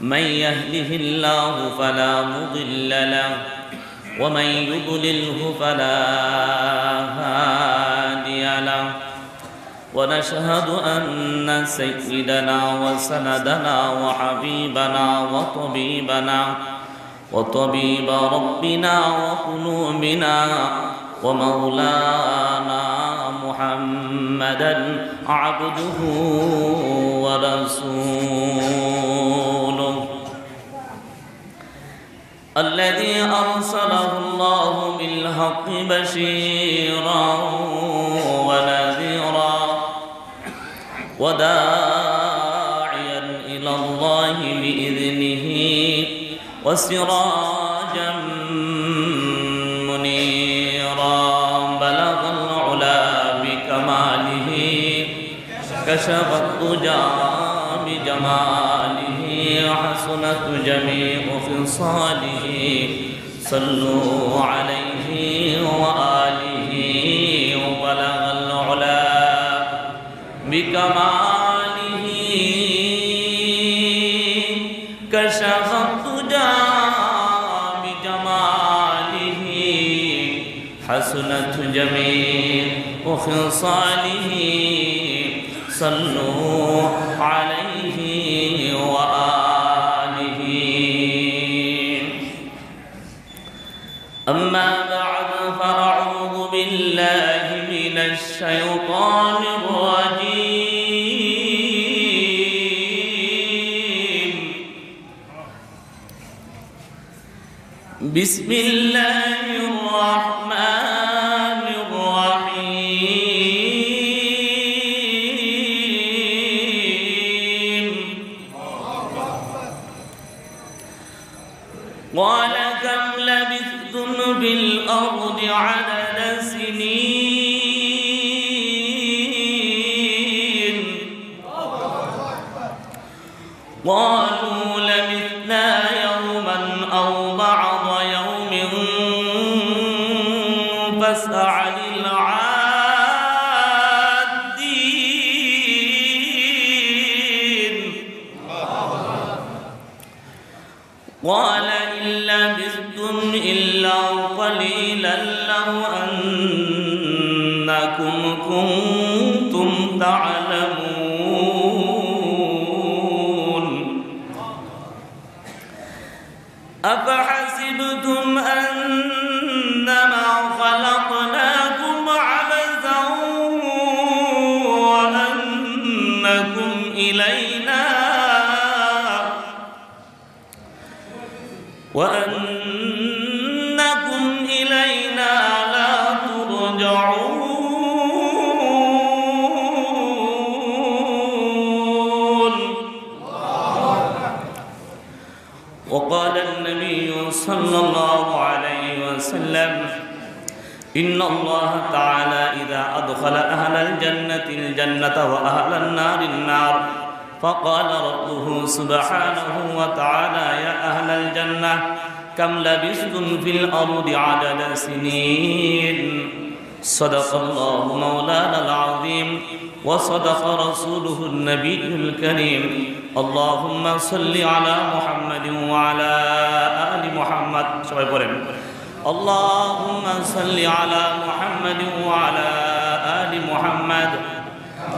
من يهده الله فلا مضل له ومن يضلله فلا هادي له ونشهد أن سيدنا وسندنا وحبيبنا وطبيب ربنا وقلوبنا ومولانا محمدا عبده ورسوله الذي أرسله الله بالحق بشيرا ونذيرا وداعيا إلى الله بإذنه وسراجا منيرا بلغ العلا بكماله كشف الضجى بجماله حسنت جميع خصاله صلوا عليه وآله وبلغ العلا بكماله كشف الضجى بجماله حسنت جميع خصاله صلوا عليه وآله أما بعد فأعوذ بالله من الشيطان الرجيم بسم الله الرحمن الرحيم قال كم لبثتم بالأرض عدد سنين قالوا لبثنا يوما أو بعض يوم فاسأل العادين قال إن لبثتم إلا قليلا لو أنكم كنتم تعلمون أفحسبتم أنما خلقناكم عبثا وأنكم إلينا لا ترجعون وقال النبي صلى الله عليه وسلم إن الله تعالى إذا أدخل أهل الجنة الجنة وأهل النار النار فقال ربه سبحانه وتعالى يا أهل الجنة كم لبثتم في الأرض عدد سنين صدق الله مولانا العظيم وصدق رسوله النبي الكريم اللهم صل على محمد وعلى آل محمد اللهم صل على محمد وعلى آل محمد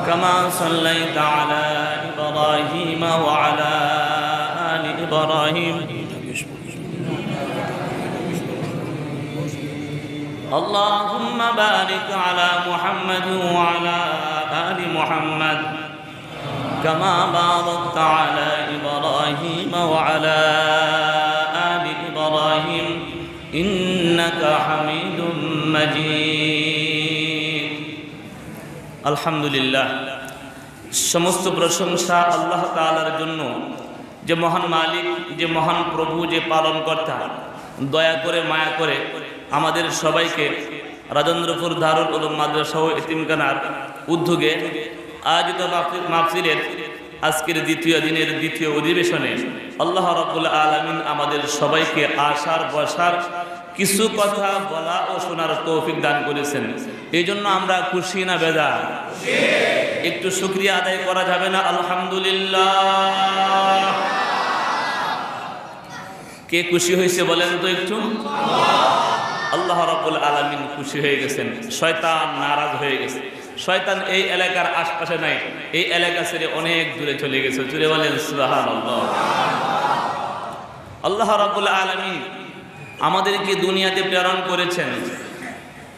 كما صليت على إبراهيم وعلى آل إبراهيم اللهم بارك على محمد وعلى آل محمد كما باركت على إبراهيم وعلى آل إبراهيم إنك حميد مجيد الحمد لله সমস্ত প্রশংসা আল্লাহ তাআলার জন্য যে মহান মালিক যে মহান প্রভু যে পালনকর্তা দয়া করে মায়া করে আমাদের সবাইকে রাজেন্দ্রপুর দারুল উলুম মাদ্রাসা ও এতিমখানার উদ্যোগে আয়োজিত মাহফিলের আজকের দ্বিতীয় দিনের দ্বিতীয় অধিবেশনে আল্লাহ রাব্বুল আলামিন আমাদের সবাইকে আসার বসার কিছু কথা বলা ও শোনার তৌফিক দান করেছেন। এই জন্য আমরা খুশি না বেজার? একটু শুকরিয়া আদায় করা যাবে না? আলহামদুলিল্লাহ। কে খুশি হয়েছে বলেন তো একটু? আল্লাহ রাব্বুল আলামিন খুশি হয়ে গেছেন, শয়তান নারাজ হয়ে গেছে। শয়তান এই এলাকার আশপাশে নাই, এই এলাকা ছেড়ে অনেক দূরে চলে গেছে। জুড়ে বলেন সুবহানাল্লাহ। আল্লাহ রাব্বুল আলামিন আমাদেরকে দুনিয়াতে প্রেরণ করেছেন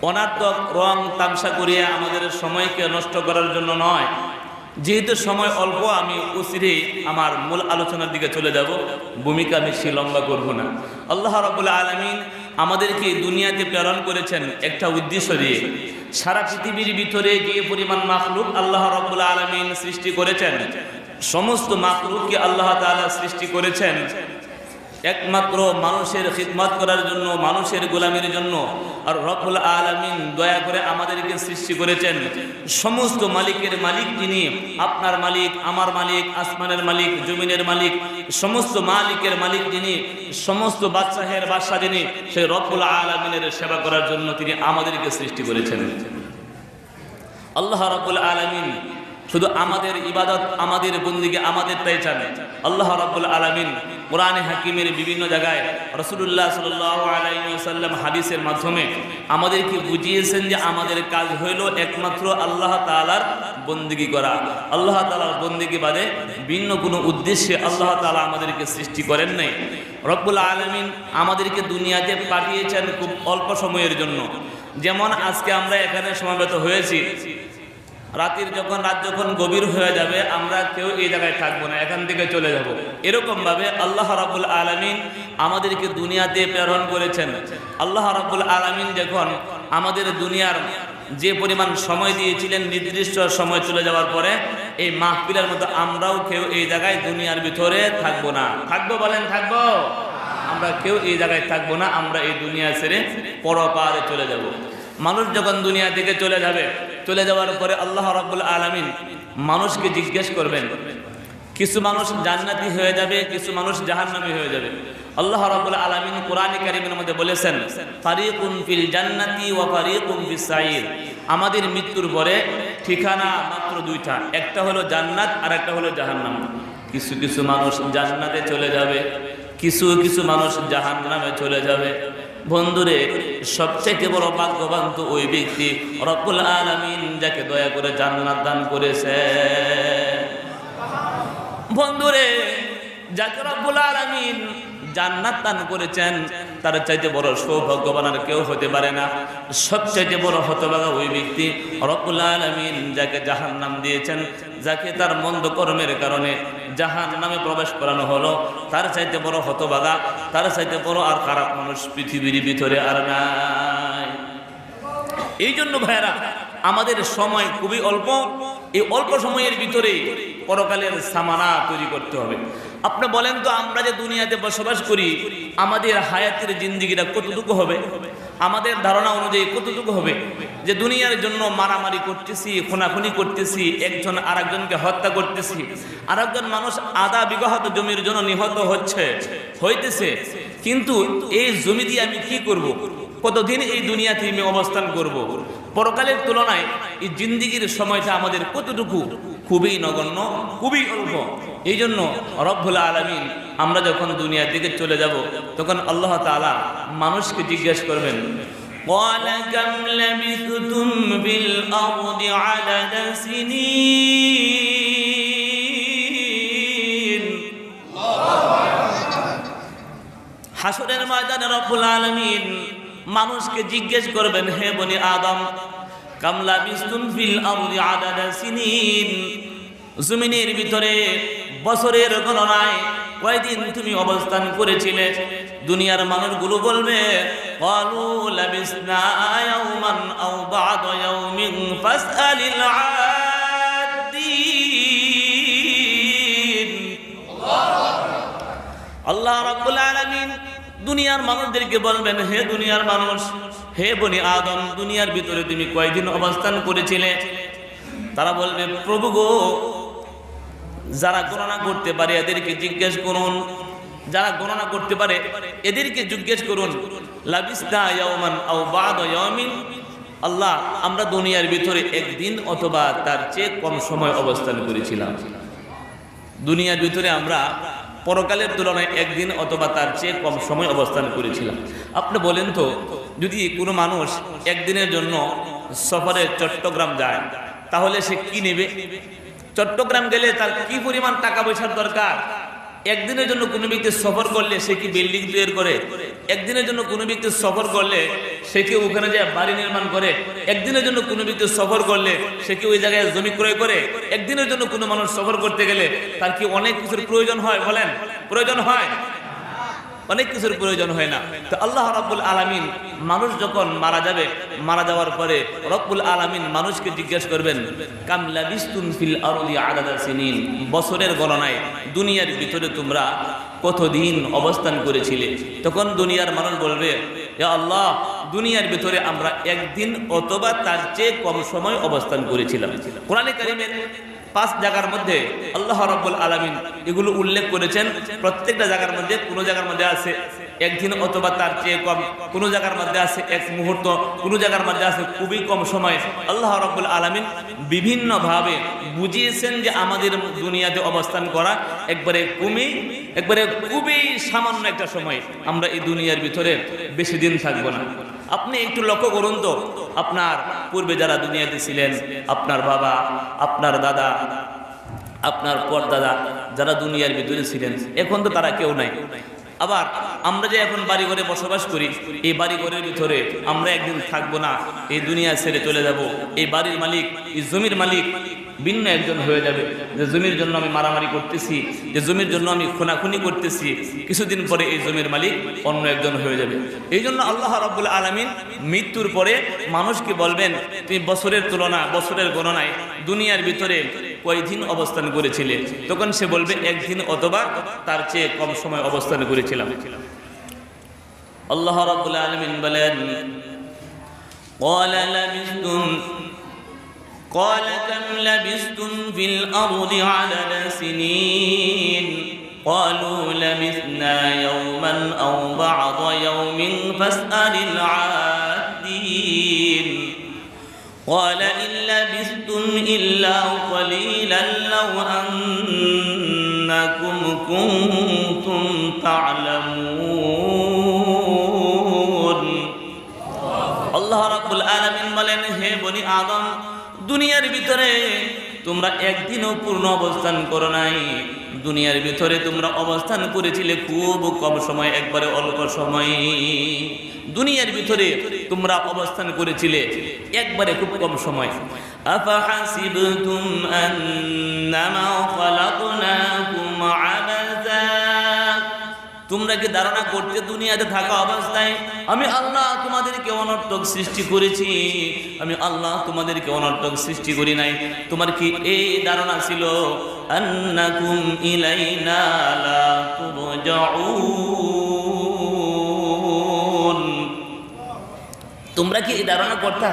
অনাত্মক রং তামসা করিয়া আমাদের সময়কে নষ্ট করার জন্য নয়। যেহেতু সময় অল্প, আমি অচিরেই আমার মূল আলোচনার দিকে চলে যাব, ভূমিকা বেশি লম্বা করব না। আল্লাহ রাব্বুল আলামিন আমাদেরকে দুনিয়াতে প্রেরণ করেছেন একটা উদ্দেশ্য দিয়ে। সারা পৃথিবীর ভিতরে যে পরিমাণ মাখলুক আল্লাহ রাব্বুল আলামিন সৃষ্টি করেছেন, সমস্ত মাখলুককে আল্লাহ তাআলা সৃষ্টি করেছেন একমাত্র মানুষের খিদমত করার জন্য, মানুষের গোলামির জন্য। আর রব্বুল আলামিন দয়া করে আমাদেরকে সৃষ্টি করেছেন সমস্ত মালিকের মালিক যিনি, আপনার মালিক, আমার মালিক, আসমানের মালিক, জমিনের মালিক, সমস্ত মালিকের মালিক যিনি, সমস্ত বাদশাহের বাদশা যিনি, সেই রব্বুল আলামিনের সেবা করার জন্য তিনি আমাদেরকে সৃষ্টি করেছেন। আল্লাহ রাব্বুল আলামিন শুধু আমাদের ইবাদত, আমাদের বন্দেগী, আমাদেরটাই চান। আল্লাহ রাব্বুল আলামিন কোরআনে হাকিমের বিভিন্ন জায়গায়, রাসূলুল্লাহ সাল্লাল্লাহু আলাইহি ওয়াসাল্লাম হাদিসের মাধ্যমে আমাদেরকে বুঝিয়েছেন যে আমাদের কাজ হইল একমাত্র আল্লাহ তাআলার বন্দেগী করা। আল্লাহ তাআলার বন্দেগী বাদে ভিন্ন কোনো উদ্দেশ্যে আল্লাহ তাআলা আমাদেরকে সৃষ্টি করেন নাই। রব্বুল আলামিন আমাদেরকে দুনিয়াতে পাঠিয়েছেন খুব অল্প সময়ের জন্য। যেমন আজকে আমরা এখানে সমবেত হয়েছি, রাত যখন গভীর হয়ে যাবে আমরা কেউ এই জায়গায় থাকবো না, এখান থেকে চলে যাব। এরকম ভাবে আল্লাহ রাব্বুল আলামিন আমাদেরকে দুনিয়াতে প্রেরণ করেছেন। আল্লাহ রাব্বুল আলামিন যখন আমাদের দুনিয়ার যে পরিমাণ সময় দিয়েছিলেন, নির্দিষ্ট সময় চলে যাওয়ার পরে এই মাহফিলের মতো আমরাও কেউ এই জায়গায় দুনিয়ার ভিতরে থাকবো না। থাকবো বলেন? থাকবো। আমরা কেউ এই জায়গায় থাকবো না, আমরা এই দুনিয়া ছেড়ে পরপারে চলে যাব। মানুষ যখন দুনিয়া থেকে চলে যাবে, চলে যাওয়ার পরে আল্লাহ রাব্বুল আলামিন মানুষকে জিজ্ঞেস করবেন। কিছু মানুষ জান্নাতি হয়ে যাবে, কিছু মানুষ জাহান্নামী হয়ে যাবে। আল্লাহ রাব্বুল আলামিন কোরআনে কারীমের মধ্যে বলেছেন, ফারিকুন ফিল জান্নাতি ওয়া ফারিকুন ফিস সাঈর। আমাদের মৃত্যুর পরে ঠিকানা মাত্র দুইটা, একটা হলো জান্নাত আর একটা হলো জাহান্নাম। কিছু কিছু মানুষ জান্নাতে চলে যাবে, কিছু কিছু মানুষ জাহান্নামে চলে যাবে। বন্ধুরে, সবচেয়ে বড় ভাগ্যবান তো ওই ব্যক্তি রব্বুল আলামিন যাকে দয়া করে জান্নাত দান করেছে। বন্ধুরে, যাকে রব্বুল আলামিন জান্নাত দান করেছেন তার চাইতে বড় সৌভাগ্যবান আর কেউ হতে পারে না। সবচেয়ে বড় হতভাগা ওই ব্যক্তি রব্বুল আলামিন যাকে জাহান্নাম দিয়েছেন, যাকে তার মন্দ কর্মের কারণে জাহান্নামে প্রবেশ করানো হলো। তার চাইতে বড় হতভাগা, তার চাইতে বড় আর খারাপ মানুষ পৃথিবীর ভিতরে আর নাই। এই জন্য ভাইরা, আমাদের সময় খুবই অল্প। এই অল্প সময়ের ভিতরে পরকালের সামানা তৈরি করতে হবে। আপনি বলেন তো, আমরা যে দুনিয়াতে বসবাস করি, আমাদের হায়াতের জিন্দেগিটা কতটুকু হবে? আমাদের ধারণা অনুযায়ী কতটুকু হবে যে দুনিয়ার জন্য মারামারি করতেছি, খুনাখুনি করতেছি, একজন আরেকজনকে হত্যা করতেছি, আরেকজন মানুষ আধা বিঘত জমির জন্য নিহত হইতেছে। কিন্তু এই জমি দিয়ে আমি কি করব? কতদিন এই দুনিয়াতে আমি অবস্থান করব? পরকালের তুলনায় এই জিন্দেগির সময়টা আমাদের কতটুকু? খুবই নগণ্য, খুবই অল্প। এই জন্য রব্বুল আলামিন আমরা যখন দুনিয়া থেকে চলে যাব, তখন আল্লাহ তাআলা মানুষকে জিজ্ঞেস করবেন, ক্বালা কাম লাবিথতুম বিল আরদি আদাদা সিনিন। হাসরের ময়দানে রব্বুল আলামিন মানুষকে জিজ্ঞেস করবেন, হে বনি আদম, কাম লাবিস্তুম ফিল আরদি আদাদা সিনিন, জমিনের ভিতরে বছরের গণনায় কয়দিন তুমি অবস্থান করেছিলে? দুনিয়ার মানুষগুলো বলবে, ক্বালু লাবিসনা ইয়াওমান আও বা'দা ইয়াওমিন ফাসআলিল আদিন। আল্লাহ রাব্বুল আলামিন দুনিয়ার মানুষদেরকে বলবেন, হে দুনিয়ার মানুষ, হে বনি আদম, দুনিয়ার ভিতরে তুমি কয়দিন অবস্থান করেছিলে? তারা বলবে, প্রভু গো, যারা গণনা করতে পারে এদেরকে জিজ্ঞেস করুন, যারা গণনা করতে পারে এদেরকে জিজ্ঞেস করুন। লাবিসনা ইয়াওমান আও বা'দা ইয়াওমিন, আল্লাহ, আমরা দুনিয়ার ভিতরে একদিন অথবা তার চেয়ে কম সময় অবস্থান করেছিলাম। দুনিয়ার ভিতরে আমরা পরকালের তুলনায় একদিন অথবা তার চেয়ে কম সময় অবস্থান করেছিলাম। আপনি বলেন তো, যদি কোনো মানুষ একদিনের জন্য সফরে চট্টগ্রাম যায়, তাহলে সে কি নেবে? চট্টগ্রাম গেলে তার কি পরিমাণ টাকা পয়সার দরকার? একদিনের জন্য কোনো ব্যক্তি সফর করলে সে কি বিল্ডিং তৈরি করে? একদিনের জন্য কোনো ব্যক্তি সফর করলে সে কি ওখানে যায় বাড়ি নির্মাণ করে? একদিনের জন্য কোনো ব্যক্তি সফর করলে সে কি ওই জায়গায় জমি ক্রয় করে? একদিনের জন্য কোনো মানুষ সফর করতে গেলে তার কি অনেক কিছুর প্রয়োজন হয়? বলেন, প্রয়োজন হয়? অনেক কিছুর প্রয়োজন হয় না। তো আল্লাহ রাব্বুল আলামিন মানুষ যখন মারা যাবে, মারা যাওয়ার পরে রব্বুল আলামিন মানুষকে জিজ্ঞেস করবেন, কাম লাবিস্তুম ফিল আরদি আদাদা সিনিন, বছরের গণনায় দুনিয়ার ভিতরে তোমরা কতদিন অবস্থান করেছিলে? তখন দুনিয়ার মানুষ বলবে, ইয়া আল্লাহ, দুনিয়ার ভিতরে আমরা একদিন অথবা তার চেয়ে কম সময় অবস্থান করেছিলাম। কোরআনে কারীমের 5 জায়গার মধ্যে আল্লাহ রাব্বুল আলামিন এগুলো উল্লেখ করেছেন। প্রত্যেকটা জায়গার মধ্যে, কোনো জায়গার মধ্যে আছে একদিন অথবা তার চেয়ে কম, কোনো জায়গার মধ্যে আছে এক মুহূর্ত, কোনো জায়গার মধ্যে আছে খুবই কম সময়। আল্লাহ রাব্বুল আলামিন বিভিন্নভাবে বুঝিয়েছেন যে আমাদের দুনিয়াতে অবস্থান করা একবারে খুবই সামান্য একটা সময়। আমরা এই দুনিয়ার ভিতরে বেশি দিন থাকবো না। আপনি একটু লক্ষ্য করুন তো, আপনার পূর্বে যারা দুনিয়াতে ছিলেন, আপনার বাবা, আপনার দাদা, আপনার পরদাদা, যারা দুনিয়ার ভিতরে ছিলেন, এখন তো তারা কেউ নাই। আবার আমরা যে এখন বাড়ি ঘরে বসবাস করি, এই বাড়ি ঘরের ভিতরে আমরা একদিন থাকবো না, এই দুনিয়া ছেড়ে চলে যাব। এই বাড়ির মালিক, এই জমির মালিক ভিন্ন একজন হয়ে যাবে। যে জমির জন্য আমি মারামারি করতেছি, যে জমির জন্য আমি খুনাখুনি করতেছি, কিছুদিন পরে এই জমির মালিক অন্য একজন হয়ে যাবে। এই জন্য আল্লাহ রাব্বুল আলামিন মৃত্যুর পরে মানুষকে বলবেন, তুমি বছরের তুলনা, বছরের গণনায় দুনিয়ার ভিতরে কয়দিন অবস্থান করেছিলে? তখন সে বলবে একদিন অথবা তার চেয়ে কম সময় অবস্থান করেছিলাম। আল্লাহ রাব্বুল আলামিন বলেন, قال كم لبثتم في الأرض عدد سنين قالوا لبثنا يوما أو بعض يوم فاسأل العادين قال إن لبثتم إلا قليلا لو أنكم كنتم تعلمون আল্লাহ রাব্বুল আলামিন বলেন, হে বনি আদম, দুনিয়ার ভিতরে তোমরা একদিনও পূর্ণ অবস্থান করো নাই। দুনিয়ার ভিতরে তোমরা অবস্থান করেছিলে খুব কম সময়, একবারে অল্প সময়। দুনিয়ার ভিতরে তোমরা অবস্থান করেছিলে একবারে খুব কম সময়। আফাহাসিবতুম আন্নামা খালাকনাকুম আবাসা, তোমরা কি ধারণা করতে দুনিয়াতে থাকা অবস্থায় আমি আল্লাহ তোমাদেরকে অনর্থক সৃষ্টি করেছি? আমি আল্লাহ তোমাদেরকে অনর্থক সৃষ্টি করি নাই। তোমার কি এই ধারণা ছিল আন্নাকুম ইলাইনা লা তুরজাউন? তোমরা কি এই ধারণা করতে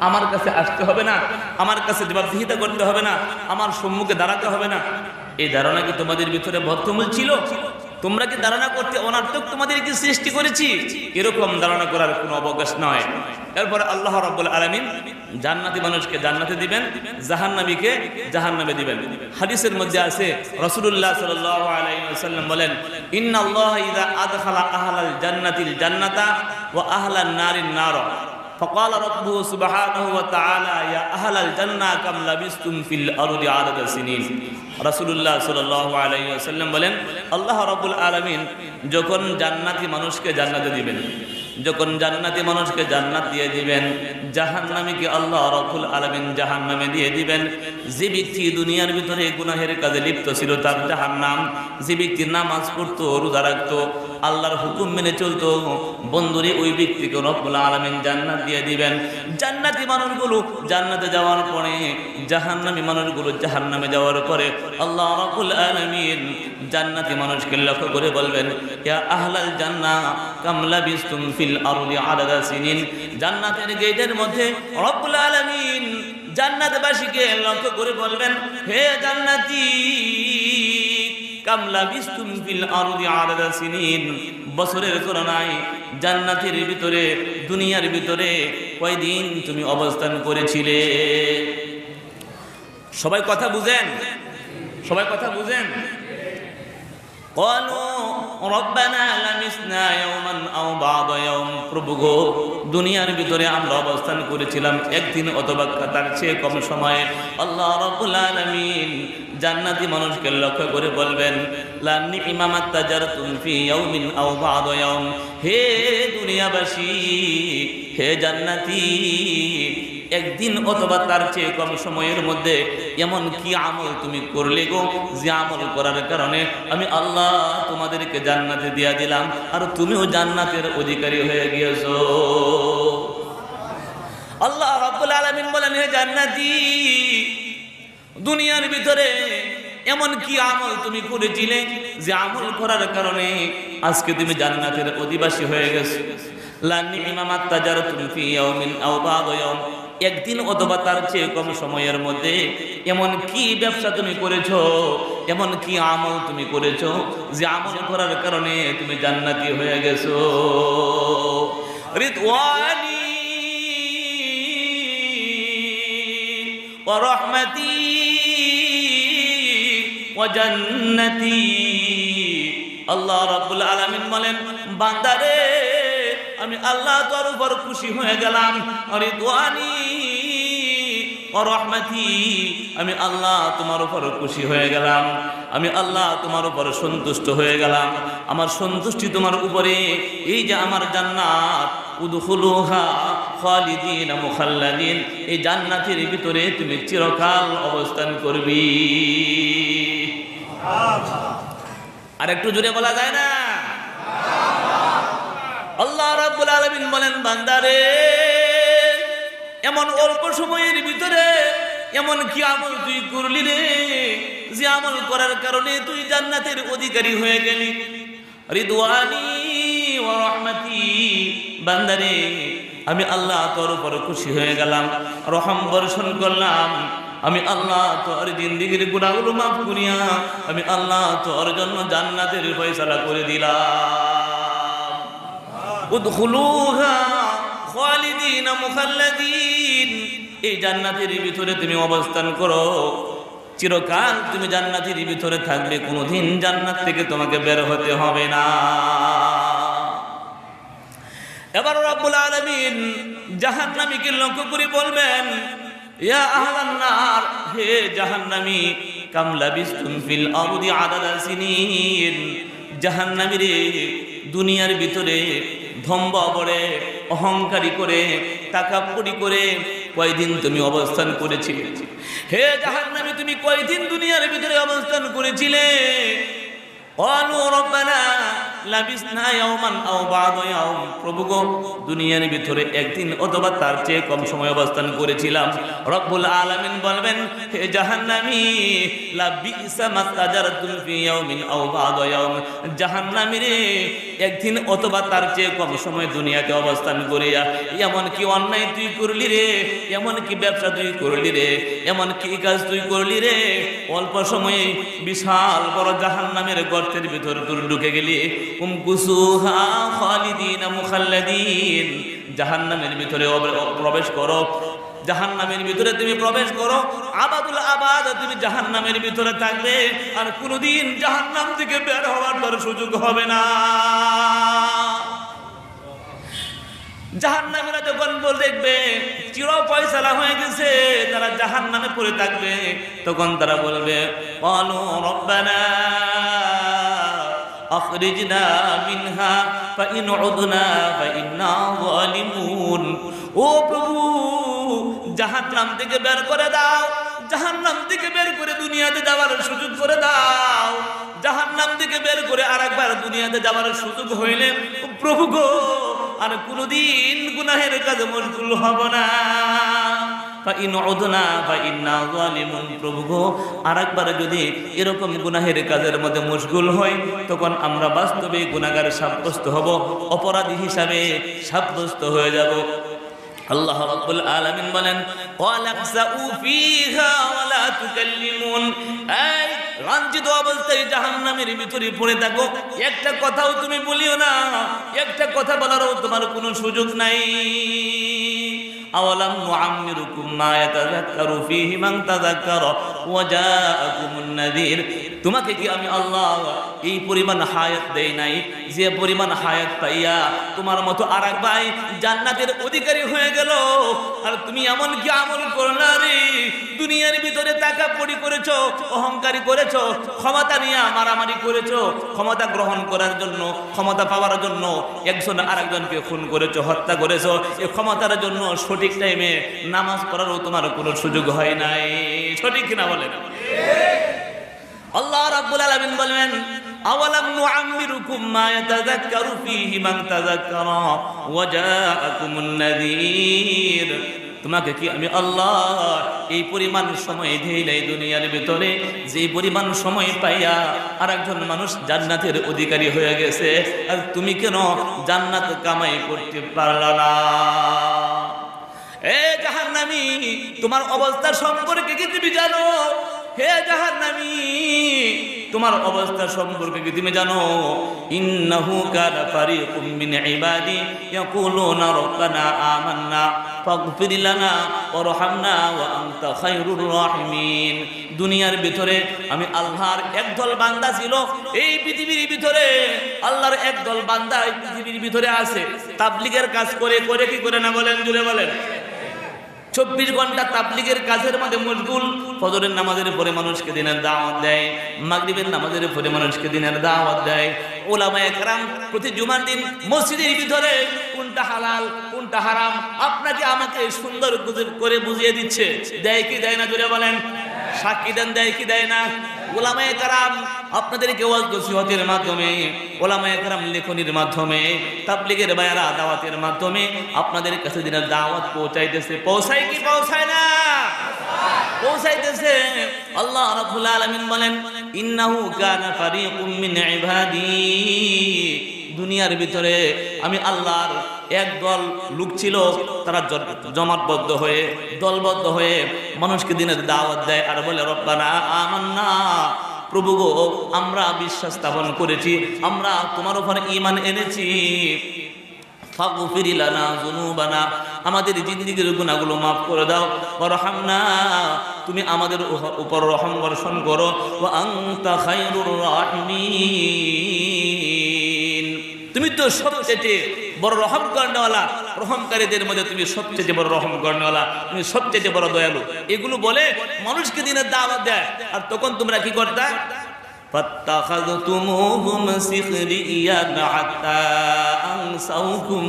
আমার কাছে আসতে হবে না, আমার কাছে জবাবদিহিতা করতে হবে না, আমার সম্মুখে দাঁড়াতে হবে না? এই ধারণা কি তোমাদের ভিতরে বদ্ধমূল ছিল? তোমরা কি ধারণা করতে অনার্থক তোমাদেরকে সৃষ্টি করেছি? এরকম ধারণা করার কোনো অবকাশ নয়। এরপরে আল্লাহ রাব্বুল আলামিন জান্নাতি মানুষকে জান্নাতে দিবেন, জাহান্নামীকে জাহান্নামে দিবেন। হাদিসের মধ্যে আছে, রাসূলুল্লাহ সাল্লাল্লাহু আলাইহি ওয়াসাল্লাম বলেন, ইন্নাল্লাহা ইযা আদখালা আহলাল জান্নাতিল জান্নাতা ওয়া আহলান নারিন নার فقال ربه سبحانه وتعالى يا أهل الجنة كم لبثتم في الأرض عدد سنين। রাসূলুল্লাহ সাল্লাল্লাহু আলাইহি ওয়াসাল্লাম বলেন, আল্লাহ রাব্বুল আলামিন যখন জান্নাতি মানুষকে জান্নাতে দিবেন, যখন জান্নাতি মানুষকে জান্নাত দিয়ে দিবেন, জাহান্নামীকে আল্লাহ রাব্বুল আলামিন জাহান্নামে দিয়ে দিবেন। যে ব্যক্তি দুনিয়ার ভিতরে গুনাহের কাজে লিপ্ত ছিল তার জাহান্নাম, যে ব্যক্তি নামাজ পড়তো, রোজা রাখতো, আল্লাহর হুকুম মেনে চলতো, বন্ধুরে ওই ব্যক্তিকে রব্বুল আলামিন জান্নাত দিয়ে দিবেন। জান্নাতি মানুষগুলো জান্নাতে যাওয়ার পরে, জাহান্নামী মানুষগুলো জাহান্নামে যাওয়ার পরে আল্লাহ রাব্বুল আলামিন জান্নাতি মানুষকে লক্ষ্য করে বলবেন, ইয়া আহলাল জান্নাহ কাম লাবিসতুম ফিল আরদি আদাদা সিনিন। জান্নাতের গেটের মধ্যে রব্বুল আলামিন জান্নাতবাসীকে লক্ষ্য করে বলবেন, হে জান্নাতি, কাম লাবিসতুম ফিল আরদি আদাদা সিনিন, বছরের গণনায় জান্নাতের ভিতরে, দুনিয়ার ভিতরে কয়দিন তুমি অবস্থান করেছিলে? সবাই কথা বুঝেন? সবাই কথা বুঝেন? قالوا ربنا لمسنا يوما او بعض يوم প্রভু গো দুনিয়ার ভিতরে আমরা অবস্থান করেছিলাম একদিন অথবা তার চেয়ে কম সময়ে আল্লাহ রাব্বুল আলামিন জান্নাতি মানুষকে লক্ষ্য করে বলবেন লা নি'মামাত তাজারতুন ফি ইয়াউমিন আও বা'দ ইয়াউম হে দুনিয়াবাসী হে জান্নাতি একদিন অথবা তার চেয়ে কম সময়ের মধ্যে এমন কি আমল তুমি করলে গো যে আমল করার কারণে আমি আল্লাহ তোমাদেরকে জান্নাতে দিয়া দিলাম আর তুমিও জান্নাতের অধিকারী হয়ে গিয়েছো। আল্লাহ রাব্বুল আলামিন বলেন হে জান্নাতি দুনিয়ার ভিতরে এমন কি আমল তুমি করেছিলে যে আমল করার কারণে আজকে তুমি জান্নাতের অধিবাসী হয়ে গেছো। লা নি'মামাত তাজারতুন ফি ইয়াউমিন আও বা'দ ইয়াউম একদিন অথবা তার চেয়ে কম সময়ের মধ্যে এমন কি ব্যবসা তুমি করেছো এমন কি আমল তুমি করেছো যে আমল করার কারণে তুমি জান্নাতি হয়ে গেছো। রিদওয়ানি ওয়া রাহমাতি ওয়া জান্নাতি আল্লাহ রাব্বুল আলামিন বলেন বান্দারে আমি আল্লাহ তোর উপর খুশি হয়ে গেলাম রিদওয়ানি ওয়া রাহমাতি আমি আল্লাহ তোমার উপর খুশি হয়ে গেলাম আমি আল্লাহ তোমার উপর সন্তুষ্ট হয়ে গেলাম আমার সন্তুষ্টি তোমার উপরে এই যে আমার জান্নাত উদখুলুহা খালিদিন মুখাল্লাদিন এই জান্নাতের ভিতরে তুমি চিরকাল অবস্থান করবি। আর একটু জোরে বলা যায় না? আল্লাহ রাব্বুল আলামিন বলেন বান্দারে এমন অল্প সময়ের ভিতরে এমন কি আমল তুই করলি রে যে আমল করার কারণে তুই জান্নাতের অধিকারী হয়ে গেলি। রিদওয়ানি ওয়া রাহমাতি বান্দারে আমি আল্লাহ তোর উপর খুশি হয়ে গেলাম রহম বর্ষণ করলাম আমি আল্লাহ তোর জিন্দেগীর গুনাহগুলো মাফ করিয়া আমি আল্লাহ তোর জন্য জান্নাতের ফয়সালা করে দিলাম। উদখুলুহা খালিদিন মুখাল্লাদিন এই জান্নাতের ভিতরে তুমি অবস্থান করো চিরকাল তুমি জান্নাতের ভিতরে থাকবে কোনোদিন জান্নাত থেকে তোমাকে বের হতে হবে না। এবার রব্বুল আলামিন জাহান্নামীকে লক্ষ্য করে বলবেন ইয়া আহলান নার হে জাহান্নামী কাম লাবিসতুম ফিল আরদি আদাদা সিনিন জাহান্নামী রে দুনিয়ার ভিতরে ধম্ব বড়ে অহংকারী করে তাকাব্বুরি করে কয়দিন তুমি অবস্থান করেছিলে? হে জাহান্নামী তুমি কয়দিন দুনিয়ার ভিতরে অবস্থান করেছিলে? ক্বালু রব্বানা লাবিসনা ইয়াওমান আও বা'দ ইয়াওম প্রভু গো দুনিয়ার ভিতরে একদিন অথবা তার চেয়ে কম সময় অবস্থান করেছিলাম। রব্বুল আলামিন বলবেন হে জাহান্নামী লাবিসা মাতাজারতুন ফি ইয়াওমিন আও বা'দ ইয়াওম জাহান্নামী রে একদিন অথবা তার চেয়ে কম সময় দুনিয়াতে অবস্থান করিয়া এমন কি অন্যায় তুই করলি রে এমন কি ব্যবসা তুই করলি রে এমন কি কাজ তুই করলি রে অল্প সময়ে বিশাল বড় জাহান্নামের গর্তের ভিতর তুই ঢুকে গেলি। কুমকুসুহা খালিদিন মুখাল্লাদিন জাহান্নামের ভিতরে প্রবেশ করো জাহান্নামের ভিতরে তুমি প্রবেশ করো আবাদুল আবাদ তুমি জাহান্নামের ভিতরে থাকবে আর কোনোদিন জাহান্নাম থেকে বের হওয়ার তোর সুযোগ হবে না। জাহান্নামীরা যখন দেখবে চির ফয়সালা হয়ে গেছে তারা জাহান্নামে পড়ে থাকবে তখন তারা বলবে ক্বালু রব্বানা আখরিজনা মিনহা ফাইন উদনা ফাইন্না যালিমুন ও প্রভু জাহান্নাম থেকে বের করে দাও জাহান্নাম থেকে বের করে দুনিয়াতে যাওয়ার সুযোগ করে দাও জাহান্নাম থেকে বের করে আরেকবার দুনিয়াতে যাওয়ার সুযোগ হইলে প্রভু গো আর কোনদিন গুনাহের কাজে মশগুল হব না। ফাইন উদনা ফাইন্না যালিমুন প্রভু গো আরেকবার যদি এরকম গুনাহের কাজের মধ্যে মশগুল হই তখন আমরা বাস্তবে গুনাহগার সাব্যস্ত হব অপরাধী হিসাবে সাব্যস্ত হয়ে যাব। আল্লাহ রাব্বুল আলামিন বলেন ওয়ালাকসাউ ফিহা ওয়ালা তুকাল্লিমুন এই লাঞ্ছিত অবস্থায় জাহান্নামের ভিতরে পড়ে থাকো একটা কথাও তুমি বলিও না একটা কথা বলারও তোমার কোনো সুযোগ নাই। আওয়ালাম নুআম্মিরুকুম মা ইয়াতাযাক্কারু ফীহি মান তাযাক্কারা ওয়া জাআকুমুন নাযীর তোমাকে কি আমি আল্লাহ এই পরিমাণ হায়াত দেই নাই যে পরিমাণ হায়াত পাইয়া তোমার মতো আরেক ভাই জান্নাতের অধিকারী হয়ে গেল, আর তুমি এমন কি আমল করলা রে? দুনিয়ার ভিতরে টাকা পড়ি করেছো, অহংকারী করেছো, ক্ষমতা নিয়ে মারামারি করেছো, ক্ষমতা গ্রহণ করার জন্য, ক্ষমতা পাওয়ার জন্য একজন আরেকজনকে খুন করেছো, হত্যা করেছো। এই ক্ষমতার জন্য সঠিক টাইমে নামাজ পড়ারও তোমার কোনো সুযোগ হয় নাই। সঠিক কিনা বলেন? আল্লাহ রাব্বুল আলামিন বলেন, আওয়ালাম নুআম্মিরুকুম মা ইয়াতাযাক্কারু ফীহি মান তাযাক্কারা ওয়া জাআকুমুন নাযীর। তোমাকে কি আমি আল্লাহ এই পরিমাণ সময় দেই নাই দুনিয়ার ভিতরে যে পরিমাণ সময় পাইয়া আরেকজন মানুষ জান্নাতের অধিকারী হয়ে গেছে, আর তুমি কেন জান্নাত কামাই করতে পারলা না? এ জাহান্নামী, তোমার অবস্থা সম্পর্কে কি তুমি জানো? হে জাহান্নামী, তোমার অবস্থা সম্পর্কে কি তুমি জানো? ইন্নাহু কানা ফারিকুম মিন ইবাদি ইয়াকুলুনা রাব্বানা আমান্না ফাগফির লানা ওয়ারহামনা ওয়া আনতা খায়রুর রাহিমিন। দুনিয়ার ভিতরে আমি আল্লাহর একদল বান্দা ছিল, এই পৃথিবীর ভিতরে আল্লাহর একদল বান্দা এই পৃথিবীর ভিতরে আছে, তাবলীগের কাজ করে করে কি করে না বলেন, জুড়ে বলেন। 24 ঘন্টা তাবলীগের কাজের মধ্যে মশগুল। ফজরের নামাজের পরে মানুষকে দিনের দাওয়াত দেয়, মাগরিবের নামাজের পরে মানুষকে দিনের দাওয়াত দেয়। উলামায়ে কেরাম প্রতি জুমার দিন মসজিদের ভিতরে কোনটা হালাল কোনটা হারাম আপনাকে আমাকে সুন্দর করে বুঝিয়ে দিচ্ছে। দেয় কি দেয় না, জুড়ে বলেন। সাক্ষী দেন, দেয় কি দেয় না? উলামায়ে কেরাম আপনাদেরকে ওয়াজ নসিহতের মাধ্যমে, উলামায়ে কেরাম লেখনির মাধ্যমে, তাবলীগের বায়ারা দাওয়াতের মাধ্যমে আপনাদের কাছে দিনের দাওয়াত পৌঁছাইতেছে। পৌঁছায় কি পৌঁছায় না? পৌঁছাইতেছে। আল্লাহ রাব্বুল আলামিন বলেন, ইন্নাহু কানা ফারিকুম মিন ইবাদি। দুনিয়ার ভিতরে আমি আল্লাহর একদল লোক ছিল, তারা জমাটবদ্ধ হয়ে দলবদ্ধ হয়ে মানুষকে দিনের দাওয়াত দেয় আর বলে, রব্বানা আমান্না, প্রভু গো আমরা বিশ্বাস স্থাপন করেছি, আমরা তোমার উপর ঈমান এনেছি, ফাগফির লানা যুনুবানা, আমাদের জিন্দেগীর গুনাহগুলো maaf করে দাও, ওয়ারহামনা, তুমি আমাদের উপর রহম বর্ষণ করো, ওয়া আনতা খায়রুর রাহিমিন, তুমি তো সবচেয়ে বড় রহম করনেওয়ালা, রহমকারীদের মধ্যে তুমি সবচেয়ে বড় রহম করনেওয়ালা, তুমি সবচেয়ে বড় দয়ালু। এগুলো বলে মানুষকে দিনের দাওয়াত দেয়। আর তখন তোমরা কি করতে? ফাত্তাখাযতুমুহুম সিখরিয়ান হাত্তা আনসাউকুম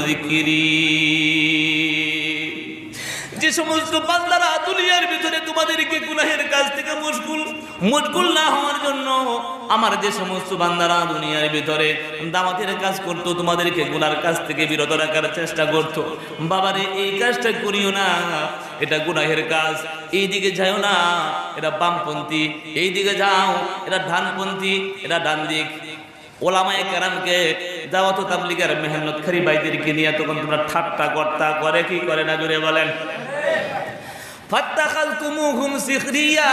যিকরি। যে সমস্ত বান্দারা দুনিয়ার ভিতরে তোমাদেরকে গুনাহের কাজ থেকে মশগুল না হওয়ার জন্য, আমার যে সমস্ত বান্দারা দুনিয়ার ভিতরে দাওয়াতের কাজ করতো, তোমাদেরকে গুনার কাজ থেকে বিরত রাখার চেষ্টা করতো, বাবারে এই কাজটা করিও না, এটা গুনাহের কাজ, এই দিকে যাও না, এটা বামপন্থী, এই দিকে যাও, এটা ডানপন্থী, এটা ডান দিক। ওলামায়ে কেরামকে দাওয়াত ও তাবলীগের মেহনতকারী ভাইদেরকে নিয়ে তখন তোমরা ঠাট্টা কর্তা করে কি করে না, জুড়ে বলেন। ফাত্তাখাযতুমুহুম সিখরিয়া,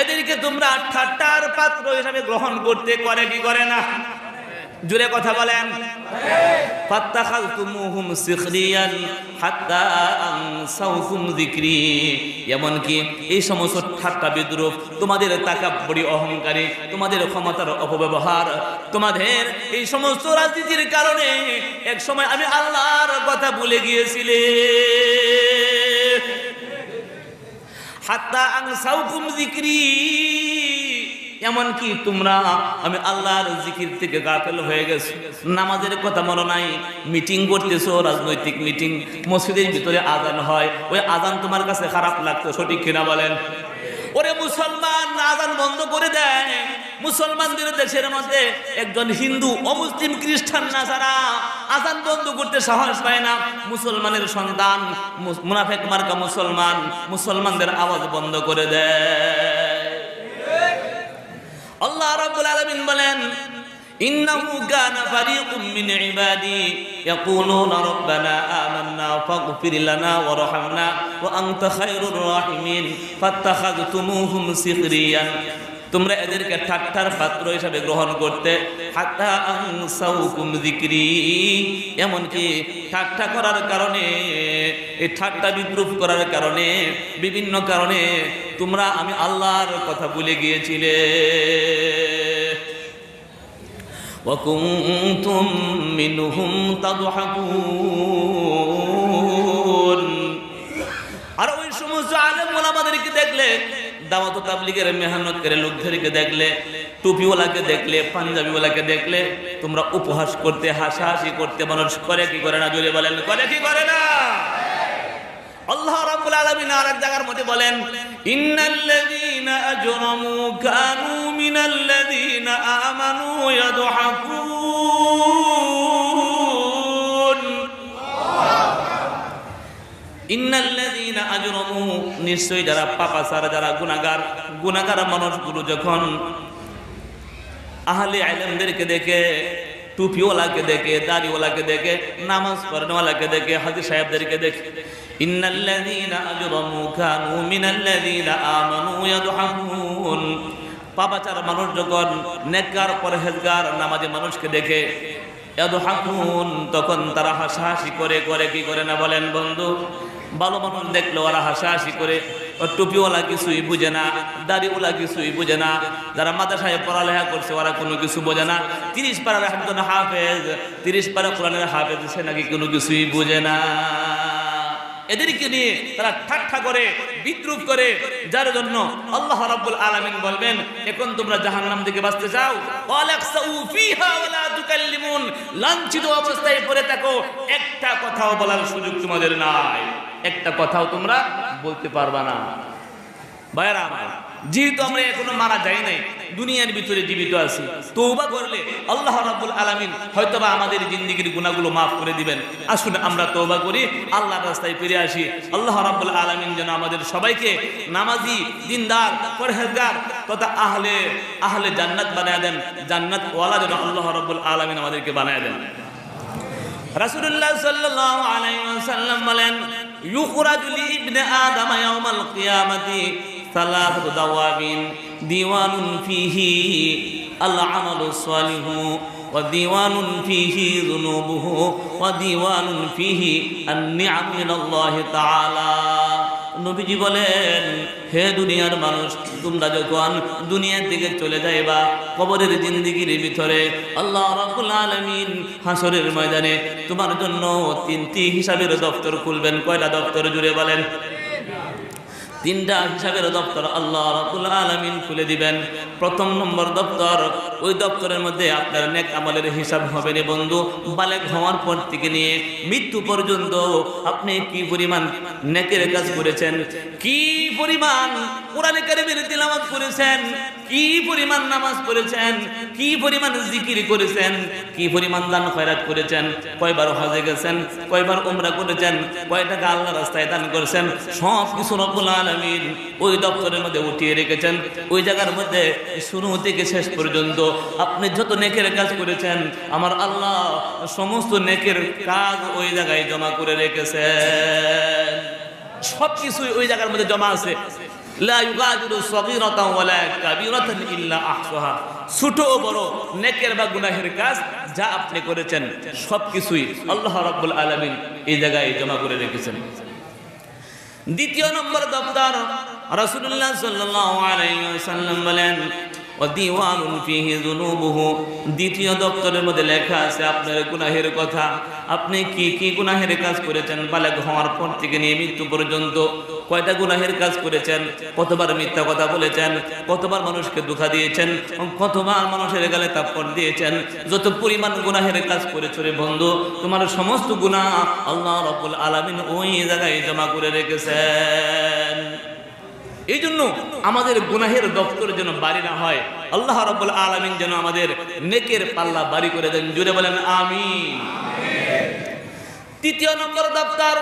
এদেরকে তোমরা ঠাট্টার পাত্র হিসেবে গ্রহণ করতে করে কি করে না, জুড়ে কথা বলেন। ফাত্তাখাযতুমুহুম সিখরিয়ান হাত্তা আনসাউকুম যিকরি, এমনকি এই সমস্ত ঠাট্টা বিদ্রুপ, তোমাদের তাকাব্বুরি অহংকারী, তোমাদের ক্ষমতার অপব্যবহার, তোমাদের এই সমস্ত রাজনীতির কারণে এক সময় আমি আল্লাহর কথা ভুলে গিয়েছিলে। হাত্তা আনসাউকুম যিকরি, এমনকি তোমরা আমি আল্লাহর জিকির থেকে গাফেল হয়ে গেছো, নামাজের কথা মনে নাই, মিটিং করতেছো, রাজনৈতিক মিটিং, মসজিদের ভিতরে আজান হয়, ওই আজান তোমার কাছে খারাপ লাগতো, সঠিক কিনা বলেন। ওরে মুসলমান, আজান বন্ধ করে দেয়। মুসলমানদের দেশের মধ্যে একজন হিন্দু, অমুসলিম, খ্রিস্টান না ছাড়া আজান বন্ধ করতে সাহস পায় না। মুসলমানের সন্তান, মুনাফিক মার্কা মুসলমান, মুসলমানদের আওয়াজ বন্ধ করে দেয়। আল্লাহ রাব্বুল আলামিন বলেন, ইন্নাহু কানা ফারিকুম মিন ইবাদি ইয়াকুলুনা রাব্বানা আমান্না ফাগফির লানা ওয়ারহামনা ওয়া আনতা খায়রুর রাহিমিন ফাত্তাখাযতুমুহুম সিখরিয়ান তোমরা এদেরকে ঠাট্টার পাত্র হিসাবে গ্রহণ করতে, হাত্তা আনসাউকুম যিকরি, এমনকি ঠাট্টা করার কারণে, এই ঠাট্টা বিদ্রুপ করার কারণে, বিভিন্ন কারণে তোমরা আমি আল্লাহর কথা ভুলে গিয়েছিলে। ওয়া কুনতুম মিনহুম তাদহাকুন। আর ওই সমস্ত আলেম ওলামাদেরকে দেখলে, দাওয়াত ও তাবলীগের মেহনত করে লোকদেরকে দেখলে, টুপিওয়ালাকে দেখলে, পাঞ্জাবিওয়ালাকে দেখলে তোমরা উপহাস করতে, হাসাহাসি করতে। মানুষ করে কি করে না? জোরে বলেন, করে কি করে না? আল্লাহ রাব্বুল আলামিন আরেক জায়গার মধ্যে বলেন, ইন্নাল্লাযীনা আজরামু কানু মিনাল্লাযীনা আমানু ইয়াদহাকুন। ইন্নাল্লাযীনা আজরামু, নিশ্চয়ই যারা পাপাচার, যারা গুনাহগার মানুষগুলো যখন আহলে ইলমদেরকে দেখে, টুপিওয়ালাকে দেখে, দাড়িওয়ালাকে দেখে, নামাজ পড়নেওয়ালাকে দেখে, হাজী সাহেবদেরকে দেখে, ইন্নাল্লাযীনা আজরামু কানু মিনাল্লাযীনা আমানু ইয়াদহাকুন। পাপাচার মানুষ যখন নেককার, পরহেজগার, নামাজি মানুষকে দেখে, ইয়াদহাকুন, তখন তারা হাসাহাসি করে। করে কি করে না? বলেন বন্ধু। ভালো মানুষ দেখলে ওরা হাসাহাসি করে। টুপিওয়ালা কিছুই বুঝে না, দাড়িওয়ালা কিছুই বুঝে না, যারা মাদ্রাসায় পড়ালেখা করছে ওরা কোনো কিছু বোঝে না। 30 পারার একজন হাফেজ, 30 পারা কোরআনের হাফেজ, সে নাকি কোনো কিছুই বুঝে না। এদেরকে নিয়ে তারা ঠাট্টা করে, বিদ্রুপ করে, যার জন্য আল্লাহ রাব্বুল আলামিন বলবেন, এখন তোমরা জাহান্নাম থেকে বাঁচতে চাও, ওয়ালাকসাউ ফিহা ওয়ালা তুকাল্লিমুন, লাঞ্ছিত অবস্থায় পড়ে থাকো, একটা কথাও বলার সুযোগ তোমাদের নাই, একটা কথাও তোমরা বলতে পারবা না। ভাইরা আমার, যেহেতু আমরা এখনো মারা যাই নাই, দুনিয়ার ভিতরে জীবিত আছি, তওবা করলে আল্লাহ রাব্বুল আলামিন হয়তোবা আমাদের জিন্দেগির গুনাহগুলো মাফ করে দিবেন। আসুন আমরা তওবা করি, আল্লাহর রাস্তায় ফিরে আসি। আল্লাহ রাব্বুল আলামিন যেন আমাদের সবাইকে নামাজি, দিনদার, পরহেজগার তথা আহলে জান্নাত বানায় দেন। জান্নাত ওয়ালা যেন আল্লাহ রাব্বুল আলামিন আমাদেরকে বানায় দেন। রাসূলুল্লাহ সাল্লাল্লাহু আলাইহি ওয়াসাল্লাম বলেন, ইউখরাজু লিইবনে আদম ইয়াউমাল কিয়ামাতি সালাসু দাওয়াবিন, দিওয়ানুন ফিহি আল আমালুস সালিহু, ওয়া দিওয়ানুন ফিহি যুনুবুহু, ওয়া দিওয়ানুন ফিহি আন-নি'আম মিনাল্লাহি তাআলা। নবীজি বলেন, হে দুনিয়ার মানুষ, তোমরা যখন দুনিয়ার দিকে চলে যাইবা, কবরের জিন্দেগির ভিতরে আল্লাহ রাব্বুল আলামিন হাসরের ময়দানে তোমার জন্য 3টি হিসাবের দপ্তর খুলবেন। কয়টা দপ্তর? জুড়ে বলেন। 3টা হিসাবের দপ্তর আল্লাহ রাব্বুল আলামিন খুলে দিবেন। প্রথম নম্বর দপ্তর, ওই দপ্তরের মধ্যে আপনার নেক আমলের হিসাব হবে রে বন্ধু। বালেগ হওয়ার পর থেকে নিয়ে মৃত্যু পর্যন্ত আপনি কি পরিমাণ নেকের কাজ করেছেন, কি পরিমাণ কোরআন কারীমের তিলাওয়াত করেছেন, কি পরিমাণ নামাজ পড়েছেন, কি পরিমাণ জিকির করেছেন, কি পরিমাণ দান খয়রাত করেছেন, কয়বার হজে গেছেন, কয়বার উমরা করেছেন, কয় টাকা আল্লাহর রাস্তায় দান করেছেন, সব কিছু রব্বুল আলামিন ওই দপ্তরের মধ্যে উঠিয়ে রেখেছেন। ওই জায়গার মধ্যে শুরু থেকে শেষ পর্যন্ত আপনি যত নেকের কাজ করেছেন, আমার আল্লাহ সমস্ত নেকের কাজ ওই জায়গায় জমা করে রেখেছেন। সব কিছুই ওই জায়গার মধ্যে জমা আছে। লা ইউগাদিরু সগীরাতান ওয়ালা কাবীরাতান ইল্লা আহসাহা। ছোট ও বড় নেকের বা গুনাহের কাজ যা আপনি করেছেন সবকিছুই আল্লাহ রাব্বুল আলামিন এই জায়গায় জমা করে রেখেছেন। দ্বিতীয় নম্বর দপ্তর, রাসূলুল্লাহ সাল্লাল্লাহু আলাইহি ওয়াসাল্লাম বলেন, ওয়া দিওয়ানুন ফিহি যুনুবুহু। দ্বিতীয় দপ্তরের মধ্যে লেখা আছে আপনার গুনাহের কথা। আপনি কি কি গুনাহের কাজ করেছেন, বালেগ হওয়ার পর থেকে নিয়ে মৃত্যু পর্যন্ত কয়টা গুনাহের কাজ করেছেন, কতবার মিথ্যা কথা বলেছেন, কতবার মানুষকে ধোঁকা দিয়েছেন, কতবার মানুষের গালে থাপ্পড় দিয়েছেন, যত পরিমাণ গুনাহের কাজ করেছো রে বন্ধু, তোমার সমস্ত গুনাহ আল্লাহ রাব্বুল আলামিন ওই জায়গায় জমা করে রেখেছেন। এই জন্য আমাদের গুনাহের দপ্তর যেন বাড়ি না হয়, আল্লাহ রাব্বুল আলামিন যেন আমাদের নেকের পাল্লা বাড়ি করে দেন। জুড়ে বলেন আমিন। তৃতীয় নম্বর দপ্তর,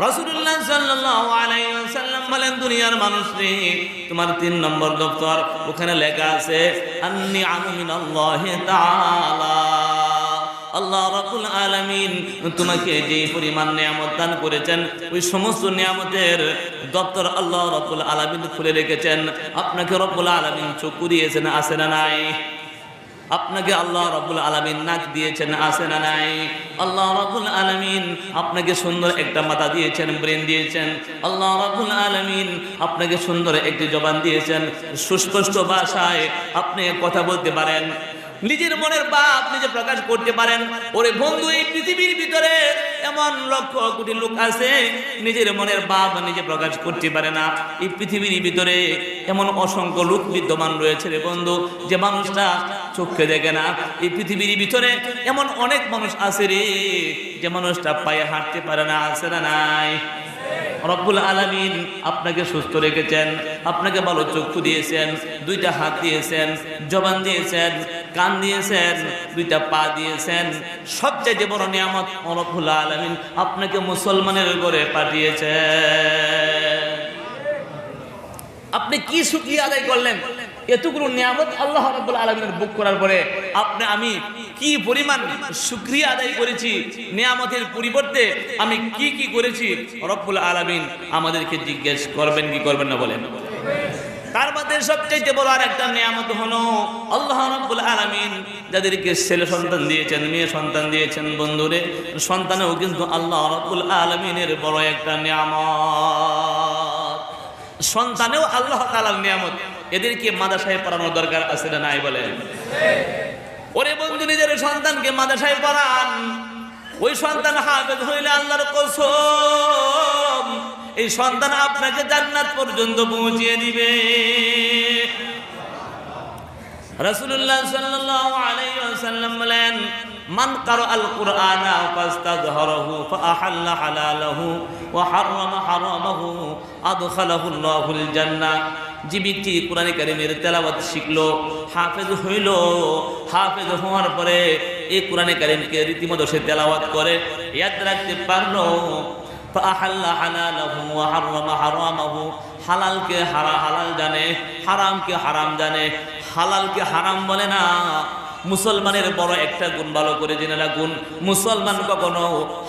রাসূলুল্লাহ সাল্লাল্লাহু আলাইহি ওয়াসাল্লাম বলেন, দুনিয়ার মানুষ রে, তোমার 3 নম্বর দপ্তর, ওখানে লেখা আছে আন-নি'আমু মিনাল্লাহি তাআলা। আল্লাহ রাব্বুল আলামিন তোমাকে যে পরিমাণ নিয়ামত দান করেছেন ওই সমস্ত নিয়ামতের দপ্তর আল্লাহ রাব্বুল আলামিন খুলে রেখেছেন। আপনাকে রব্বুল আলামিন চক্ষু দিয়েছেন, আছে না নাই? আপনাকে আল্লাহ রাব্বুল আলামিন নাক দিয়েছেন, আছে না নাই? আল্লাহ রাব্বুল আলামিন আপনাকে সুন্দর একটা মাথা দিয়েছেন, ব্রেন দিয়েছেন। আল্লাহ রাব্বুল আলামিন আপনাকে সুন্দর একটি জবান দিয়েছেন, সুস্পষ্ট ভাষায় আপনি কথা বলতে পারেন, নিজের মনের ভাব নিজে প্রকাশ করতে পারেন। ওরে বন্ধু, এই পৃথিবীর ভিতরে এমন লক্ষ কোটি লোক আছে নিজের মনের ভাব নিজে প্রকাশ করতে পারে না। এই পৃথিবীর ভিতরে এমন অসংখ্য লোক বিদ্যমান রয়েছে রে বন্ধু, যে মানুষটা চোখে দেখে না। এই পৃথিবীর ভিতরে এমন অনেক মানুষ আছে রে, যে মানুষটা পায়ে হাঁটতে পারে না, আছে না নাই? রব্বুল আলামিন আপনাকে সুস্থ রেখেছেন, আপনাকে ভালো চক্ষু দিয়েছেন, দুইটা হাত দিয়েছেন, জবান দিয়েছেন, কান দিয়েছেন, দুইটা পা দিয়েছেন। সবচেয়ে বড় নিয়ামত রব্বুল আলামিন আপনাকে মুসলমানের ঘরে পাঠিয়েছেন। আপনি কি শুকরিয়া আদায় করলেন? এতগুলো নিয়ামত আল্লাহ রাব্বুল আলামিনের ভোগ করার পরে আমি কি পরিমাণ শুকরিয়া আদায় করেছি, নিয়ামতের পরিবর্তে আমি কি কি করেছি, রব্বুল আলামিন আমাদেরকে জিজ্ঞেস করবেন কি করবেন না বলেন? তার মধ্যে সবচেয়ে বড় আর একটা নিয়ামত হলো আল্লাহ রাব্বুল আলামিন যাদেরকে ছেলে সন্তান দিয়েছেন, মেয়ে সন্তান দিয়েছেন, বন্ধুরে সন্তানেও কিন্তু আল্লাহ রাব্বুল আলামিনের বড় একটা নিয়ামত। সন্তানেও আল্লাহ তাআলার নিয়ামত। এদেরকে মাদ্রাসায় পড়ানোর দরকার আছে না নাই বলেন? ওরে বন্ধু, নিজের সন্তানকে মাদ্রাসায় পড়ান, ওই সন্তান হাফেজ হইলে আল্লাহর কসম এই সন্তান আপনাকে জান্নাত পর্যন্ত পৌঁছিয়ে দিবে। রাসূলুল্লাহ সাল্লাল্লাহু আলাইহি ওয়াসাল্লাম বলেন, মান কারাআল কুরআনা ফাস্তাযহারাহু ফাআহাল্লা হালালাহু ওয়া হারামা হারামাহু আদখালাহু আল্লাহুল জান্নাহ। যে ব্যক্তি কোরআন কারীমের তেলাওয়াত শিখলো, হাফেজ হইল, হাফেজ হওয়ার পরে এই কোরআন কারীমকে রীতিমতো সে তেলাওয়াত করে, ইয়াদ রাখতে পারলো, ফাআহাল্লা হালালাহু ওয়া হারামা হারামাহু, হালালকে হালাল জানে, হারামকে হারাম জানে। হালালকে হারাম বলে না। মুসলমানের বড় একটা গুণ ভালো করে জেনে রাখুন, মুসলমান কখনো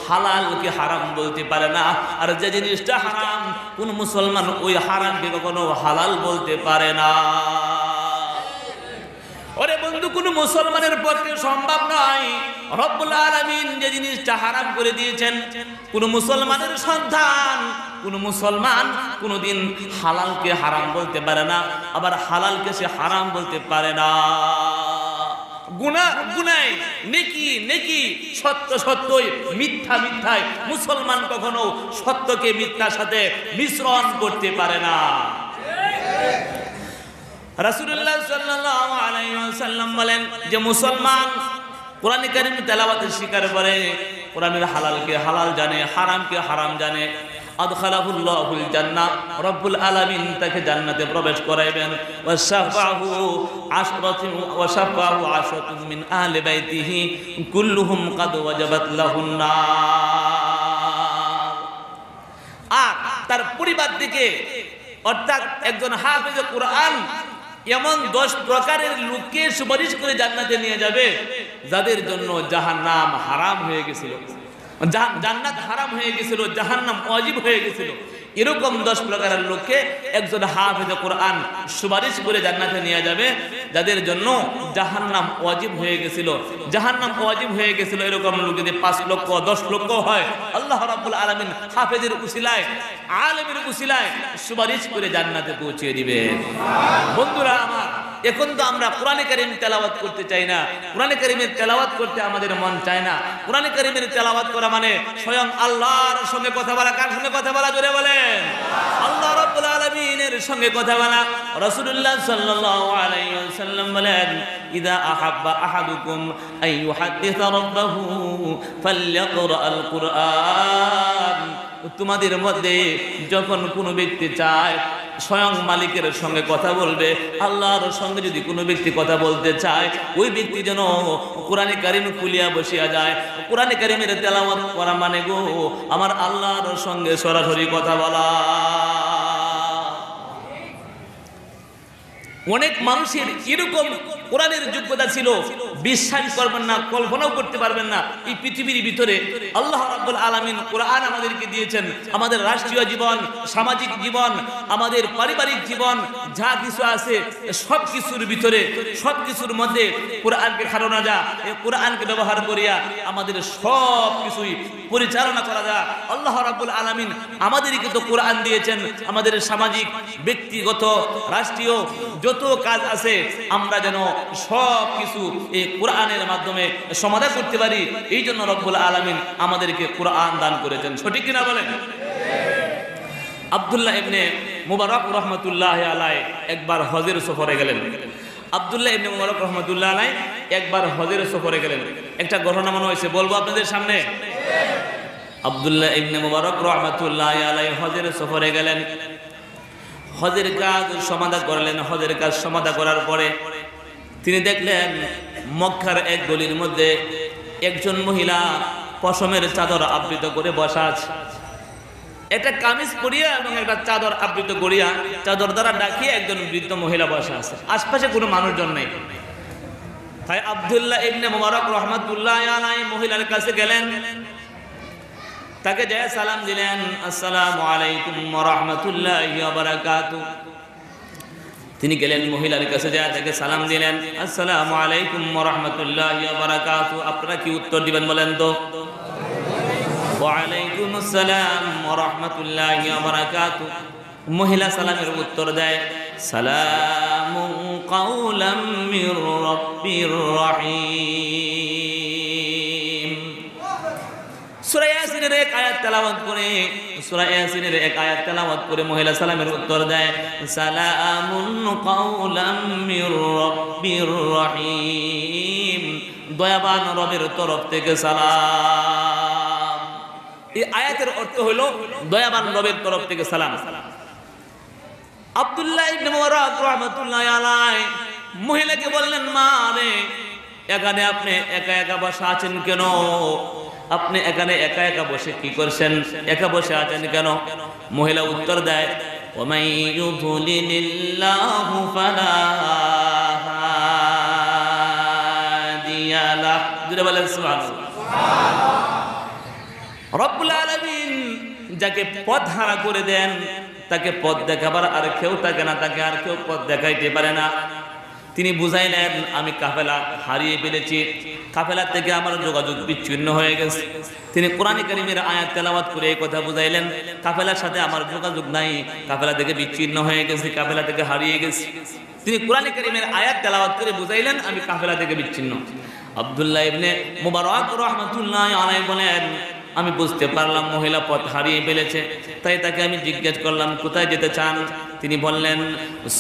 হালালকে হারাম বলতে পারে না। আর যে জিনিসটা হারাম, কোন মুসলমান ওই হারামকে কখনো হালাল বলতে পারে না। ওরে বন্ধু, কোন মুসলমানের পক্ষে সম্ভব নয়। রব্বুল আলামিন যে জিনিসটা হারাম করে দিয়েছেন, কোন মুসলমানের সন্তান, কোন মুসলমান কোনদিন হালালকে হারাম বলতে পারে না, আবার হালালকে সে হারাম বলতে পারে না। গুনাহ গুনাহ, নেকি নেকি, সত্য সত্যই, মিথ্যা মিথ্যায়। মুসলমান কখনো সত্যকে মিথ্যার সাথে মিশ্রণ করতে পারে না। রাসূলুল্লাহ সাল্লাল্লাহু আলাইহি ওয়াসাল্লাম বলেন যে মুসলমান কোরআন কারীম তেলাওয়াতের শিকার করে, কোরআনের হালালকে হালাল জানে, হারামকে হারাম জানে, আদখালাহুল্লাহুল জান্নাহ, রব্বুল আলামিন তাকে জান্নাতে প্রবেশ করাইবেন। ওয়াশাফাহু আশরাতুন মিন আহলি বাইতিহি কুল্লুহুম কাদ ওয়াজাবাত লাহুন নার। আর তার পরিবার থেকে, অর্থাৎ একজন হাফেজ কোরআন এমন 10 প্রকারের লোককে সুপারিশ করে জান্নাতে নিয়ে যাবে যাদের জন্য জাহান্নাম হারাম হয়ে গেছিল, জান্নাত হারাম হয়ে গেছিল, জাহান্নাম ওয়াজিব হয়ে গেছিল। এরকম 10 প্রকারের লোককে একজন হাফেজ কোরআন সুপারিশ করে জান্নাতে নিয়ে যাবে যাদের জন্য জাহান্নাম ওয়াজিব হয়ে গেছিল। জাহান্নাম ওয়াজিব হয়ে গেছিল এরকম লোক যদি 5 লক্ষ 10 লক্ষ হয়, আল্লাহ রাব্বুল আলামিন হাফেজের উসিলায়, আলেমের উসিলায় সুপারিশ করে জান্নাতে পৌঁছে দিবে। বন্ধুরা আমার, এখন তো আমরা কোরআন কারীম তেলাওয়াত করতে চাই না, কোরআন কারীমের তেলাওয়াত করতে আমাদের মন চায় না। কোরআন কারীমের তেলাওয়াত করা মানে স্বয়ং আল্লাহর সঙ্গে কথা বলা। কার সঙ্গে কথা বলা? জোরে বলেন। আল্লাহ রাব্বুল আলামিনের সঙ্গে কথা বলা। রাসূলুল্লাহ সাল্লাল্লাহু আলাইহি ওয়াসাল্লাম বলেন, ইযা আহাব্বা আহাদুকুম আন ইউহাদ্দিসা রাব্বাহু ফালইয়াকরাআল কুরআন। তোমাদের মধ্যে যখন কোনো ব্যক্তি চায় স্বয়ং মালিকের সঙ্গে কথা বলবে, আল্লাহর সঙ্গে যদি কোনো ব্যক্তি কথা বলতে চায়, ওই ব্যক্তি যেন কোরআন কারীম খুলিয়া বসিয়া যায়। কোরআন কারীমের তেলাওয়াত করা মানে গো আমার আল্লাহর সঙ্গে সরাসরি কথা বলা। অনেক মানুষের এরকম কোরআনের যোগ্যতা ছিল বিশ্বাস করবেন না, কল্পনাও করতে পারবেন না। এই পৃথিবীর ভিতরে আল্লাহ রাব্বুল আলামিন কোরআন আমাদেরকে দিয়েছেন। আমাদের রাষ্ট্রীয় জীবন, সামাজিক জীবন, আমাদের পারিবারিক জীবন, যা কিছু আছে সব কিছুর ভিতরে, সব কিছুর মধ্যে কোরআনকে খাটানো যায়, এই কোরআনকে ব্যবহার করিয়া আমাদের সব কিছুই পরিচালনা করা যায়। আল্লাহ রাব্বুল আলামিন আমাদেরকে তো কোরআন দিয়েছেন, আমাদের সামাজিক, ব্যক্তিগত, রাষ্ট্রীয় যত কাজ আছে আমরা যেন সব কিছু এই কোরআনের মাধ্যমে সমাধান করতে পারি। এই জন্য রব্বুল আলামিন আমাদেরকে কোরআন দান করেছেন। সঠিক কিনা বলেন? আব্দুল্লাহ ইবনে মুবারক রহমতুল্লাহ আলাইহি একবার হজের সফরে গেলেন। আব্দুল্লাহ ইবনে মুবারক রহমতুল্লাহ আলাইহি একবার হজের সফরে গেলেন। একটা ঘটনা মনে হয়েছে, বলবো আপনাদের সামনে। আব্দুল্লাহ ইবনে মুবারক রহমতুল্লাহ আলাইহি হজের সফরে গেলেন। হজের কাজ সমাধা করলেন। হজের কাজ সমাধা করার পরে তিনি দেখলেন মক্কার এক গলির মধ্যে একজন মহিলা পশমের চাদর আবৃত করে বসা আছে। একটা কামিজ পরিয়া এবং একটা চাদর আবৃত করিয়া চাদর দ্বারা ডাকিয়ে একজন বৃদ্ধ মহিলা বসা আছে। আশপাশে কোনো মানুষজন নেই। তাই আব্দুল্লাহ ইবনে মুবারক রহমতুল্লাহ আলাইহি মহিলার কাছে গেলেন, তাকে যায় সালাম দিলেন, আসসালামু আলাইকুম ওয়া রাহমাতুল্লাহি ওয়া বারাকাতুহু। তিনি গেলেন মহিলার কাছে, যায় তাকে সালাম দিলেন, আসসালামু আলাইকুম ওয়া রাহমাতুল্লাহি ওয়া বারাকাতুহু। আপনারা কি উত্তর দিবেন বলেন তো? ওয়া আলাইকুম আসসালাম ওয়া রাহমাতুল্লাহি ওয়া বারাকাতুহু। মহিলা সালামের উত্তর দেয়, সালামুন কাওলাম মির রাব্বির রহিম। সূরা ইয়াসিনের এক আয়াত তেলাওয়াত করে, সূরা ইয়াসিনের এক আয়াত তেলাওয়াত করে মহিলা সালামের উত্তর দেয়, সালামুন কাওলাম মির রাব্বির রহিম। দয়াবান রবের তরফ থেকে সালাম। এই আয়াতের অর্থ হলো দয়াবান রবের তরফ থেকে সালাম। আব্দুল্লাহ ইবনে মুবারক রাহমাতুল্লাহি আলাইহি মহিলাকে বললেন, মা রে, এখানে আপনি একা একা বসে আছেন কেন? আপনি এখানে একা একা বসে কি করছেন? একা বসে আছেন কেন? মহিলা উত্তর দেয়, ওয়ামাই ইউদ্লিলিল্লাহু ফালা হাদিয়া লাহু। জোরে বলেন সুবহানাল্লাহ। রব্বুল আলামিন যাকে পথহারা করে দেন, তাকে পথ দেখাবার আর কেউ থাকে না, তাকে আর কেউ পথ দেখাইতে পারে না। তিনি বুঝাইলেন, আমি কাফেলা হারিয়ে ফেলেছি, কাফেলা থেকে আমার যোগাযোগ বিচ্ছিন্ন হয়ে গেছে। তিনি কোরআন কারীমের আয়াত তেলাওয়াত করে এই কথা বুঝাইলেন, কাফেলার সাথে আমার যোগাযোগ নাই, কাফেলা থেকে বিচ্ছিন্ন হয়ে গেছি, কাফেলা থেকে হারিয়ে গেছি। তিনি কোরআন কারীমের আয়াত তেলাওয়াত করে বুঝাইলেন, আমি কাফেলা থেকে বিচ্ছিন্ন। আব্দুল্লাহ ইবনে মুবারক রাহমাতুল্লাহি আলাইহি বলেন, আমি বুঝতে পারলাম মহিলা পথ হারিয়ে ফেলেছে। তাই তাকে আমি জিজ্ঞেস করলাম, কোথায় যেতে চান? তিনি বললেন,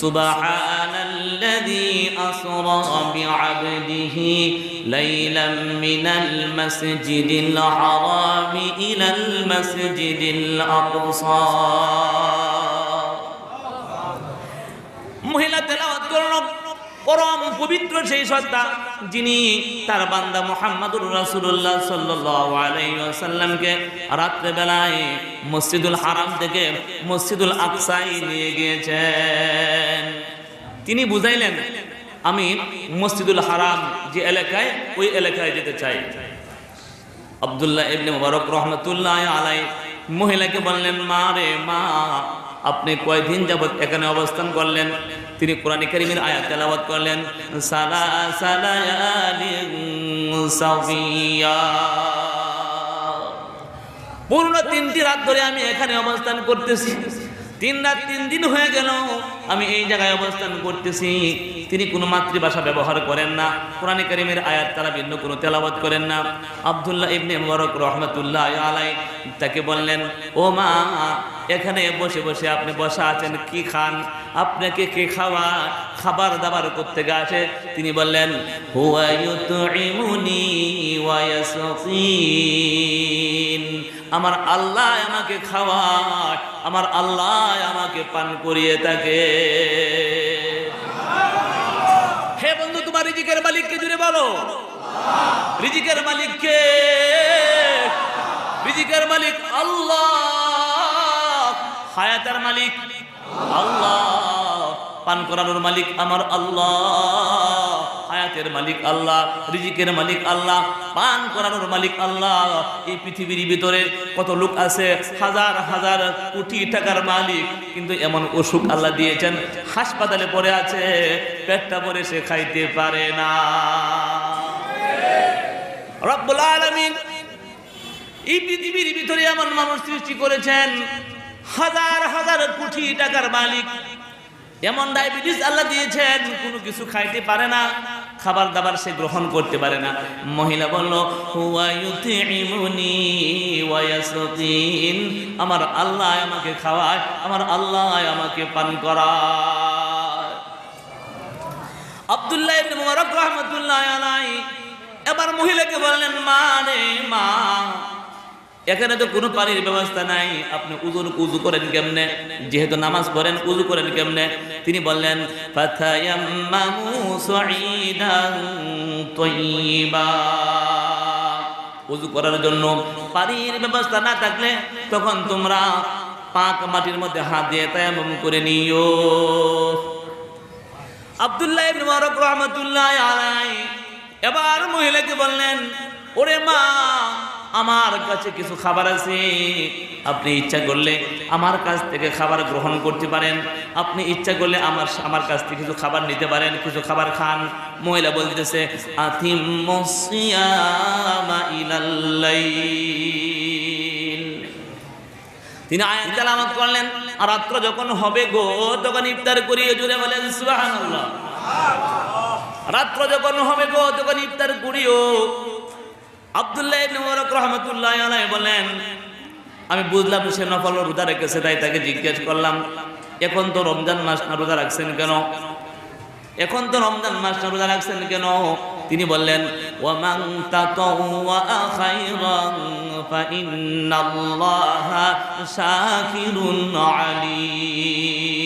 সুবহানাল্লাযী আসরা বিআবদিহি লাইলাম মিনাল মাসজিদিল হারামি ইলাল মাসজিদিল আকসা। মহিলা তেলাওয়াত করল, পরম পবিত্র সেই সত্তা যিনি তার বান্দা মুহাম্মদুর রাসূলুল্লাহ সাল্লাল্লাহু আলাইহি ওয়াসাল্লামকে রাত্রে বেলায় মসজিদুল হারাম থেকে মসজিদুল আকসায় নিয়ে গিয়েছেন। তিনি বুঝাইলেন, আমি মসজিদুল হারাম যে এলাকায়, ওই এলাকায় যেতে চাই। আব্দুল্লাহ ইবনে মুবারক রাহমাতুল্লাহি আলাইহি মহিলাকে বললেন, মা রে মা, আপনি কয়দিন যাবত এখানে অবস্থান করলেন? তিনি কোরআন কারীমের আয়াত তেলাওয়াত করলেন, সালাসালায়ালিন সাওয়িয়া। পূর্ণ 3টি রাত ধরে আমি এখানে অবস্থান করতেছি। 3 রাত 3 দিন হয়ে গেল আমি এই জায়গায় অবস্থান করতেছি। তিনি কোনো মাতৃভাষা ব্যবহার করেন না, কোরআন কারীমের আয়াত তারা ভিন্ন কোনো তেলাওয়াত করেন না। আব্দুল্লাহ ইবনে মুবারক রাহমাতুল্লাহি আলাইহি তাকে বললেন, ও মা, এখানে বসে বসে আপনি বসা আছেন, কি খান? আপনাকে কে খাওয়া খাবার দাবার করতে আসে? তিনি বললেন, হুয়া ইউতঈমুনি ওয়া ইয়াসকিন। আমার আল্লাহ আমাকে খাওয়ায়, আমার আল্লাহ আমাকে পান করিয়ে থাকে। হে বন্ধু, তোমার রিজিকের মালিককে জুড়ে বলো, রিজিকের মালিক কে? রিজিকের মালিক আল্লাহ, হায়াতের মালিক আল্লাহ, পান করানোর মালিক আমার আল্লাহ। হায়াতের মালিক আল্লাহ, রিজিকের মালিক আল্লাহ, পান করানোর মালিক আল্লাহ। এই পৃথিবীর ভিতরে কত লোক আছে হাজার হাজার কোটি টাকার মালিক, কিন্তু এমন অসুখ আল্লাহ দিয়েছেন, হাসপাতালে পড়ে আছে, পেটটা ভরে সে খাইতে পারে না। রব্বুল আলামিন এই পৃথিবীর ভিতরে এমন মানুষ সৃষ্টি করেছেন, হাজার হাজার কোটি টাকার মালিক, এমন ডায়াবেটিস আল্লাহ দিয়েছেন, কোনো কিছু খাইতে পারে না, খাবার দাবার সে গ্রহণ করতে পারে না। মহিলা বলল, হুয়া ইউতিমুনি ওয়া ইয়াসকিন, আমার আল্লাহ আমাকে খাওয়ায়, আমার আল্লাহ আমাকে পান করায়। আব্দুল্লাহ ইবনে মুবারক রাহমাতুল্লাহি আলাইহি এবার মহিলাকে বললেন, মা রে মা, এখানে তো কোনো পানির ব্যবস্থা নাই, আপনি উযু করেন কেমনে? যেহেতু নামাজ পড়েন, উযু করেন কেমনে? তিনি বললেন, ফাতায়াম্মামু সাঈদান তাইয়্যিবা, উযু করার জন্য পানির ব্যবস্থা না থাকলে তখন তোমরা পাক মাটির মধ্যে হাত দিয়ে তায়াম্মুম করে নিও। আব্দুল্লাহ ইবনে মুবারক রাহমাতুল্লাহি আলাইহি এবার মহিলাকে বললেন, ওরে মা, আমার কাছে কিছু খাবার আছে, আপনি ইচ্ছা করলে আমার কাছ থেকে খাবার গ্রহণ করতে পারেন, আপনি ইচ্ছা করলে আমার কাছ থেকে কিছু খাবার নিতে পারেন, কিছু খাবার খান। মহিলা বলতেছে, আতিম্মুস সিয়ামা ইলাল লাইল। তিনি আয়াত তেলাওয়াত করলেন, আর রাত্র যখন হবে গো তখন ইফতার করিয়ে, জুড়ে বলেন সুবহানাল্লাহ। রাত্র যখন হবে গো তখন ইফতার করিও। আব্দুল্লাহ ইবনে মুবারক রাহমাতুল্লাহি আলাইহি বলেন, আমি বুঝলাম সে নফল রোজা রেখেছে, তাই তাকে জিজ্ঞেস করলাম, এখন তো রমজান মাস না, রোজা রাখছেন কেন? এখন তো রমজান মাস না, রোজা রাখছেন কেন? তিনি বললেন, ওয়া মান তাতাওয়া খায়রান ফাইন্নাল্লাহা শাকিরুন আলীম।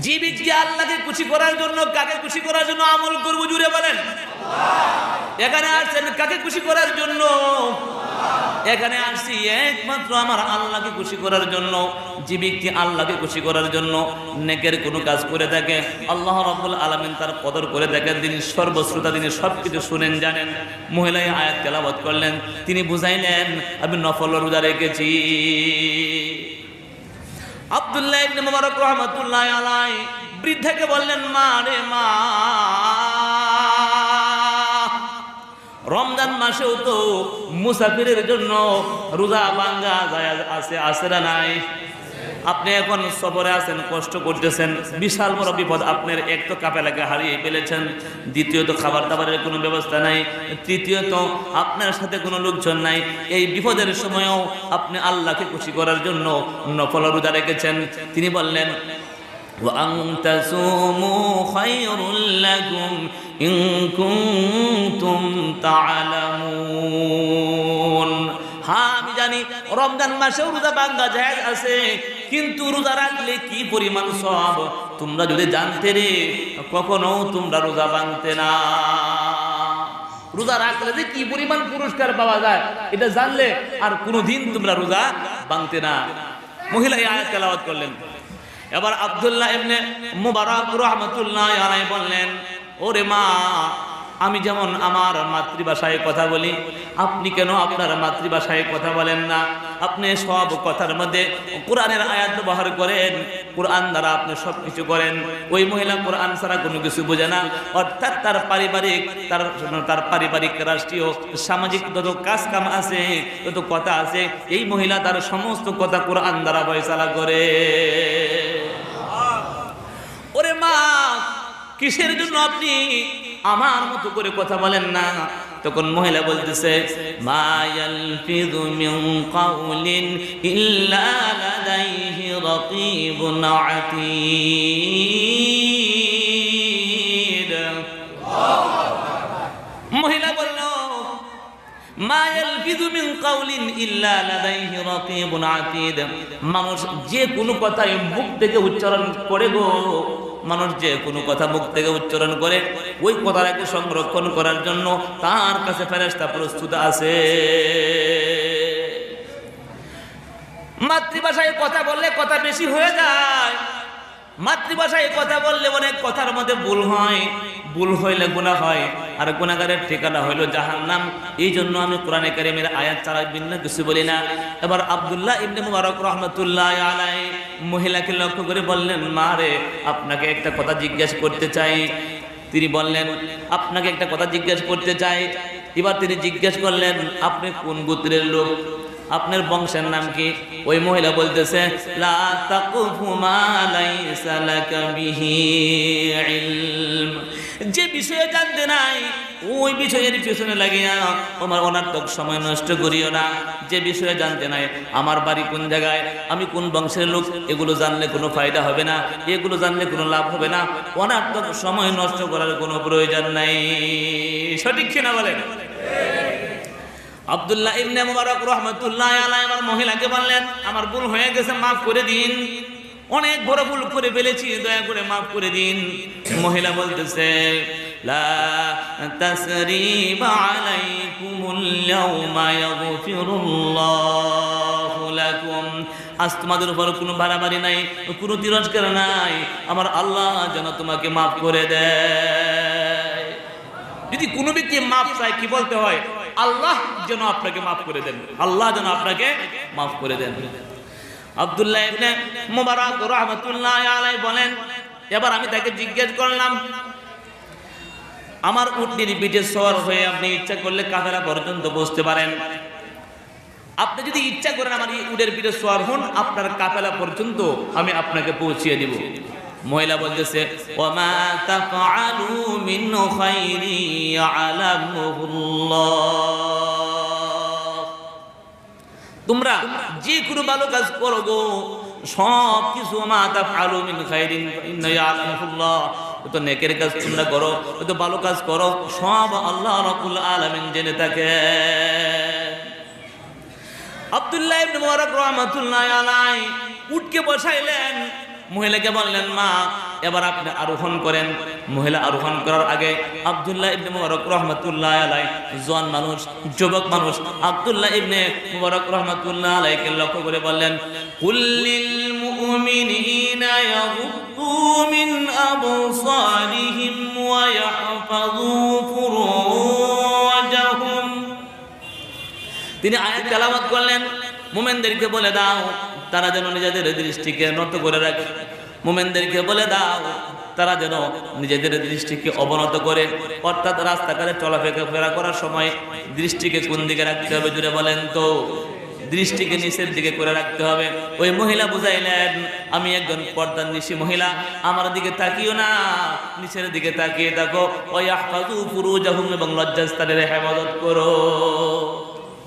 যে ব্যক্তি আল্লাহকে খুশি করার জন্য, কাকে খুশি করার জন্য আমল করব, জুড়ে বলেন। এখানে আসছেন কাকে খুশি করার জন্য? এখানে আসছি একমাত্র আমার আল্লাহকে খুশি করার জন্য। যে ব্যক্তি আল্লাহকে খুশি করার জন্য নেকের কোনো কাজ করে থাকে, আল্লাহ রাব্বুল আলামিন তার কদর করে দেখেন, তিনি সর্বশ্রোতা, তিনি সবকিছু শুনেন জানেন। মহিলাই আয়াত তেলাওয়াত করলেন, তিনি বুঝাইলেন, আমি নফল রোজা রেখেছি। আব্দুল্লাহ ইবনে মুবারক রাহমাতুল্লাহি আলাইহি বৃদ্ধাকে বললেন, মা রে মা, রমজান মাসেও তো মুসাফিরের জন্য রোজা ভাঙ্গা যায় আছে না নাই? আপনি এখন সফরে আছেন, কষ্ট করতেছেন, বিশাল বড় বিপদ আপনার। এক তো কাফেলাকে হারিয়ে ফেলেছেন, দ্বিতীয়ত খাবার দাবারের কোনো ব্যবস্থা নাই, তৃতীয়ত আপনার সাথে কোনো লোকজন নাই। এই বিপদের সময়ও আপনি আল্লাহকে খুশি করার জন্য নফল রোজা রেখেছেন। তিনি বললেন, وَأَن تَصُومُوا خَيْرٌ لَكُمْ إِن كُنتُمْ تَعْلَمُونَ। হ্যাঁ, আমি জানি রমজান মাসেও রোজা ভাঙ্গা জায়েজ আছে, কিন্তু রোজা রাখলে কি পরিমাণ সওয়াব তোমরা যদি জানতে রে, কখনো তোমরা রোজা ভাঙতে না। রোজা রাখলে যে কি পরিমাণ পুরস্কার পাওয়া যায় এটা জানলে আর কোনোদিন তোমরা রোজা ভাঙতে না। মহিলা এই আয়াত তেলাওয়াত করলেন। এবার আব্দুল্লাহ ইবনে মুবারক রাহমাতুল্লাহি আলাইহি বললেন, ওরে মা, আমি যেমন আমার মাতৃভাষায় কথা বলি, আপনি কেন আপনার মাতৃভাষায় কথা বলেন না? আপনি সব কথার মধ্যে কোরআনের আয়াত ব্যবহার করেন, কোরআন দ্বারা আপনি সব কিছু করেন। ওই মহিলা কোরআন ছাড়া কোনো কিছু বোঝে না, অর্থাৎ তার পারিবারিক রাষ্ট্রীয় সামাজিক যত কাজ কাম আছে, যত কথা আছে, এই মহিলা তার সমস্ত কথা কোরআন দ্বারা ফয়সালা করে। ওরে মা, কিসের জন্য আপনি আমার মতো করে কথা বলেন না? তখন মহিলা বলতেছে, মা ইয়ালফিযু মিন কাওলিন ইল্লা লাদাইহি রাকীবুন আতীদ। মহিলা বলল, মা ইয়ালফিযু মিন কাওলিন ইল্লা লাদাইহি রাকীবুন আতীদ। মানুষ যে কোনো কথাই মুখ থেকে উচ্চারণ করে গো, মানুষ যে কোনো কথা মুখ থেকে উচ্চারণ করে, ওই কথাটাকে সংরক্ষণ করার জন্য তার কাছে ফেরেশতা প্রস্তুত আছে। মাতৃভাষায় কথা বললে কথা বেশি হয়ে যায়, মাতৃভাষায় কথা বললে অনেক কথার মধ্যে ভুল হয়, ভুল হইলে গুনাহ হয়, আর গুনাহগারের ঠিকানা হইল জাহান্নাম। এই জন্য আমি কোরআনে কারীমের আয়াত ছাড়া ভিন্ন কিছু বলি না। এবার আব্দুল্লাহ ইবনে মুবারক রাহমাতুল্লাহ আলাইহি মহিলাকে লক্ষ্য করে বললেন, মা রে, আপনাকে একটা কথা জিজ্ঞেস করতে চাই। তিনি বললেন, আপনাকে একটা কথা জিজ্ঞেস করতে চাই। এবার তিনি জিজ্ঞেস করলেন, আপনি কোন গোত্রের লোক, আপনার বংশের নাম কি? ওই মহিলা বলতেছে, লা তাকুফু মা লাইসা লাকা বিহি ইলম, যে বিষয়ে জানতে নাই ওই বিষয়ের পিছনে লাগিয়া আমার অনার্থক সময় নষ্ট করিও না। যে বিষয়ে জানতে নাই, আমার বাড়ি কোন জায়গায়, আমি কোন বংশের লোক, এগুলো জানলে কোনো ফায়দা হবে না, এগুলো জানলে কোনো লাভ হবে না, অনার্থক সময় নষ্ট করার কোনো প্রয়োজন নাই। সঠিক কিনা বলেন? আব্দুল্লাহ ইবনে মুবারক রাহমাতুল্লাহ আলাইহি আমার মহিলাকে বললেন, আমার ভুল হয়ে গেছে, মাফ করে দিন, অনেক বড় ভুল করে ফেলেছি, দয়া করে মাফ করে দিন। মহিলা বলতেছে, লা তাসরিবা আলাইকুমুল ইয়াওমা ইয়াগফিরুল্লাহু লাকুম, আজ তোমাদের উপর কোনো বাড়াবাড়ি নাই, কোনো তিরস্কার নাই, আমার আল্লাহ যেন তোমাকে মাফ করে দেয়। যদি কোনো ব্যক্তি মাফ চায় কি বলতে হয়? আল্লাহ যেন আপনাকে মাফ করে দেন, আল্লাহ যেন আপনাকে মাফ করে দেন। আব্দুল্লাহ ইবনে মুবারক রাহমাতুল্লাহ আলাইহি বলেন, এবার আমি তাকে জিজ্ঞেস করলাম, আমার উটনির পিঠে সওয়ার হয়ে আপনি ইচ্ছা করলে কাফেলা পর্যন্ত বসতে পারেন, আপনি যদি ইচ্ছা করেন আমার এই উটের পিঠে সওয়ার হন, আপনার কাফেলা পর্যন্ত আমি আপনাকে পৌঁছিয়ে দিব। মহিলা বলতেছে, ওয়ামা তাফআলু মিন খাইরি ইয়ালামুহুল্লাহ, তোমরা যে কোনো ভালো কাজ করো গো, সব কিছু ওয়ামা তাফআলু মিন খাইরিন ইন্না ইয়ালামুহুল্লাহ, তো নেকের কাজ তোমরা করো, তো ভালো কাজ করো, সব আল্লাহ রাব্বুল আলামিন জেনে থাকে। আব্দুল্লাহ ইবনে মুবারক রাহমাতুল্লাহ আলাইহি উটকে বসাইলেন, মহিলাকে বললেন, মা এবার আপনি আরোহণ করেন। মহিলা আরোহণ করার আগে আব্দুল্লাহ ইবনে মুবারক রাহমাতুল্লাহ আলাইহি জওয়ান মানুষ, যুবক মানুষ, আব্দুল্লাহ ইবনে মুবারক রাহমাতুল্লাহ আলাইহিকে লক্ষ্য করে বললেন, কুল্লিল মুমিনিনা ইয়াগুদ্দু মিন আবসারিহিম ওয়া ইয়াহফাযু ফুরুজাহুম। তিনি আয়াত তেলাওয়াত করলেন, মুমিনদেরকে বলে দাও তারা যেন নিজেদের দৃষ্টিকে নত করে রাখে, মুমিনদেরকে বলে দাও তারা যেন নিজেদের দৃষ্টিকে অবনত করে, অর্থাৎ রাস্তাঘাটে চলাফেরা করার সময় দৃষ্টিকে কোন দিকে রাখতে হবে? জুড়ে বলেন তো। দৃষ্টিকে নিচের দিকে করে রাখতে হবে। ওই মহিলা বুঝাইলেন, আমি একজন পর্দানিশী মহিলা, আমার দিকে তাকিও না, নিচের দিকে তাকিয়ে থাকো। ওয়া ইয়াহফাযু ফুরুজাহুম, এবং লজ্জাস্থানের হেফাজত করো।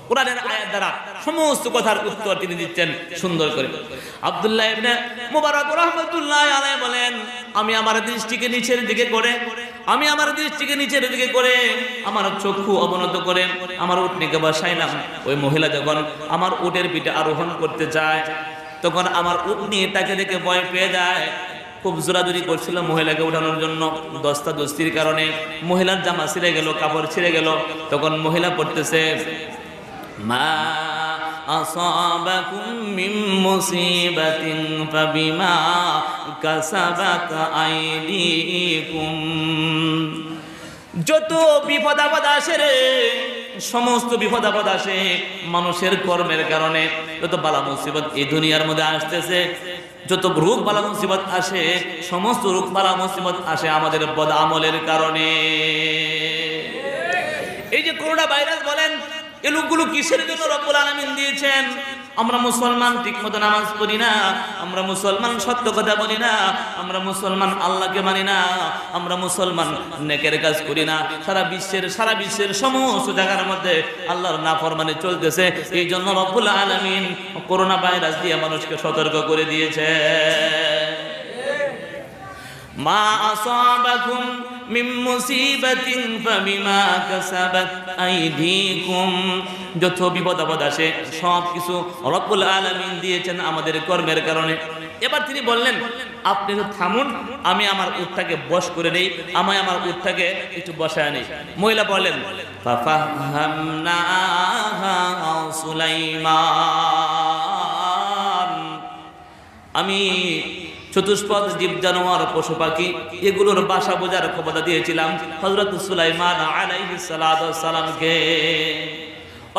কোরআনের আয়াত দ্বারা সমস্ত কথার উত্তর তিনি দিচ্ছেন সুন্দর করে। আব্দুল্লাহ ইবনে মুবারক রাহমাতুল্লাহ আলাইহি বলেন, আমি আমার দৃষ্টিকে নিচের দিকে করে, আমি আমার দৃষ্টিকে নিচের দিকে করে, আমার চক্ষু অবনত করে আমার উটনিকে বসাইলাম। ওই মহিলা যখন আমার উটের পিঠে আরোহণ করতে চায়, তখন আমার উটনি তাকে দেখে ভয় পেয়ে যায়, খুব জোরাজুরি করছিল মহিলাকে উঠানোর জন্য। দস্তাদস্তির কারণে মহিলার জামা ছিঁড়ে গেল, কাপড় ছিঁড়ে গেল। তখন মহিলা পড়তেছে, মা আসাবাকুম মিন মুসিবাতিন ফাবিমা কাসাবাত আইদিকুম, যত বিপদ আপদ আসে রে, সমস্ত বিপদ আপদ আসে মানুষের কর্মের কারণে। যত বালা মুসিবত এই দুনিয়ার মধ্যে আসতেছে, যত রোগ বালা মুসিবত আসে, সমস্ত রোগ বালা মুসিবত আসে আমাদের বদ আমলের কারণে। এই যে করোনা ভাইরাস বলেন, এই লোকগুলো কিসের জন্য রব্বুল আলামিন দিয়েছেন? আমরা মুসলমান ঠিকমতো নামাজ পড়ি না, আমরা মুসলমান সত্য কথা বলি না, আমরা মুসলমান আল্লাহকে মানি না, আমরা মুসলমান নেকের কাজ করি না। সারা বিশ্বের সমস্ত জায়গার মধ্যে আল্লাহর নাফরমানি চলতেছে। এই জন্য রব্বুল আলামিন করোনা ভাইরাস দিয়ে মানুষকে সতর্ক করে দিয়েছে। মা আসাবাকুম মিন মুসিবাতিন ফাবিমা কাসাবাত আইদিকুম, যত বিপদ আপদ আসে সব কিছু রব্বুল আলামিন দিয়েছেন আমাদের কর্মের কারণে। এবার তিনি বললেন, আপনি তো থামুন, আমি আমার উটটাকে বশ করে নেই, আমি আমার উটটাকে একটু বসায় নেই। মহিলা বলেন, ফাফাহামনাহা সুলাইমান, আমি চতুষ্পদ জীব জানোয়ার পশু পাখি এগুলোর বাসা বোঝার ক্ষমতা দিয়েছিলাম হযরত সুলাইমান আলাইহিস সালাতু ওয়াস সালামকে।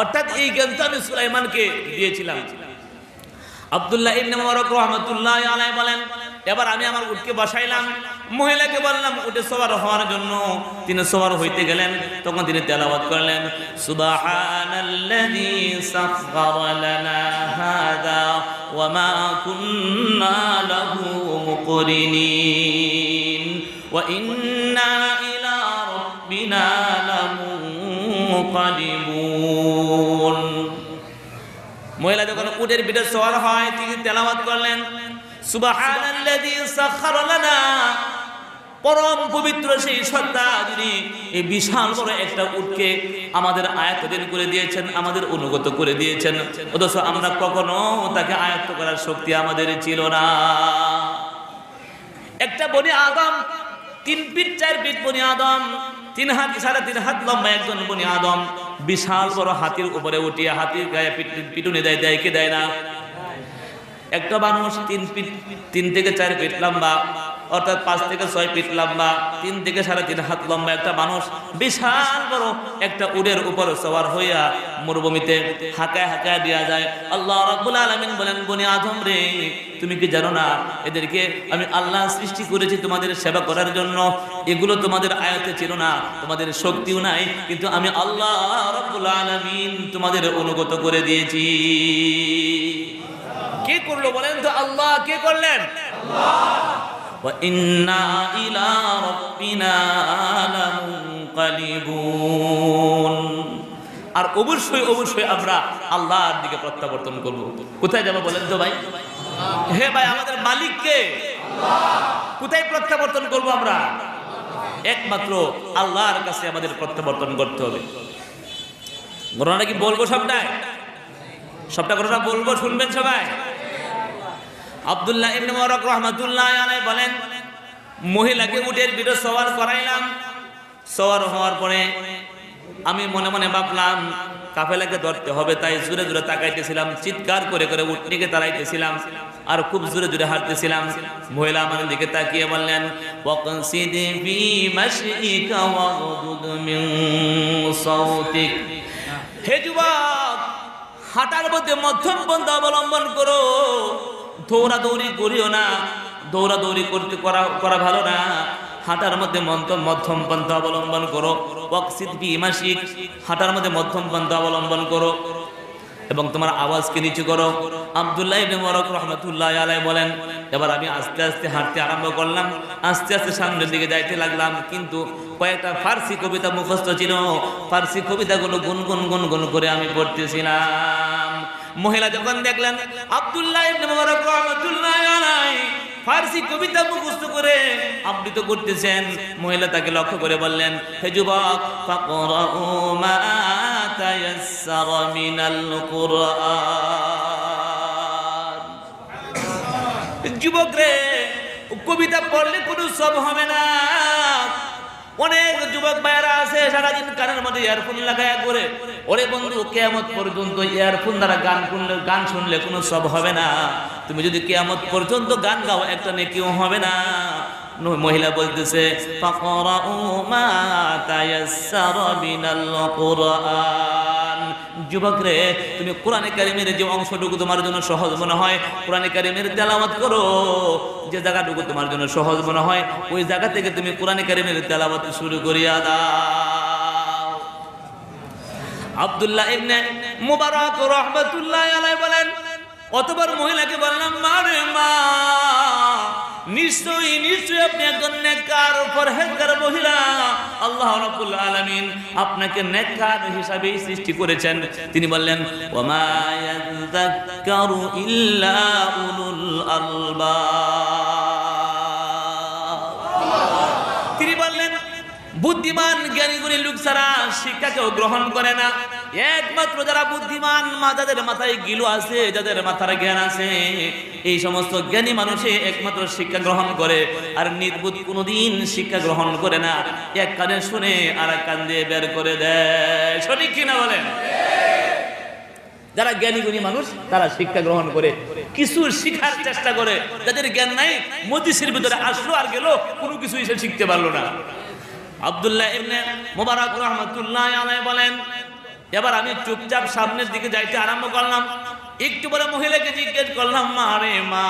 অর্থাৎ এই জ্ঞানটা আমি সুলাইমানকে দিয়েছিলাম। আব্দুল্লাহ ইবনে মুবারক রাহমাতুল্লাহি আলাইহি বলেন, এবার আমি আমার উটকে বসাইলাম, মহিলাকে বললাম উটে সওয়ার হওয়ার জন্য। তিনি সওয়ার হইতে গেলেন, তখন তিনি তেলাওয়াত করলেন, সুবহানাল্লাযী সাখখারা লানা হাযা ওয়া মা কুন্না লাহু মুকরিনিন ওয়া ইন্না ইলা রাব্বিনা লামুনকালিবুন। মহিলা যখন উটের পিঠে সওয়ার হয় তিনি তেলাওয়াত করলেন, সুবহানাল্লাযী সাখখারা লানা, পরম পবিত্র সেই সত্তা যিনি এই বিশাল বড় একটা উটকে আমাদের আয়ত্তধীন করে দিয়েছেন, আমাদের অনুগত করে দিয়েছেন, অথচ আমরা কখনো তাকে আয়ত্ত করার শক্তি আমাদের ছিল না। একটা বনি আদম, 3 ফিট 4 ফিট বনি আদম, 3 হাত 3.5 হাত লম্বা একজন বনি আদম, বিশাল বড় হাতির উপরে উঠিয়ে হাতির গায়ে পিটুনি দেয় কি দেয় না? একটা মানুষ 3 থেকে 4 ফিট লম্বা, অর্থাৎ 5 থেকে 6 ফিট লম্বা, 3 থেকে 3.5 হাত লম্বা একটা মানুষ বিশাল বড় একটা উটের উপর সওয়ার হইয়া মরুভূমিতে হাঁকায় হাঁকায় দেয়া যায়। আল্লাহ রাব্বুল আলামিন বলেন, বনি আদম রে, তুমি কি জানো না এদেরকে আমি আল্লাহ সৃষ্টি করেছি তোমাদের সেবা করার জন্য। এগুলো তোমাদের আয়ত্তে ছিল না, তোমাদের শক্তিও নাই, কিন্তু আমি আল্লাহ রাব্বুল আলামিন তোমাদের অনুগত করে দিয়েছি। কে করলো বলেন তো? আল্লাহ। কে করলেন? আল্লাহ। ওয়া ইন্না ইলা রাব্বিনা লামুনকালিবুন। আর অবশ্যই অবশ্যই আমরা আল্লাহর দিকে প্রত্যাবর্তন করব। কোথায় যাব বলেন তো ভাই? হে ভাই, আমাদের মালিক কে? আল্লাহ। কোথায় প্রত্যাবর্তন করব আমরা? একমাত্র আল্লাহর কাছে আমাদের প্রত্যাবর্তন করতে হবে। ঘটনাটা কি বলবো সবটাই? সবটা ঘটনা বলবো, শুনবেন সবাই? আব্দুল্লাহ ইবনে মুবারক রাহমাতুল্লাহি আলাইহি বলেন, মহিলাকে উটের পিঠে সওয়ার করাইলাম। সওয়ার হওয়ার পরে আমি মনে মনে ভাবলাম কাফেলাকে ধরতে হবে, তাই জোরে জোরে তাকাইতেছিলাম, চিৎকার করে করে উটনিকে তাড়াইতেছিলাম আর খুব জোরে জোরে হাঁটতেছিলাম। মহিলা আমাদের দিকে তাকিয়ে বললেন, ওয়াকসিদি ফি মাশইকা ওয়াগদুদ মিন সাওতিক। হে যুবক, হাঁটার মধ্যে মধ্যম পন্থা অবলম্বন করো, দৌড়াদৌড়ি করিও না। দৌড়াদৌড়ি করা ভালো না। হাঁটার মধ্যে মধ্যম পন্থা অবলম্বন করো। ওয়াকসিদ ফি মাশিক, হাঁটার মধ্যে মধ্যম পন্থা অবলম্বন করো এবং তোমার আওয়াজকে নিচু করো। আব্দুল্লাহ ইবনে মুবারক রাহমাতুল্লাহি আলাইহি বলেন, এবার আমি আস্তে আস্তে হাঁটতে আরম্ভ করলাম। আস্তে আস্তে সামনের দিকে যাইতে লাগলাম, কিন্তু কয়েকটা ফার্সি কবিতা মুখস্থ ছিল। ফার্সি কবিতাগুলো গুনগুন গুনগুন করে আমি পড়তেছিলাম। মহিলা যখন দেখলেন আব্দুল্লাহ ইবনে মুবারক রাহমাতুল্লাহি আলাইহি ফার্সি কবিতা মুখস্থ করে আবৃত্তি করতেছেন, মহিলা তাকে লক্ষ্য করে বললেন, হে যুবক, ফাকরাউ মা তায়াসসারা মিনাল কুরআন। যুবক রে, কবিতা পড়লে কোনো সব হবে না। অনেক যুবক ভাইরা আছে সারাদিন কানের মধ্যে ইয়ারফোন লাগায়া করে। ওরে বন্ধু, কিয়ামত পর্যন্ত ইয়ারফোন দ্বারা গান শুনলে কোনো সব হবে না। তুমি যদি কিয়ামত পর্যন্ত গান গাও, একটা নেকিও হবে না। মহিলা বলতেছে, ফাকরাউ মা তায়াসসারা মিনাল কুরআন। যুবক রে, তুমি কোরআনে কারীমের যে অংশটুকু তোমার জন্য সহজ মনে হয়, কোরআনে কারীমের তেলাওয়াত করো। যে জায়গাটুকু তোমার জন্য সহজ মনে হয়, ওই জায়গা থেকে তুমি কোরআনে কারীমের তেলাওয়াত শুরু করিয়া দাও। আব্দুল্লাহ ইবনে মুবারক রাহমাতুল্লাহি আলাইহি বলেন, অতবার মহিলাকে বললাম, মা রে মা, নিশ্চয়ই নিশ্চয়ই আপনি একজন নেককার পরহেজগার মহিলা। আল্লাহ রাব্বুল আলামিন আপনাকে নেককার হিসাবে সৃষ্টি করেছেন। তিনি বললেন, ওয়ামা ইয়াযাক্কারু ইল্লা উলুল আলবাব। তিনি বললেন, বুদ্ধিমান জ্ঞানী গুণী লোক ছাড়া শিক্ষা কেউ গ্রহণ করে না। একমাত্র যারা বুদ্ধিমান, যাদের মাথায় গিলু আছে, যাদের মাথার জ্ঞান আছে, এই সমস্ত জ্ঞানী মানুষে একমাত্র শিক্ষা গ্রহণ করে। আর নির্বুদ্ধ কোনোদিন শিক্ষা গ্রহণ করে না। এক কানে শুনে আর এক কান দিয়ে বের করে দেয়। সঠিক কিনা বলেন? যারা জ্ঞানী গুণী মানুষ তারা শিক্ষা গ্রহণ করে, কিছু শিখার চেষ্টা করে। যাদের জ্ঞান নাই মজলিসের ভিতরে আসলো আর গেল, কোনো কিছু এসে শিখতে পারলো না। আব্দুল্লাহ ইবনে মুবারক রাহমাতুল্লাহ আলাইহি বলেন, এবার আমি চুপচাপ সামনের দিকে যাইতে আরম্ভ করলাম। একটু পরে মহিলাকে জিজ্ঞেস করলাম, মা রে মা,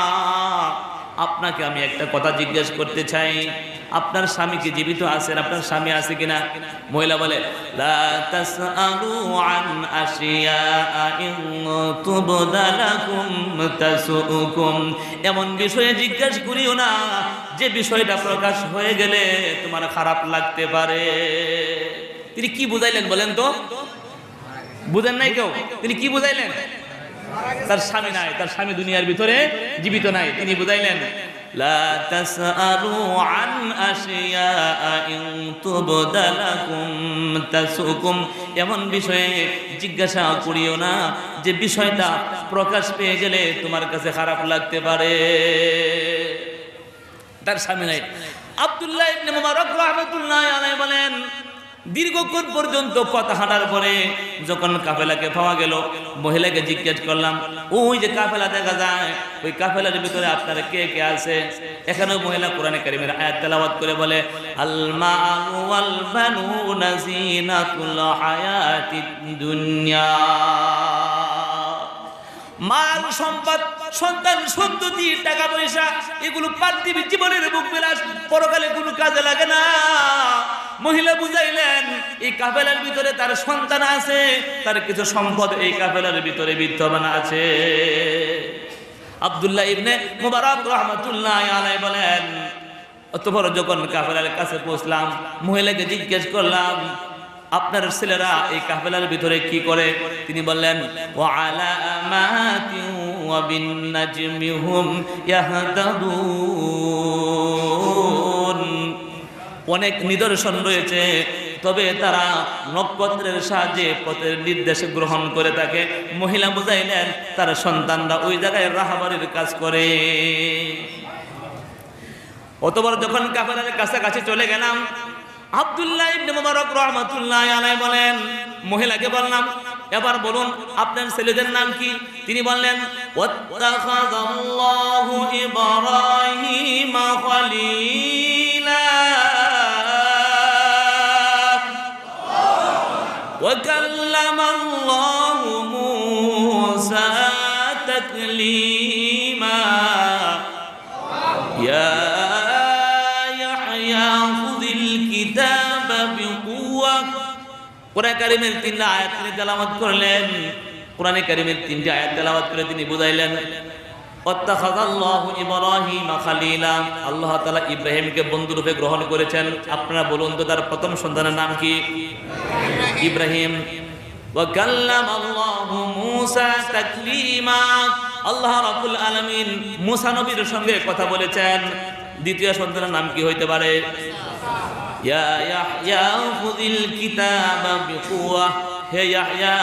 আপনাকে আমি একটা কথা জিজ্ঞেস করতে চাই, আপনার স্বামী কি জীবিত আছেন? আপনার স্বামী আছে কিনা? মহিলা বলে, লা তাসআলু আন আশিয়া ইন তুবদা লাকুম তাসুকুম, এমন বিষয়ে জিজ্ঞেস করিও না যে বিষয়টা প্রকাশ হয়ে গেলে তোমার খারাপ লাগতে পারে। তিনি কি বুঝাইলেন বলেন তো? বুঝেন নাই কেউ? তিনি কি বুঝাইলেন? তার স্বামী নাই, তার স্বামী দুনিয়ার ভিতরে জীবিত নাই। তিনি বুঝাইলেন, লা তাসআলু আন আশিয়া ইন তুবদা লাকুম তাসুকুম, এমন বিষয়ে জিজ্ঞাসা করিও না যে বিষয়টা প্রকাশ পেয়ে গেলে তোমার কাছে খারাপ লাগতে পারে। তার স্বামী নাই। আব্দুল্লাহ ইবনে মুবারক রাহমাতুল্লাহ আলাইহি বলেন, দীর্ঘক্ষণ পর্যন্ত পথ হাঁটার পরে যখন কাফেলাকে পাওয়া গেল, মহিলাকে জিজ্ঞেস করলাম, ওই যে কাফেলা দেখা যায়, ওই কাফেলার ভিতরে আপনারা কে কে আছে? এখানেও মহিলা কোরআনে কারীমের আয়াত তেলাওয়াত করে বলে, আল মালু ওয়াল বানুনা যিনাতুল হায়াতিদ দুনিয়া, মাল সম্পদ, সন্তান সন্ততি, টাকা পয়সা, এগুলো পার্থিব জীবনের বুক বিলাস, পরকালে কোনো কাজে লাগে না। মহিলা বুঝাইলেন, এই কাফেলার ভিতরে তার সন্তান আছে, তার কিছু সম্পদ এই কাফেলার ভিতরে বিদ্যমান আছে। আব্দুল্লাহ ইবনে মুবারক রাহমাতুল্লাহ আলাইহি বলেন, অতঃপর যখন কাফেলার কাছে পৌঁছলাম, মহিলাকে জিজ্ঞেস করলাম, আপনার ছেলেরা এই কাফেলার ভিতরে কি করে? তিনি বললেন, ওয়া আলামাতিন ওয়া বিন নাজমি হুম ইয়াহতাদুন, অনেক নিদর্শন রয়েছে, তবে তারা নক্ষত্রের সাহায্যে পথের নির্দেশ গ্রহণ করে থাকে। মহিলা বুঝাইলেন, তার সন্তানরা ওই জায়গায় রাহাবারির কাজ করে। অতঃপর যখন কাফেলার কাছাকাছি চলে গেলাম, আব্দুল্লাহ ইবনে মুবারক রাহমাতুল্লাহ আলাইহি বলেন, মহিলাকে বললাম, এবার বলুন আপনার ছেলেদের নাম কি? তিনি বললেন, ওয়াত্তাখাযাল্লাহু ইব্রাহিমা খলীলা ওয়া কাল্লামাল্লাহু মূসা তাকলীমা, ইয়া কোরআন কারীমের 3টা আয়াত তিনি তেলাওয়াত করলেন। কোরআনে কারীমের 3টি আয়াত তেলাওয়াত করে তিনি বুঝাইলেন, ওয়াত্তাখাযাল্লাহু ইব্রাহিমা খলীলা, আল্লাহ তাআলা ইব্রাহিমকে বন্ধুরূপে গ্রহণ করেছেন। আপনারা বলুন তো তার প্রথম সন্তানের নাম কি? ইব্রাহিম। ওয়া কাল্লামাল্লাহু মূসা তাকলীমা, আল্লাহ রাব্বুল আলামিন মূসা নবীর সঙ্গে কথা বলেছেন। দ্বিতীয় সন্তানের নাম কি হইতে পারে? ইয়া ইয়াহইয়া খুযিল কিতাবা বিকুওয়া, হে ইয়াহইয়া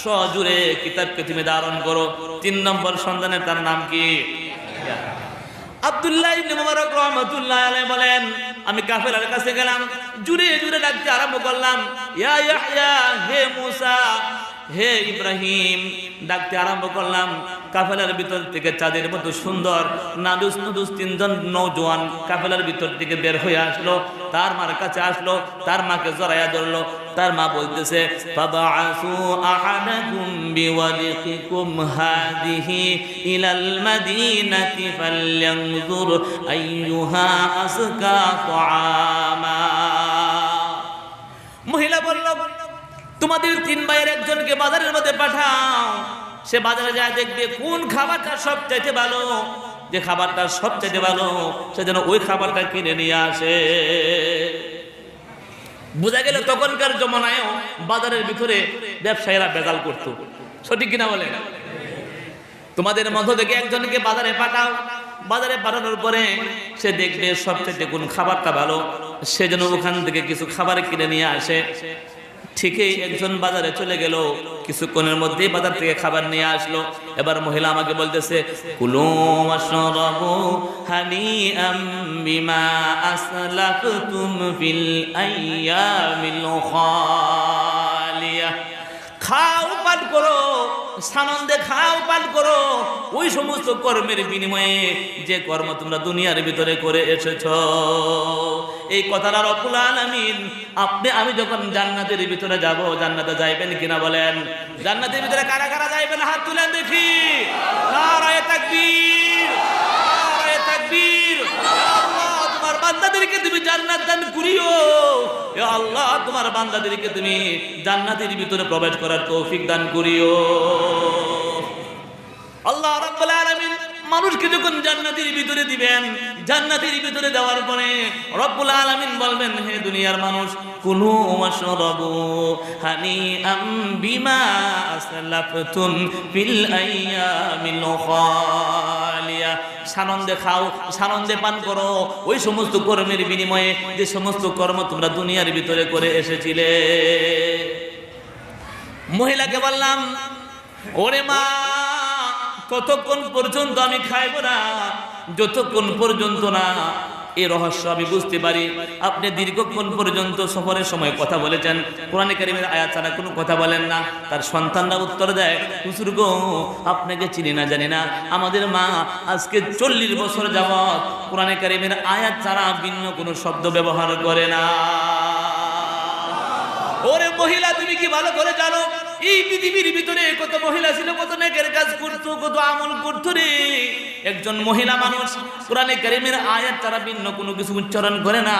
সজোরে কিতাবকে তুমি ধারণ করো। 3 নম্বর সন্তানের তার নাম কি? আব্দুল্লাহ ইবনে মুবারক রাহমাতুল্লাহ আলাইহি বলেন, আমি কাফেলার কাছে গেলাম, জুরে জুরে ডাকতে আরম্ভ করলাম, ইয়া ইয়াহইয়া, হে মূসা, হে ইব্রাহিম, ডাকতে আরম্ভ করলাম। কাফেলার ভিতর থেকে চাঁদের মতো সুন্দর নাদুস নুদুস 3 জন নওজোয়ান কাফেলার ভিতর থেকে বের হয়ে আসলো, তার মার কাছে আসলো, তার মাকে জড়াইয়া ধরলো। তার মা বলতেছে, ফাবাআসু আহাদাকুম বিওয়ালিকুম হাদিহি ইলাল মাদিনাতি ফালয়ানজুর আইয়ুহা আসকা তাআমা। মহিলা বলল, তোমাদের 3 ভাইয়ের একজনকে বাজারের মধ্যে পাঠাও, সে বাজারে যায় দেখবে কোন খাবারটা সবচাইতে ভালো, যে খাবারটা সবচাইতে ভালো সে যেন ওই খাবারটা কিনে নিয়ে আসে। বোঝা গেল তখনকার জমানায়ও বাজারের ভিতরে ব্যবসায়ীরা ভেজাল করত, সঠিক কিনা বলে? তোমাদের মধ্য থেকে একজনকে বাজারে পাঠাও, বাজারে পাঠানোর পরে সে দেখবে সবচেয়ে কোন খাবারটা ভালো, সে যেন ওখান থেকে কিছু খাবার কিনে নিয়ে আসে। ঠিকই একজন বাজারে চলে গেল, কিছুক্ষণের মধ্যেই বাজার থেকে খাবার নিয়ে আসলো। এবার মহিলা আমাকে বলতেছে, কুলু ওয়াশরাবু হানিআম বিমা আসলাফতুম ফিল আইয়ামিল খালিয়া, খাও পান করো সানন্দে খাও পান করো ওই সমস্ত কর্মের বিনিময়ে যে কর্ম তোমরা দুনিয়ার ভিতরে করে এসেছো। এই কথাটা রব্বুল আলামিন আপনি আমি যখন জান্নাতের ভিতরে যাব, জান্নাতে যাইবেন কিনা বলেন? জান্নাতের ভিতরে কারা কারা যাইবেন হাত তুলেন দেখি। নারায়ে তাকবীর, নারায়ে তাকবীর। ইয়া আল্লাহ তোমার বান্দাদেরকে তুমি জান্নাত দান করিও। ইয়া আল্লাহ তোমার বান্দাদেরকে তুমি জান্নাতের ভিতরে প্রবেশ করার তৌফিক দান করিও। আল্লাহ রাব্বুল আলামিন মানুষকে যখন জান্নাতের ভিতরে দিবেন, জান্নাতের ভিতরে দেওয়ার পরে রব্বুল আলামিন বলবেন, হে দুনিয়ার মানুষ, কুলু ওয়াশরাবু হানিআম বিমা আসলাফতুম ফিল আইয়ামিল খালিয়া। সানন্দে খাও, সানন্দে পান করো ওই সমস্ত কর্মের বিনিময়ে যে সমস্ত কর্ম তোমরা দুনিয়ার ভিতরে করে এসেছিলে। মহিলাকে বললাম, ওরে মা, কতক্ষণ পর্যন্ত আমি খাইব না, যতক্ষণ পর্যন্ত না এই রহস্য আমি বুঝতে পারি। আপনি দীর্ঘক্ষণ পর্যন্ত সফরের সময় কথা বলেছেন, কোরআনে কারীমের আয়াত ছাড়া কোনো কথা বলেন না। তার সন্তানরা উত্তর দেয়, হুজুর গো, আপনাকে চিনি না জানি না, আমাদের মা আজকে 40 বছর যাবত কোরআনে কারীমের আয়াত ছাড়া ভিন্ন কোনো শব্দ ব্যবহার করে না। ওরে মহিলা, তুমি কি ভালো করে জানো এই পৃথিবীর ভিতরে কত মহিলা ছিল, কত নেকের কাজ করতো, কত আমল করতো রে। একজন মহিলা মানুষ কোরআনে কারীমের আয়াত ছাড়া ভিন্ন কোনো কিছু উচ্চারণ করে না।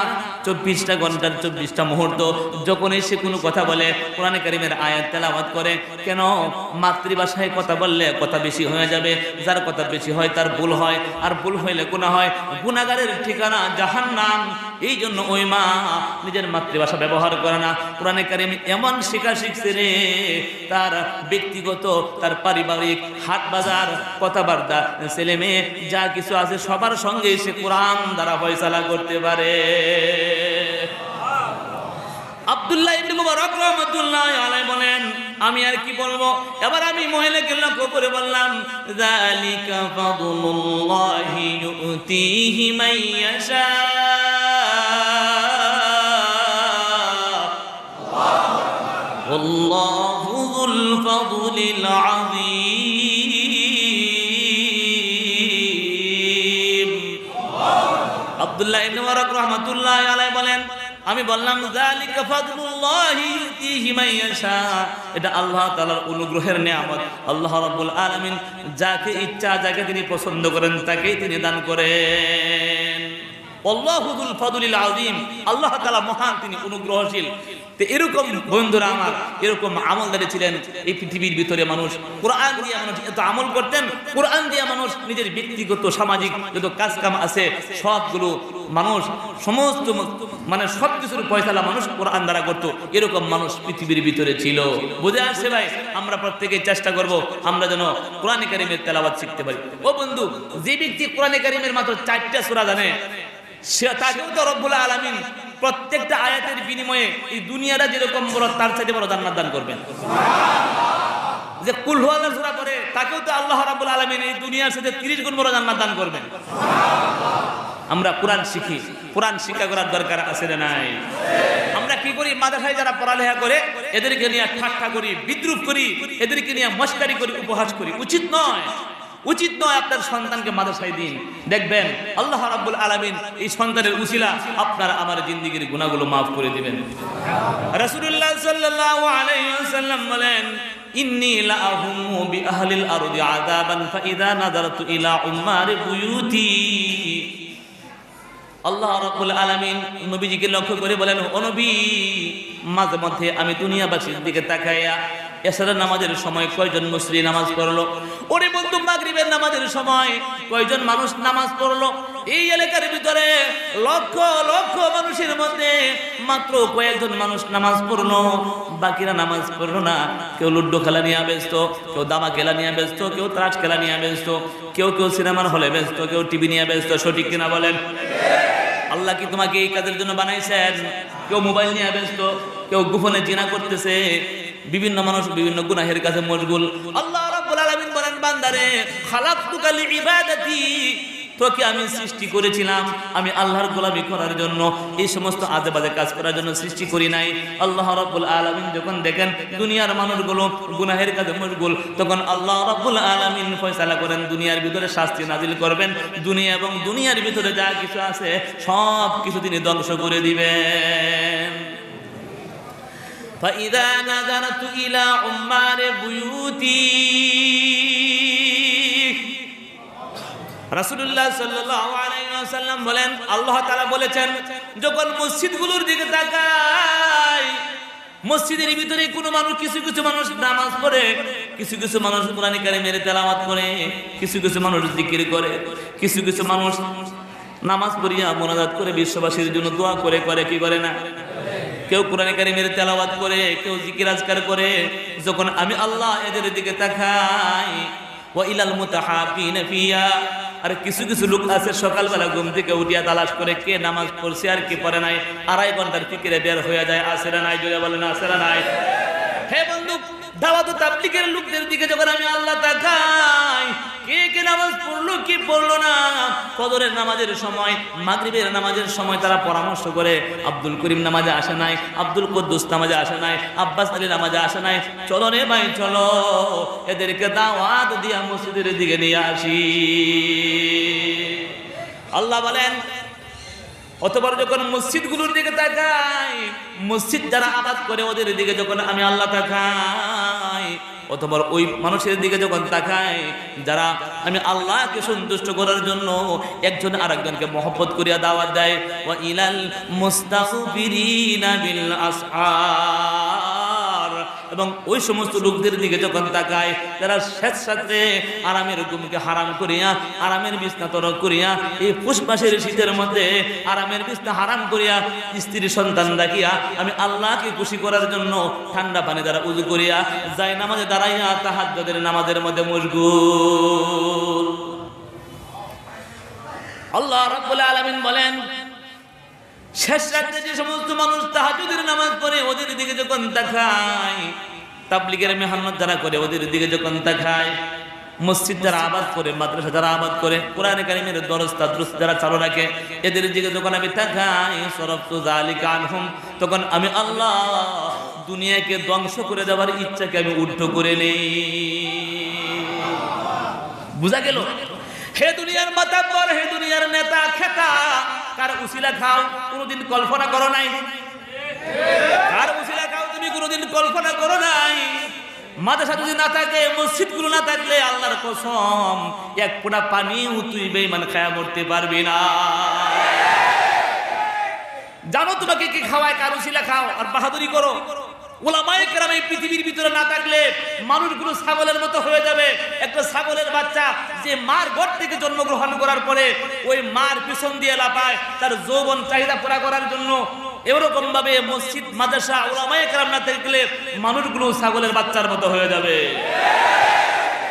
24টা ঘন্টার 24টা মুহূর্ত যখন এসে কোনো কথা বলে কোরআনে কারীমের আয়াত তেলাওয়াত করে। কেন? মাতৃভাষায় কথা বললে কথা বেশি হয়ে যাবে, যার কথা বেশি হয় তার ভুল হয়, আর ভুল হইলে গুনাহ হয়, গুনাহগারের ঠিকানা জাহান্নাম। এই জন্য ওই মা নিজের মাতৃভাষা ব্যবহার করে না। কোরআনে কারীম এমন শিক্ষা শিখছে রে, তার ব্যক্তিগত, তার পারিবারিক, হাট বাজার, কথাবার্তা, ছেলে মেয়ে যা কিছু আছে সবার সঙ্গে সে কোরআন দ্বারা ফয়সালা করতে পারে। আব্দুল্লাহ ইবনে মুবারক রাহমাতুল্লাহি আলাইহি বলেন, আমি আর কি বলবো, এবার আমি মহিলাকে লক্ষ্য করে বললাম, যালিকা ফাদলুল্লাহি ইউতিহি মান ইয়াশা। আল্লাহু যুল ফাদলিল আযীম। আব্দুল্লাহ ইবনে মুবারক রাহমাতুল্লাহি আলাইহি বলেন, আমি বললাম, যালিকা ফাদলুল্লাহি ইউতিহি মান ইয়াশা, এটা আল্লাহ তাআলার অনুগ্রহের নিয়ামত। আল্লাহ রাব্বুল আলামিন যাকে ইচ্ছা, যাকে তিনি পছন্দ করেন তাকেই তিনি দান করেন। আল্লাহু যুল ফাদলিল আযীম, আল্লাহ তাআলা মহান, তিনি অনুগ্রহশীল। তো এরকম বন্ধুরা আমার, এরকম আমলদারি ছিলেন এই পৃথিবীর ভিতরে। মানুষ কোরআন দিয়ে মানুষ এত আমল করতেন, কোরআন দিয়ে মানুষ নিজের ব্যক্তিগত সামাজিক যত কাজ কাম আছে সবগুলো মানুষ, সমস্ত মানে সবকিছুর ফয়সালা মানুষ কোরআন দ্বারা করতো। এরকম মানুষ পৃথিবীর ভিতরে ছিল। বুঝে আসছে ভাই? আমরা প্রত্যেকেই চেষ্টা করব আমরা যেন কোরআনে কারীমের তেলাওয়াত শিখতে পারি। ও বন্ধু, যে ব্যক্তি কোরআনে কারীমের মাত্র 4টা সূরা জানে, সে তাকেও তো রব্বুল আলামিন প্রত্যেকটা আয়াতের বিনিময়ে এই দুনিয়াটা যেরকম বড় তার চাইতে বড় জান্নাত দান করবেন। যে কুল হু আল্লাহ সূরা পড়ে তাকেও তো আল্লাহ রাব্বুল আলামিন এই দুনিয়ার সাথে 30 গুণ বড় জান্নাত দান করবেন। আমরা কোরআন শিখি, কোরআন শিক্ষা করার দরকার আছে না নাই? আমরা কি করি? মাদ্রাসায় যারা পড়ালেখা করে এদেরকে নিয়ে ঠাট্টা করি, বিদ্রুপ করি, এদেরকে নিয়ে মস্কারি করি, উপহাস করি। উচিত নয়, উচিত নয়। আপনার সন্তানকে মাদ্রাসায় দিন, দেখবেন আল্লাহ রাব্বুল আলামিন এই সন্তানের উসিলা আপনার আমার জিন্দেগীর গুনাহগুলো মাফ করে দিবেন। রাসূলুল্লাহ সাল্লাল্লাহু আলাইহি ওয়াসাল্লাম বলেন, ইন্নী লা আহুমু বিআহলিল আরদি আযাবান ফাইযা নাযারতু ইলা উম্মারি বুয়ুতি। আল্লাহ রাব্বুল আলামিন নবীজিকে লক্ষ্য করে বলেন, ও নবী, মাঝে মধ্যে আমি দুনিয়াবাসীর দিকে তাকাইয়া এশারের নামাজের সময় কয়জন মুসল্লি নামাজ পড়লো, ওরে বন্ধু মাগরিবের নামাজের সময় কয়জন মানুষ নামাজ পড়লো, এই এলাকার ভিতরে লক্ষ লক্ষ মানুষের মধ্যে মাত্র কয়েকজন মানুষ নামাজ পড়লো, বাকিরা নামাজ পড়লো না। কেউ লুডো খেলা নিয়ে ব্যস্ত, কেউ দামা খেলা নিয়ে ব্যস্ত, কেউ তাস খেলা নিয়ে ব্যস্ত, কেউ কেউ সিনেমার হলে ব্যস্ত, কেউ টিভি নিয়ে ব্যস্ত। সঠিক কিনা বলেন? আল্লাহ কি তোমাকে এই কাজের জন্য বানাইছেন? কেউ মোবাইল নিয়ে ব্যস্ত, কেউ গোপনে জিনা করতেছে, বিভিন্ন মানুষ বিভিন্ন গুনাহের কাছে মশগুল। আল্লাহ রাব্বুল আলামিন বলেন, বান্দারে খালাকতুকা লিইবাদাতি, তোকে আমি সৃষ্টি করেছিলাম আমি আল্লাহর গোলামি করার জন্য, এই সমস্ত আজে বাজে কাজ করার জন্য সৃষ্টি করি নাই। আল্লাহ রাব্বুল আলামিন যখন দেখেন দুনিয়ার মানুষগুলো গুনাহের কাজে মশগুল, তখন আল্লাহ রাব্বুল আলামিন ফয়সালা করেন দুনিয়ার ভিতরে শাস্তি নাজিল করবেন, দুনিয়া এবং দুনিয়ার ভিতরে যা কিছু আছে সব কিছু তিনি ধ্বংস করে দিবেন। فإذا نظرت إلى عمار بيوتي রাসূলুল্লাহ সাল্লাল্লাহু আলাইহি ওয়াসাল্লাম বলেন, আল্লাহ তাআলা বলেছেন যখন মসজিদগুলোর দিকে তাকাই, মসজিদের ভিতরে কোনো মানুষ কিছু কিছু মানুষ নামাজ পড়ে, কিছু কিছু মানুষ কোরআন কারীমের তেলাওয়াত করে, কিছু কিছু মানুষ জিকির করে, কিছু কিছু মানুষ নামাজ পড়িয়া মুনাজাত করে বিশ্ববাসীর জন্য দোয়া করে, করে কি করে না? কেউ কোরআন কারীমের তেলাওয়াত করে, কেউ জিকির আজকার করে। যখন আমি আল্লাহ এদের দিকে তাকাই, ওয়া ইলাল মুতাহাফিনা ফিয়া, আর কিছু কিছু লোক আছে সকালবেলা ঘুম থেকে উঠিয়া তালাশ করে কে নামাজ পড়ছে আর কে পড়ে নাই, 2.5 ঘন্টার ফিকিরে বের হয়ে যায়। আছে না নাই? জোরে বলেন আছে না নাই? হে বন্ধু, দাওয়াত ও তাবলীগের লোকদের দিকে যখন আমি আল্লাহ তাকাই, কে কে নামাজ পড়লো কি পড়লো না, ফজরের নামাজের সময়, মাগরিবের নামাজের সময় তারা পরামর্শ করে, আব্দুল করিম নামাজে আসে নাই, আব্দুল কুদ্দুস নামাজে আসে নাই, আব্বাস আলী নামাজে আসে নাই, চলো রে ভাই চলো এদেরকে দাওয়াত দিয়া মসজিদের দিকে নিয়ে আসি। আল্লাহ বলেন অতবার যখন মসজিদগুলোর দিকে তাকাই, মসজিদ যারা আবাদ করে ওদের দিকে যখন আমি আল্লাহ তাকাই, অতবার ওই মানুষের দিকে যখন তাকাই যারা আমি আল্লাহকে সন্তুষ্ট করার জন্য একজন আরেকজনকে মহব্বত করিয়া দাওয়াত দেয়, ওয়া ইলাল মুস্তাগফিরিনা বিল আসহার, এবং ওই সমস্ত লোকদের দিকে যখন তাকায় তারা শেষ সাথে আরামের ঘুমকে হারাম করিয়া, আরামের বিছনা তরক করিয়া, এই পুষ মাসের শীতের মধ্যে আরামের বিছনা হারাম করিয়া, স্ত্রী সন্তান রাখিয়া আমি আল্লাহকে খুশি করার জন্য ঠান্ডা পানি দ্বারা উযু করিয়া যায় নামাজে দাঁড়াইয়া তাহাজ্জুদের নামাজের মধ্যে মশগুল। আল্লাহ রাব্বুল আলামিন বলেন শেষ রাতে যে সমস্ত মানুষ তাহাজ্জুদের নামাজ পড়ে ওদের দিকে যখন তাকায়, তাবলীগের মেহনত যারা করে ওদের দিকে যখন তাকায়, মসজিদ যারা আবাদ করে, মাদ্রাসা যারা আবাদ করে, কোরআন কারীমের দরস তাদরুস যারা চালু রাখে, এদের দিকে যখন আমি তাকাই, সরফতু যালিকা আনহুম, তখন আমি আল্লাহ দুনিয়াকে ধ্বংস করে দেওয়ার ইচ্ছাকে আমি উল্টো করে নেই। বুঝা গেল? হে দুনিয়ার মাতাব্বর, হে দুনিয়ার নেতা খেতা, কার উসিলা খাও কোনদিন কল্পনা করো নাই? কার উসিলা খাও তুমি কোনদিন কল্পনা করো নাই? মাদ্রাসা যদি না থাকে, মসজিদগুলো না থাকলে আল্লাহর কসম এক ফোঁটা পানিও তুই বেঈমান খায়া মরতে পারবি না। জানো তোমাকে কি খাওয়ায়? কার উসিলা খাও আর বাহাদুরি করো। উলামায়ে কেরাম এই পৃথিবীর ভিতরে না থাকলে মানুষগুলো ছাগলের মতো হয়ে যাবে। একটা ছাগলের বাচ্চা যে মার গর্ভ থেকে জন্মগ্রহণ করার পরে ওই মার পিছন দিয়ে লাফায় তার যৌবন চাহিদা পুরা করার জন্য, এরকম ভাবে মসজিদ মাদ্রাসা উলামায়ে কেরাম না থাকলে মানুষগুলো ছাগলের বাচ্চার মতো হয়ে যাবে।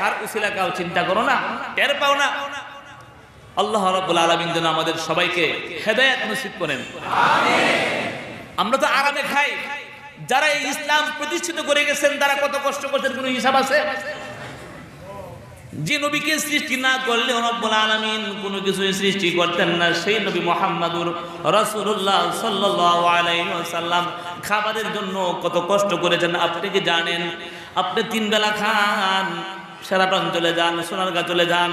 আর উসিলা কাও চিন্তা করো না, টের পাও না? আল্লাহ রাব্বুল আলামিন যেন আমাদের সবাইকে হেদায়েত নসিব করেন। আমিন। আমরা তো আরামে খাই, যারা এই ইসলাম প্রতিষ্ঠিত করে গেছেন তারা কত কষ্ট করছেন কোনো হিসাব আছে? যে নবীকে সৃষ্টি না করলে রব্বুল আলামিন কোনো কিছু সৃষ্টি করতেন না, সেই নবী মুহাম্মদুর রাসূলুল্লাহ সাল্লাল্লাহু আলাইহি ওয়াসাল্লাম খাবারের জন্য কত কষ্ট করেছেন আপনি কি জানেন? আপনি 3 বেলা খান, সেরাটন চলে যান, সোনারগাঁ চলে যান,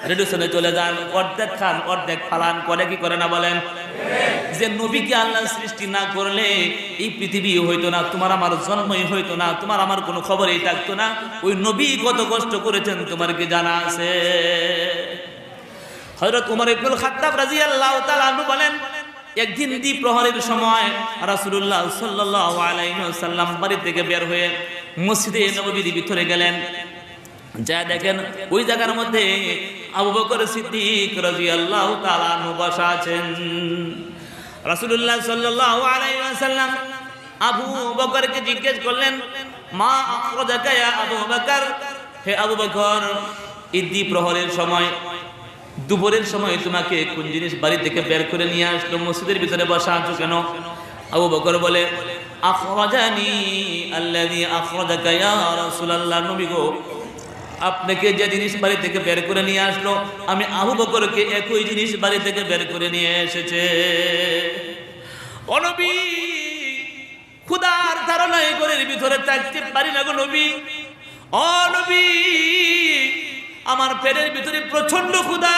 রেডিওশনে চলে যান, অর্ধেক খান অর্ধেক ফালান, করে কি করে না বলেন? যে নবীকে আল্লাহ সৃষ্টি না করলে এই পৃথিবী হইতো না, তোমার আমার জন্মই হইতো না, তোমার আমার কোনো খবরই থাকতো না। ওই নবী কত কষ্ট করেছেন তোমার কি জানা আছে? হযরত ওমর ইবনুল খাত্তাব রাদিয়াল্লাহু তাআলা আনহু বলেন, একদিন দ্বিপ্রহরের সময় রাসূলুল্লাহ সাল্লাল্লাহু আলাইহি ওয়াসাল্লাম বাড়ি থেকে বের হয়ে মসজিদে নববীর ভিতরে গেলেন। যা দেখেন ওই জায়গার মধ্যে আবু বকর সিদ্দিক রাদিয়াল্লাহু তাআলা আনহু বসা আছেন। রাসূলুল্লাহ সাল্লাল্লাহু আলাইহি ওয়াসাল্লাম আবু বকরকে জিজ্ঞেস করলেন, মা আখরাজাকা ইয়া আবু বকর, হে আবু বকর, ঈদ প্রহরের সময়, দুপুরের সময় তোমাকে কোন জিনিস বাড়ি থেকে বের করে নিয়ে আসলো, মসজিদের ভিতরে বসা আছো কেন? আবু বকর বলে, আখরাজানি আল্লাযী আখরাজাকা ইয়া রাসূলুল্লাহ, নবী গো আপনাকে যে জিনিস বাড়ি থেকে বের করে নিয়ে আসলো, আমি আবু বকরকে একই জিনিস বাড়ি থেকে বের করে নিয়ে এসেছে। ও নবী, ক্ষুধার ধারণায় ঘরের ভিতরে থাকতে পারি না গো নবী। ও নবী, আমার পেটের ভিতরে প্রচন্ড ক্ষুধা,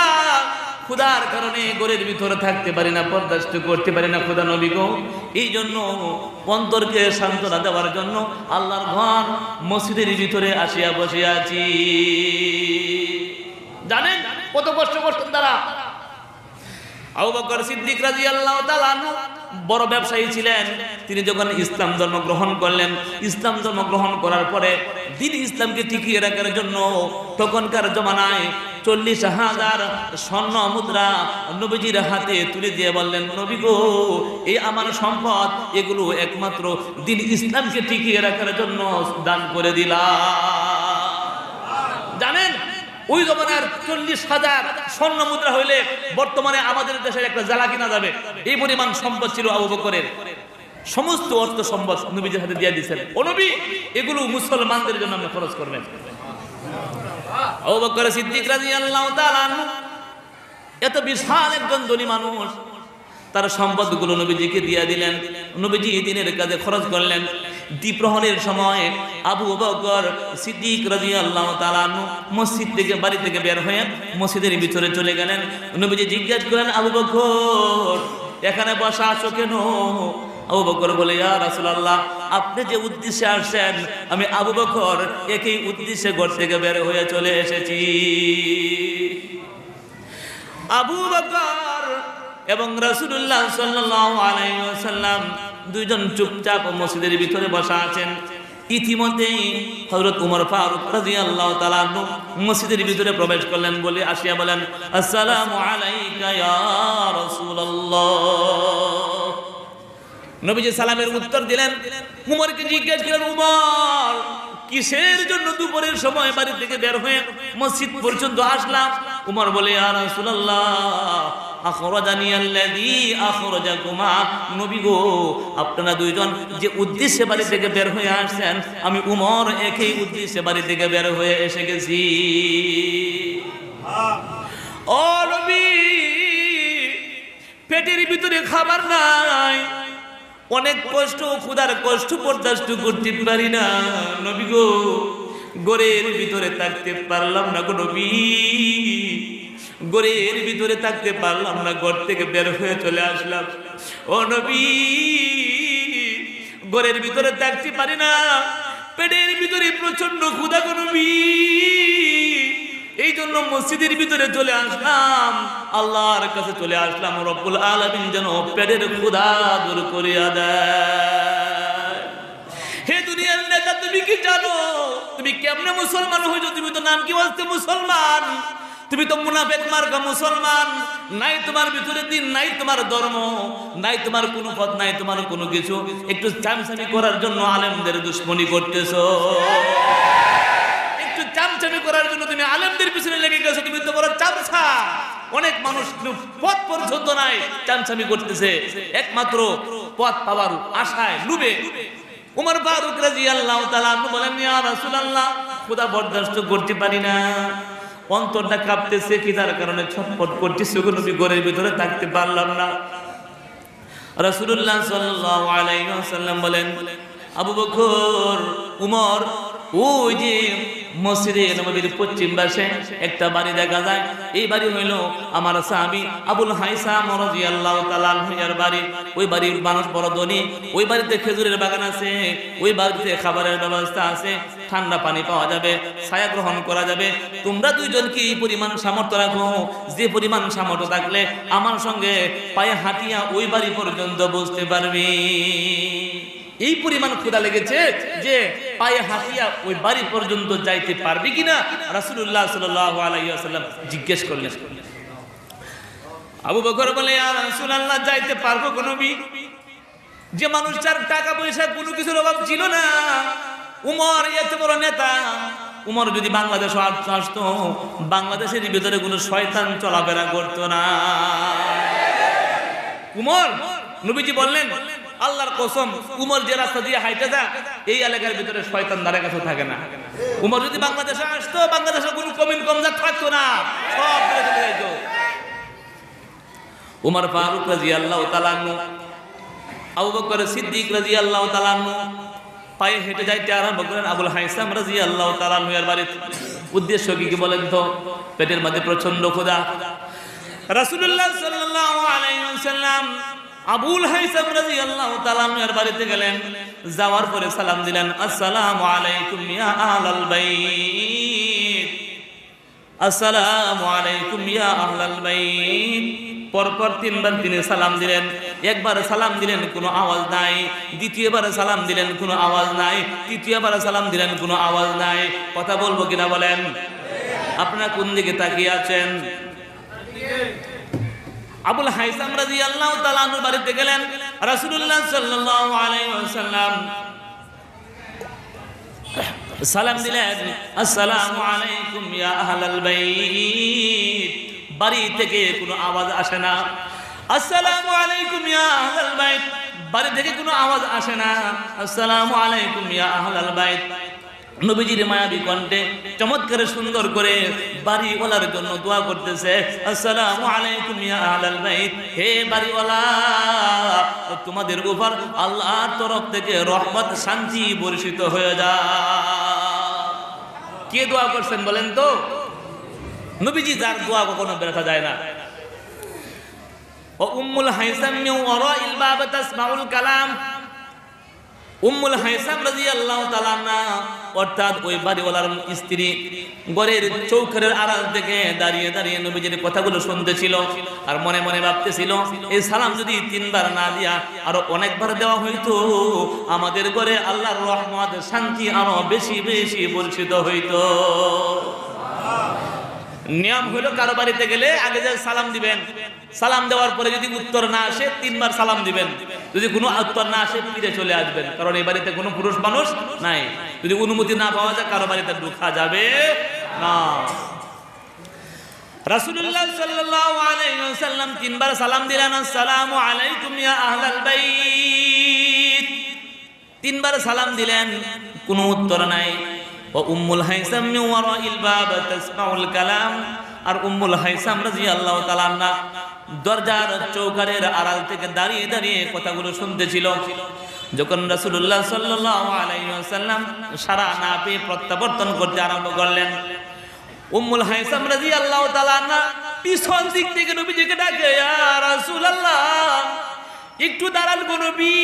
ক্ষুধার কারণে ঘরের ভিতরে থাকতে পারি না, বরদাস্ত করতে পারি না ক্ষুধা নবী গো। এই জন্য অন্তরকে সান্ত্বনা দেওয়ার জন্য আল্লাহর ঘর মসজিদের ভিতরে আসিয়া বসে আছি। জানেন কত কষ্ট করতেন তারা? আবু বকর সিদ্দিক রাদিয়াল্লাহু তাআলা আনহু বড় ব্যবসায়ী ছিলেন। তিনি যখন ইসলাম ধর্ম গ্রহণ করলেন, ইসলাম ধর্ম গ্রহণ করার পরে দিন ইসলামকে টিকিয়ে রাখার জন্য তখনকার জমানায় 40,000 স্বর্ণ মুদ্রা নবীজির হাতে তুলে দিয়ে বললেন, নবী গো, এই আমার সম্পদ, এগুলো একমাত্র দিন ইসলামকে টিকিয়ে রাখার জন্য দান করে দিলাম। জানেন ওই জমানার 40,000 স্বর্ণ মুদ্রা হইলে বর্তমানে আমাদের দেশের একটা জ্বালা কিনা যাবে, এই পরিমাণ সম্পদ ছিল আবু বকরের। সমস্ত অর্থ সম্পদ নবীজির হাতে দিয়ে দিয়েছেন। ও নবী, এগুলো মুসলমানদের জন্য আপনি খরচ করবেন। আবু বকর সিদ্দিক রাদিয়াল্লাহু তাআলা আনহু এত বিশাল একজন ধনী মানুষ, তার সম্পদগুলো নবীজিকে দিয়ে দিলেন। নবীজি দিনের কাজে খরচ করলেন। দ্বিপ্রহরের সময় আবু বকর সিদ্দিক রাদিয়াল্লাহু তাআলা আনহু মসজিদ থেকে, বাড়ি থেকে বের হয়ে মসজিদের ভিতরে চলে গেলেন। নবীজি জিজ্ঞেস করেন, আবু বকর, এখানে বসা আছো কেন? আবু বকর বলে, ইয়া রাসূলুল্লাহ, আপনি যে উদ্দেশ্যে আসছেন, আমি আবু বকর একই উদ্দেশ্যে ঘর থেকে বের হয়ে চলে এসেছি। আবু বকর এবং রাসূলুল্লাহ সাল্লাল্লাহু আলাইহি ওয়াসাল্লাম দুইজন চুপচাপ মসজিদের ভিতরে বসা আছেন। ইতিমধ্যেই হযরত ওমর ফারুক রাদিয়াল্লাহু তাআলা আনহু মসজিদের ভিতরে প্রবেশ করলেন, বলে আসিয়া বলেন, আসসালামু আলাইকা ইয়া রাসূলুল্লাহ। নবীজি সালামের উত্তর দিলেন। উমরকে জিজ্ঞেস করলেন, উমর, কিসের জন্য দুপুরের সময় বাড়ি থেকে বের হয়ে মসজিদ পর্যন্ত আসলাম? উমর বলে, ইয়া রাসূলুল্লাহ, আখরাজানি আল্লাযী আখরাজাকুমা। নবী গো, আপনারা দুইজন যে উদ্দেশ্যে বাড়ি থেকে বের হয়ে আসছেন, আমি উমর একই উদ্দেশ্যে বাড়ি থেকে বের হয়ে এসে গেছি। ও নবী, পেটের ভিতরে খাবার নাই, অনেক কষ্ট, ক্ষুধার কষ্ট বরদাস্ত করতে পারি না নবী গো, ঘরের ভিতরে থাকতে পারলাম না গো নবী, ঘরের ভিতরে থাকতে পারলাম না, ঘর থেকে বের হয়ে চলে আসলাম। ও নবী, ঘরের ভিতরে থাকতে পারি না, পেটের ভিতরে প্রচন্ড ক্ষুধা গো নবী, এই জন্য মসজিদের ভিতরে চলে আসলাম, আল্লাহর কাছে চলে আসলাম, রব্বুল আলামিন যেন পেটের ক্ষুধা দূর করিয়া দেয়। হে দুনিয়ার নেতা, তুমি কি জানো তুমি কেমনে মুসলমান হইছো? তুমি তো নাম কি বলতে মুসলমান, তুমি তো মুনাফিক মার্কা মুসলমান। নাই তোমার ভিতরে দিন, নাই তোমার ধর্ম, নাই তোমার কোনো পথ, নাই তোমার কোনো কিছু। একটু চামচামি করার জন্য আলেমদের দুশ্মনী করতেছো, একটু চামচামি করার জন্য তুমি আলেমদের পিছনে লেগে গেছো, তুমি তো বড় চামচা। অনেক মানুষ পথ পর্যন্ত নাই, চামচামি করতেছে একমাত্র পথ পাওয়ার আশায়, লুবে। উমর ফারুক রাদিয়াল্লাহু তাআলা আনহু বলেন, ইয়া রাসূলুল্লাহ, ক্ষুধা বরদাস্ত করতে পারি না, অন্তরটা কাঁপতেছে, খিদার কারণে ছটফট করতেছে গো নবী, ঘরের ভিতরে থাকতে পারলাম না। রাসূলুল্লাহ সাল্লাল্লাহু আলাইহি ওয়াসাল্লাম বলেন, আবু বকর, উমর, ওই যে মসজিদে নববীর পশ্চিম পাশে একটা বাড়ি দেখা যায়, এই বাড়ি হইল আমার সাহাবী আবুল হাইসাম রাদিয়াল্লাহু তাআলা আনহুর বাড়ি। ওই বাড়ির মানুষ বড় ধনী, ওই বাড়িতে খেজুরের বাগান আছে, ওই বাড়িতে খাবারের ব্যবস্থা আছে, ঠান্ডা পানি পাওয়া যাবে, ছায়া গ্রহণ করা যাবে। তোমরা দুইজন কি এই পরিমাণ সামর্থ্য রাখো? যে পরিমাণ সামর্থ্য থাকলে আমার সঙ্গে পায়ে হাঁটিয়া ওই বাড়ি পর্যন্ত বুঝতে পারবি। এই পরিমাণ ক্ষুধা লেগেছে যে পায়ে হাঁটিয়া ওই বাড়ি পর্যন্ত যাইতে পারবি কিনা রাসূলুল্লাহ সাল্লাল্লাহু আলাইহি ওয়াসাল্লাম জিজ্ঞেস করলেন। আবু বকর বলে, ইয়া রাসূলুল্লাহ, যাইতে পারবো গো নবী। যে মানুষটার টাকা পয়সা কোনো কিছুর অভাব ছিল না, উমর এত বড় নেতা, উমর যদি বাংলাদেশে আসতো, বাংলাদেশের ভিতরে কোনো শয়তান চলাফেরা করতো না। উমর, নবীজি বললেন, আল্লাহর কসম, উমর যে রাস্তা দিয়ে হাইটে যায় এই এলাকার ভিতরে শয়তান ধারে কাছে থাকে না। উমর যদি বাংলাদেশে আসতো, বাংলাদেশে কোনো কমিন কমজা থাকতো না, সব চলে যেত। উমর ফারুক রাদিয়াল্লাহু তাআলা আনহু, আবু বকর সিদ্দিক রাদিয়াল্লাহু তাআলা আনহু পায়ে হেঁটে যাইতে আরম্ভ করেন আবুল হাইসাম রাদিয়াল্লাহু তাআলা আনহু এর বাড়িতে। উদ্দেশ্য কি বলেন তো? পেটের মধ্যে প্রচন্ড ক্ষুধা। রাসূলুল্লাহ সাল্লাল্লাহু আলাইহি ওয়াসাল্লাম আবুল হাইসাম রাদিয়াল্লাহু তাআলা আনহু এর বাড়িতে গেলেন। যাওয়ার পরে সালাম দিলেন, আসসালামু আলাইকুম ইয়া আহলাল বাইত, আসসালামু আলাইকুম ইয়া আহলাল বাইত। পরপর তিনবার তিনি সালাম দিলেন। একবার সালাম দিলেন, কোনো আওয়াজ নাই। দ্বিতীয়বার সালাম দিলেন, কোনো আওয়াজ নাই। তৃতীয়বার সালাম দিলেন, কোনো আওয়াজ নাই। কথা বলবো কিনা বলেন? আপনারা কোন দিকে তাকিয়ে আছেন? আবুল হাইসাম রাদিয়াল্লাহু তাআলা আনহুর বাড়িতে গেলেন। রাসূলুল্লাহ সাল্লাল্লাহু আলাইহি ওয়াসাল্লাম সালাম দিলেন, আসসালামু আলাইকুম ইয়া আহলাল বাইত। বাড়ি থেকে কোনো আওয়াজ আসে না। আসসালামু আলাইকুম ইয়া আহলাল বাইত, বাড়ি থেকে কোনো আওয়াজ আসে না। আসসালামু আলাইকুম ইয়া আহলাল বাইত। নবীজির মায়াবী কণ্ঠে চমৎকার সুন্দর করে বাড়িওয়ালার জন্য দোয়া করতেছে, আসসালামু আলাইকুম ইয়া আহলাল বাইত। হে বাড়িওয়ালা, তোমাদের উপর আল্লাহর তরফ থেকে রহমত শান্তি বর্ষিত হয়ে যায়। কে দোয়া করছেন বলেন তো? নবীজি, যার দোয়া কখনো ব্যর্থ যায় না। ও উম্মুল হাইসাম মিন ওয়ারাইল বাব তাসমাউল কালাম। উম্মুল হাইসাম রাদিয়াল্লাহু তাআলা আনহা, অর্থাৎ ওই বাড়িওয়ালার স্ত্রী, ঘরের চৌকাঠের আড়াল থেকে দাঁড়িয়ে দাঁড়িয়ে নবীজির কথাগুলো শুনতেছিল আর মনে মনে ভাবতেছিল, এই সালাম যদি তিনবার না দিয়া আরো অনেকবার দেওয়া হইতো, আমাদের ঘরে আল্লাহর রহমত শান্তি আরো বেশি বেশি বর্ষিত হইতো। নিয়ম হলো, কারো বাড়িতে গেলে আগে যে সালাম দিবেন, সালাম দেওয়ার পরে যদি উত্তর না আসে তিনবার সালাম দিবেন। যদি কোনো উত্তর না আসে ফিরে চলে আসবেন, কারণ এই বাড়িতে কোনো পুরুষ মানুষ নাই। যদি অনুমতি না পাওয়া যায় কারো বাড়িতে ঢোকা যাবে না। রাসূলুল্লাহ সাল্লাল্লাহু আলাইহি ওয়াসাল্লাম তিনবার সালাম দিলেন, আসসালামু আলাইকুম ইয়া আহলাল বাইত। তিনবার সালাম দিলেন, কোনো উত্তর নাই। ও উম্মুল হাইসাম মিন ওয়ারাইল বাব তাসমাউল কালাম। আর উম্মুল হাইসাম রাদিয়াল্লাহু তাআলা আনহা দরজার চৌকাঠের আড়াল থেকে দাঁড়িয়ে দাঁড়িয়ে কথাগুলো শুনতেছিল। যখন রাসূলুল্লাহ সাল্লাল্লাহু আলাইহি ওয়াসাল্লাম সাড়া না পেয়ে প্রত্যাবর্তন করতে আরম্ভ করলেন, উম্মুল হাইসাম রাদিয়াল্লাহু তাআলা আনহা পিছন দিক থেকে নবীজিকে ডাকে, ইয়া রাসূলুল্লাহ, একটু দাঁড়ান গো নবী,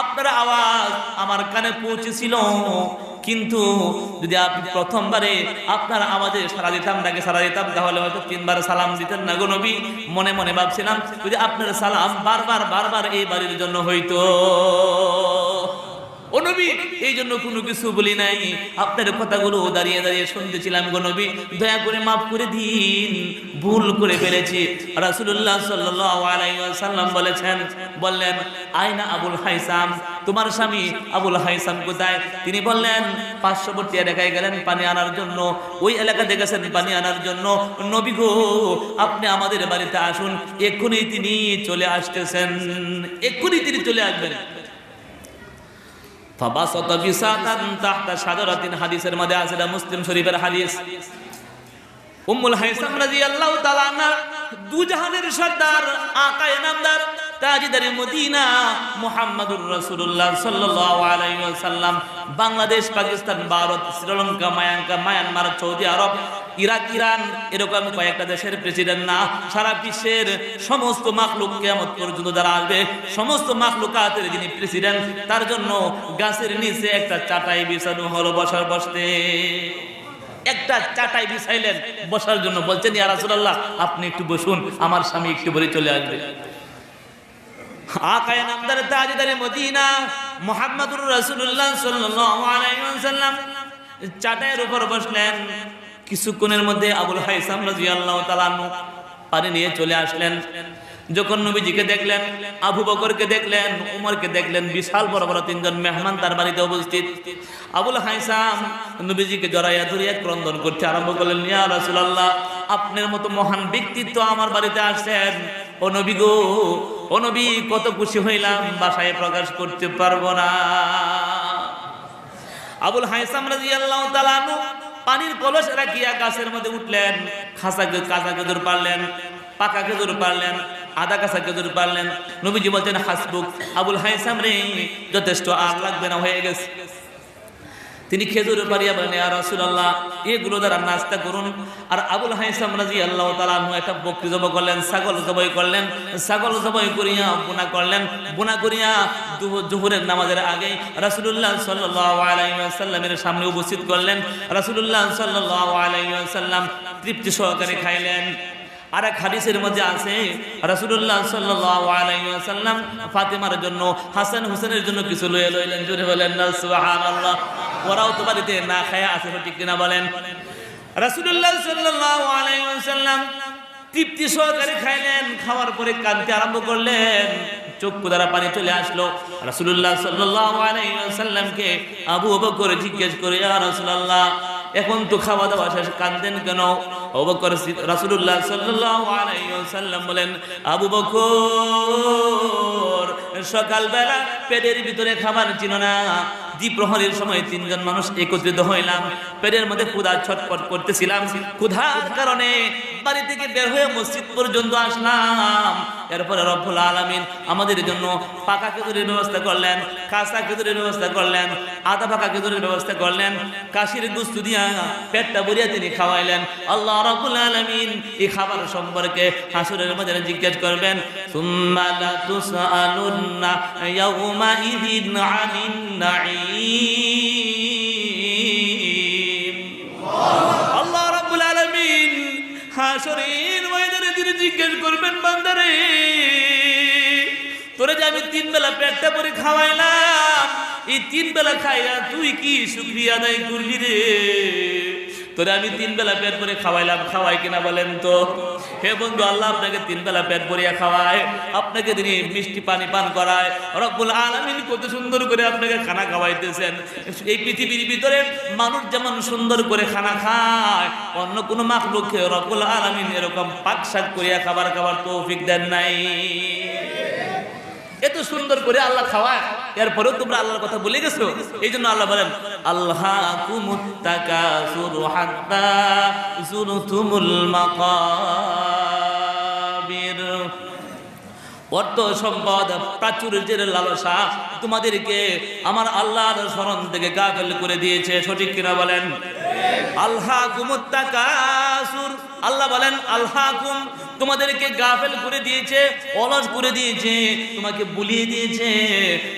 আপনার আওয়াজ আমার কানে পৌঁছেছিল, কিন্তু যদি আপনি প্রথমবারে আপনার আওয়াজে সাড়া দিতাম, ডাকে সাড়া দিতাম, তাহলে হয়তো তিনবার সালাম দিতেন না গো নবী। মনে মনে ভাবছিলাম, যদি আপনার সালাম বারবার বারবার এই বাড়ির জন্য হইতো। ও নবী, এই জন্য কোনো কিছু বলি নাই, আপনার কথাগুলো দাঁড়িয়ে দাঁড়িয়ে শুনতেছিলাম গো নবী, দয়া করে মাফ করে দিন, ভুল করে ফেলেছি। রাসূলুল্লাহ সাল্লাল্লাহু আলাইহি ওয়াসাল্লাম বললেন, আয়না আবুল হাইসাম, তোমার স্বামী আবুল হাইসাম কোথায়? তিনি বললেন, পার্শ্ববর্তী এলাকায় গেলেন পানি আনার জন্য, ওই এলাকাতে গেছেন পানি আনার জন্য। নবী গো, আপনি আমাদের বাড়িতে আসুন, এক্ষুনি তিনি চলে আসতেছেন, এক্ষুনি তিনি চলে আসবেন। ফাবাসাতা বিসাতান তাহতা শাজারাতিন, হাদিসের মধ্যে আছে, এটা মুসলিম শরীফের হাদিস। উম্মুল হাইসাম রাদিয়াল্লাহু তাআলা আনহা দু জাহানের সরদার, আকায়ে নামদার, তাজদারে মদিনা মুহাম্মাদুর রাসূলুল্লাহ সাল্লাল্লাহু আলাইহি ওয়াসাল্লাম, বাংলাদেশ, পাকিস্তান, ভারত, শ্রীলঙ্কা, মায়ানমার, সৌদি আরব, ইরাক, ইরান, এরকম কয়েকটা দেশের প্রেসিডেন্ট না, সারা বিশ্বের সমস্ত মাখলুক কিয়ামত পর্যন্ত যারা আসবে, সমস্ত মাখলুকাতের যিনি প্রেসিডেন্ট, তার জন্য গাছের নিচে একটা চাটাই বিছানো হলো বসতে। একটা চাটাই বিছাইলেন বসার জন্য, বলছেন, ইয়া রাসূলুল্লাহ, আপনি একটু বসুন, আমার স্বামী একটু পরে চলে আসবে। আকায়ে নামদার, তাজদারে মদিনা মুহাম্মাদুর রাসূলুল্লাহ সাল্লাল্লাহু আলাইহি ওয়াসাল্লাম চাটাইয়ের উপর বসলেন। কিছুক্ষণের মধ্যে আবুল হাইসাম রাদিয়াল্লাহু তাআলা আনহু পানি নিয়ে চলে আসলেন। যখন নবীজিকে দেখলেন, আবু বকরকে দেখলেন, উমরকে দেখলেন, বিশাল বড় বড় তিনজন মেহমান তার বাড়িতে উপস্থিত। আবুল হাইসাম নবীজিকে জড়াইয়া ধরিয়া ক্রন্দন করতে আরম্ভ করলেন, ইয়া রাসূলুল্লাহ, আপনার মতো মহান ব্যক্তিত্ব আমার বাড়িতে আসছেন। ও নবী গো, ও নবী কত খুশি হইলাম ভাষায় প্রকাশ করতে পারবো না। আবুল হাইসাম রাদিয়াল্লাহু তাআলা আনহু পানির কলস রাখিয়া গাছের মধ্যে উঠলেন, কাঁচা খেজুর পারলেন, পাকা খেজুর পারলেন, আধা কাঁচা খেজুর পারলেন। নবীজি বলছেন হাসবুক, আবুল হাইসাম রে যথেষ্ট, আর লাগবে না, হয়ে গেছে। তিনি খেজুর পারিয়া বলেন ইয়া রাসূলুল্লাহ এগুলো দ্বারা নাস্তা করুন। আর আবুল হাইসাম রাদিয়াল্লাহু তাআলা আনহু একটা বকরি জবাই করলেন, ছাগল জবাই করলেন, ছাগল জবাই করিয়া বুনা করলেন, বুনা করিয়া জোহরের নামাজের আগে রাসূলুল্লাহ সাল্লাল্লাহু আলাইহি ওয়াসাল্লামের সামনে উপস্থিত করলেন। রাসূলুল্লাহ সাল্লাল্লাহু আলাইহি ওয়াসাল্লাম তৃপ্তি সহকারে খাইলেন। আর এক হাদিসের মধ্যে আছে রাসূলুল্লাহ সাল্লাল্লাহু আলাইহি ওয়াসাল্লাম ফাতেমার জন্য, হাসান হোসেনের জন্য কিছু লয়ে লইলেন। জোরে বলেন না সুবহানাল্লাহ। ওরাও তো বাড়িতে না খায়া আছে, ঠিক কিনা বলেন? রাসূলুল্লাহ সাল্লাল্লাহু আলাইহি ওয়াসাল্লাম তৃপ্তি সহকারে খাইলেন। খাওয়ার পরে কাঁদতে আরম্ভ করলেন, চক্ষু দ্বারা পানি চলে আসলো। রাসূলুল্লাহ সাল্লাল্লাহু আলাইহি ওয়াসাল্লামকে আবু বকর জিজ্ঞেস করে ইয়া রাসূলুল্লাহ এখন তো খাওয়া দাওয়া শেষ, কাঁদেন কেন? আবু বকর রাসূলুল্লাহ সাল্লাল্লাহু আলাইহি ওয়াসাল্লাম বলেন আবু বকর সকালবেলা পেটের ভিতরে খাবার ছিল না, দ্বিপ্রহরের সময় তিনজন মানুষ একত্রিত হইলাম, পেটের মধ্যে ক্ষুধা ছটফট করতেছিলাম, ক্ষুধার কারণে বাড়ি থেকে বের হয়ে মসজিদ পর্যন্ত আসলাম। এরপরে রব্বুল আলামিন আমাদের জন্য পাকা খেজুরের ব্যবস্থা করলেন, কাঁচা খেজুরের ব্যবস্থা করলেন, আধা পাকা খেজুরের ব্যবস্থা করলেন, কাশির গোশত দিয়া পেটটা ভরিয়া তিনি খাওয়াইলেন। আল্লাহ রাব্বুল আলামিন এই খাবার সম্পর্কে হাসরের ময়দানে জিজ্ঞেস করবেন, সুম্মা লা তুসআলুন্না ইয়াউমা ইযিন আনিন নাঈম। আল্লাহ রাব্বুল আলামিন হাসরের ময়দানে তিনি জিজ্ঞেস করবেন, বান্দারে তোরে যে আমি 3 বেলা পেটটা ভরে খাওয়াইলাম, এই 3 বেলা খাইয়া তুই কি শুকরিয়া আদায় করলি রে? তোরে আমি 3 বেলা পেট ভরে খাওয়াইলাম, খাওয়াই কিনা বলেন তো? হে বন্ধু, আল্লাহ আপনাকে 3 বেলা পেট ভরিয়া খাওয়ায়, আপনাকে তিনি মিষ্টি পানি পান করায়, রব্বুল আলামিন কত সুন্দর করে আপনাকে খানা খাওয়াইতেছেন। এই পৃথিবীর ভিতরে মানুষ যেমন সুন্দর করে খানা খায়, অন্য কোনো মাখলুককে রব্বুল আলামিন এরকম পাক শাক করিয়া খাবার তৌফিক দেন নাই। এত সুন্দর করে আল্লাহ খাওয়ায়, এরপরেও তোমরা আল্লাহর কথা ভুলে গেছো। এই জন্য আল্লাহ বলেন আল্লাহাকুমুত তাকাসুরু হাত্তা যুরতুমুল মাকাবির। অর্থ সম্পদ প্রাচুর্যের লালসা তোমাদেরকে আমার আল্লাহর স্মরণ থেকে গাফেল করে দিয়েছে, সঠিক কিনা বলেন? আল্লাহাকুমুত তাকাসুর, আল্লাহ বলেন আল্লাহাকুম তোমাদেরকে গাফেল করে দিয়েছে, অলস করে দিয়েছে, তোমাকে ভুলিয়ে দিয়েছে।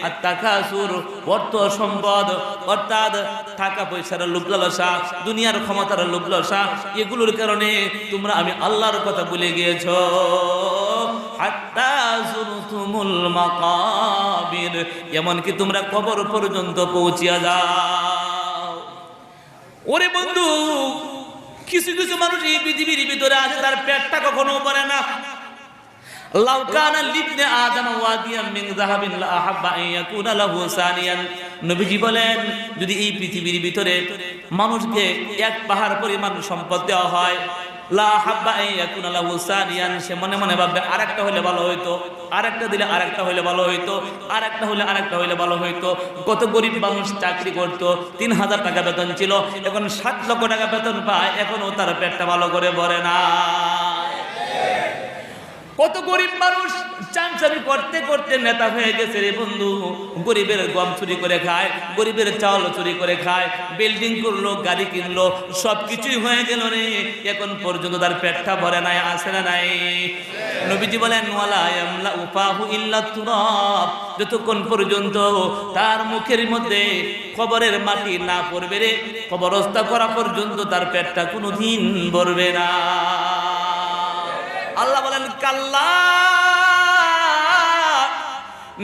আর তাকাসুর অর্থ সম্পদ অর্থাৎ টাকা পয়সার লোভ লালসা, দুনিয়ার ক্ষমতার লোভ লালসা, এগুলোর কারণে তোমরা আমি আল্লাহর কথা ভুলে গিয়েছো। হাত্তা যুরতুমুল মাকাবির, এমনকি তোমরা কবর পর্যন্ত পৌঁছিয়া যাও। ওরে বন্ধু, কিছু কিছু মানুষ এই পৃথিবীর ভিতরে আছে তার পেটটা কখনো ভরে না। লাউ কানা লিবনে আদম ওয়াদিয়াম মিন যাহাবিন লা আহাব্বা আন ইয়াকুনা লাহু সানিয়ান। নবীজি বলেন যদি এই পৃথিবীর ভিতরে মানুষকে এক পাহাড় পরিমাণ সম্পদ দেওয়া হয়, লা আহাব্বা আন ইয়াকুনা লাহু সানিয়ান, সে মনে মনে ভাববে আরেকটা হলে ভালো হইতো, আরেকটা দিলে আরেকটা হইলে ভালো হইতো, আরেকটা হলে আরেকটা হইলে ভালো হইতো। কত গরিব মানুষ চাকরি করতো, 3000 টাকা বেতন ছিল, এখন 7 লক্ষ টাকা বেতন পায়, এখনো তার পেটটা ভালো করে ভরে না। কত গরিব মানুষ চামচামি করতে করতে নেতা হয়ে গেছে রে বন্ধু। গরিবের গম চুরি করে খায়, গরিবের চাউল চুরি করে খায়, বিল্ডিং করলো, গাড়ি কিনলো, সবকিছুই হয়ে গেল রে, এখন পর্যন্ত তার পেটটা ভরে নাই, আসে না নাই? নবীজি বলেন ওয়ালা ইয়ামলা উফাহু ইল্লা তুরাব, যতক্ষণ পর্যন্ত তার মুখের মধ্যে কবরের মাটি না পড়বে রে, কবরস্থ করা পর্যন্ত তার পেটটা কোনোদিন ভরবে না। আল্লাহ বলেন কাল্লা,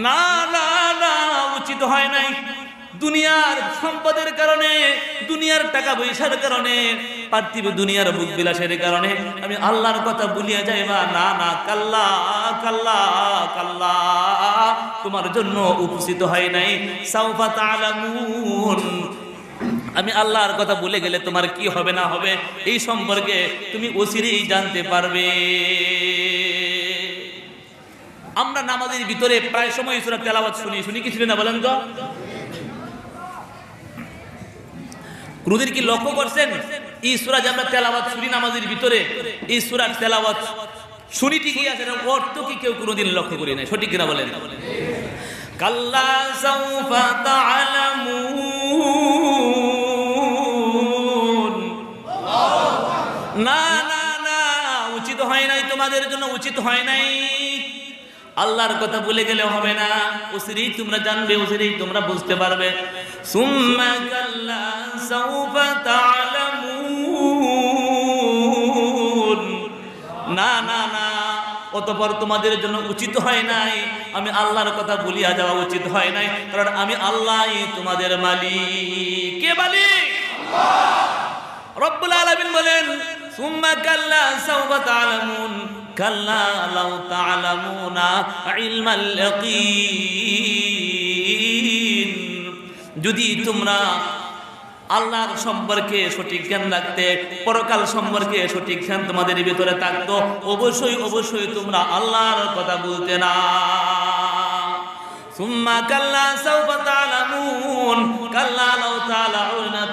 না না না, উচিত হয় নাই। দুনিয়ার সম্পদের কারণে, দুনিয়ার টাকা পয়সার কারণে, পার্থিব দুনিয়ার বুক বিলাসের কারণে আমি আল্লাহর কথা ভুলিয়া যাইবা, না না, কাল্লা কাল্লা কাল্লা, তোমার জন্য উপস্থিত হয় নাই। সাউফা তা'লামুন, আমি আল্লাহর কথা ভুলে গেলে তোমার কি হবে না হবে এই সম্পর্কে তুমি অচিরেই জানতে পারবে। আমরা নামাজের ভিতরে প্রায় সময় সূরা তেলাওয়াত শুনি কি শুনি না বলেন তো? কোনদিন কি লক্ষ্য করছেন এই সূরা যে আমরা তেলাওয়াত শুনি নামাজের ভিতরে, এই সূরার তেলাওয়াত শুনি ঠিকই আছে, অর্থ কি কেউ কোনোদিন লক্ষ্য করি নাই? সঠিক কিনা বলেন? কাল্লা সাউফা তা'লামুন, না না না, উচিত হয় নাই তোমাদের জন্য, উচিত হয় নাই। আল্লাহর কথা বলে গেলে হবে না, ওসিরেই তোমরা জানবে, ওসিরেই তোমরা বুঝতে পারবে। সুম্মা কাল্লা সাউফা তা'লামুন, না না না, অতঃপর তোমাদের জন্য উচিত হয় নাই, আমি আল্লাহর কথা বলিয়া যাওয়া উচিত হয় নাই, কারণ আমি আল্লাহই তোমাদের মালিক। কে মালিক? আল্লাহ রব্বুল আলামিন বলেন সুম্মা কাল্লা সাওফা তা'লামুন কাল্লা লাউ তা'লামুনা ইলমাল ইয়াকিন, যদি তোমরা আল্লাহর সম্পর্কে সঠিক জ্ঞান রাখতে, পরকাল সম্পর্কে সঠিক জ্ঞান তোমাদের ভিতরে থাকতো, অবশ্যই অবশ্যই তোমরা আল্লাহর কথা বলতে না। সুম্মা কাল্লা সাওফা তা'লামুন কাল্লা লাউ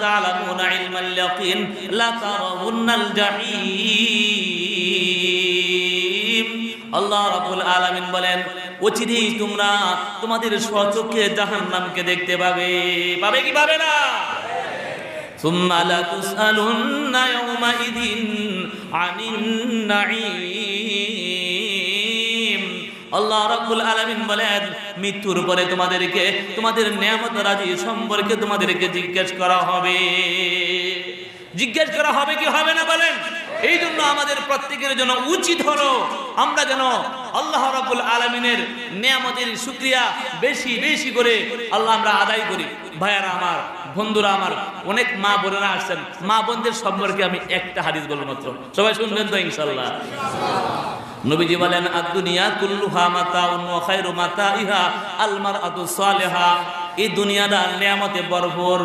তা'লামুনা ইলমাল ইয়াকিন লাতারাউন্নাল জাহিম। আল্লাহ রাব্বুল আলামিন বলেন অচিরেই তোমরা তোমাদের স্বচক্ষে জাহান্নামকে দেখতে পাবে। পাবে কি পাবে না? সুম্মা লাতুসআলুন্না ইয়াওমাইযিন আনিন নাঈম। আল্লাহ রাব্বুল আলামিন বলেন মৃত্যুর পরে তোমাদেরকে তোমাদের নিয়ামত রাজি সম্পর্কে তোমাদেরকে জিজ্ঞেস করা হবে। জিজ্ঞেস করা হবে কি হবে না বলেন? এই জন্য আমাদের প্রত্যেকের জন্য উচিত হলো আমরা যেন আল্লাহ রাব্বুল আলামিনের নিয়ামতের শুকরিয়া বেশি বেশি করে আল্লাহ আমরা আদায় করি। ভাইয়ারা আমার, বন্ধুরা আমার, অনেক মা বোনেরা আসছেন, মা বোনদের সম্পর্কে আমি একটা হাদিস বলবো মাত্র, সবাই শুনবেন তো ইনশাআল্লাহ। নবীজি বলেন আদ-দুনিয়া কুল্লুহা মাতাউন ওয়া খায়রু মাতাইহা আল মারআতু সালিহা। এই দুনিয়াটা নিয়ামতে ভরপুর,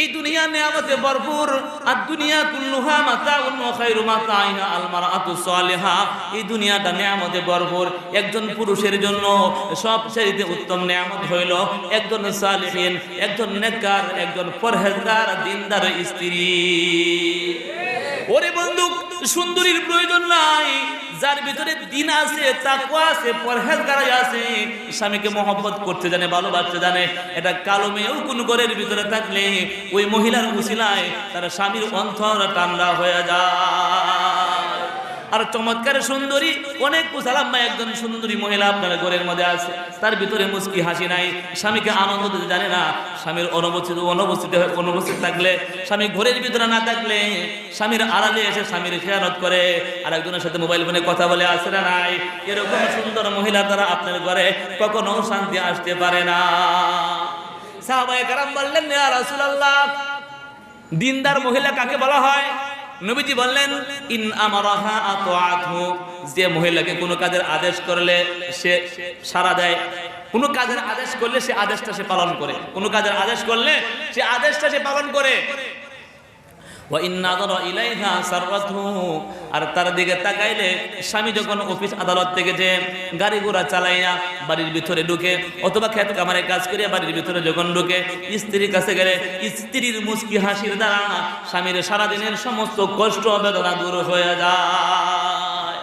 এই দুনিয়া নিয়ামতে ভরপুর। আদ-দুনিয়া কুল্লুহা মাতাউন ওয়া খায়রু মাতাইহা আল মারআতু সালিহা। এই দুনিয়াটা নিয়ামতে ভরপুর। একজন পুরুষের জন্য সবচেয়ে উত্তম নিয়ামত হইল একজন সালিহিন, একজন নেককার, একজন পরহেজগার দিনদার স্ত্রী। ওরে বন্ধু, সুন্দরীর প্রয়োজন নাই, যার ভিতরে দিন আছে, তাকওয়া আছে, পরহেজগার আছে, স্বামীকে মহব্বত করতে জানে, ভালোবাসতে জানে, এটা কালো মেয়েও কোন ঘরের ভিতরে থাকলে ওই মহিলার উসিলায় তার স্বামীর অন্তর ঠান্ডা হয়ে যায়। আর চমৎকার সুন্দরী, অনেক কুসালাম্মা একজন সুন্দরী মহিলা আপনার ঘরের মধ্যে আছে, তার ভিতরে মুস্কি হাসি নাই, স্বামীকে আনন্দ দিতে জানে না। স্বামীর অনুপস্থিত থাকলে, স্বামী ঘরের ভিতরে না থাকলে স্বামীর আড়ালে এসে স্বামীর খেয়ানত করে, আর একজনের সাথে মোবাইল ফোনে কথা বলে আসে না নাই। এরকম সুন্দর মহিলা দ্বারা আপনার ঘরে কখনো শান্তি আসতে পারে না। সাহাবায়ে কেরাম বললেন ইয়া রাসূলুল্লাহ, দিনদার মহিলা কাকে বলা হয়? নবীজি বললেন ইন আমারাহা আতাআতহু, যে মহিলাকে কোনো কাজের আদেশ করলে সে সাড়া দেয়, কোনো কাজের আদেশ করলে সে আদেশটা সে পালন করে, কোনো কাজের আদেশ করলে সে আদেশটা সে পালন করে। ওয়া ইন নাযারা ইলাইহা সাররাতহু, আর তার দিকে তাকাইলে, স্বামী যখন অফিস আদালত থেকে যে গাড়ি ঘোড়া চালাইয়া বাড়ির ভিতরে ঢুকে, অথবা ক্ষেত কামারে কাজ করিয়া বাড়ির ভিতরে যখন ঢুকে, স্ত্রীর কাছে গেলে স্ত্রীর মুস্কি হাসির দ্বারা স্বামীর সারাদিনের সমস্ত কষ্ট বেদনা দূর হয়ে যায়।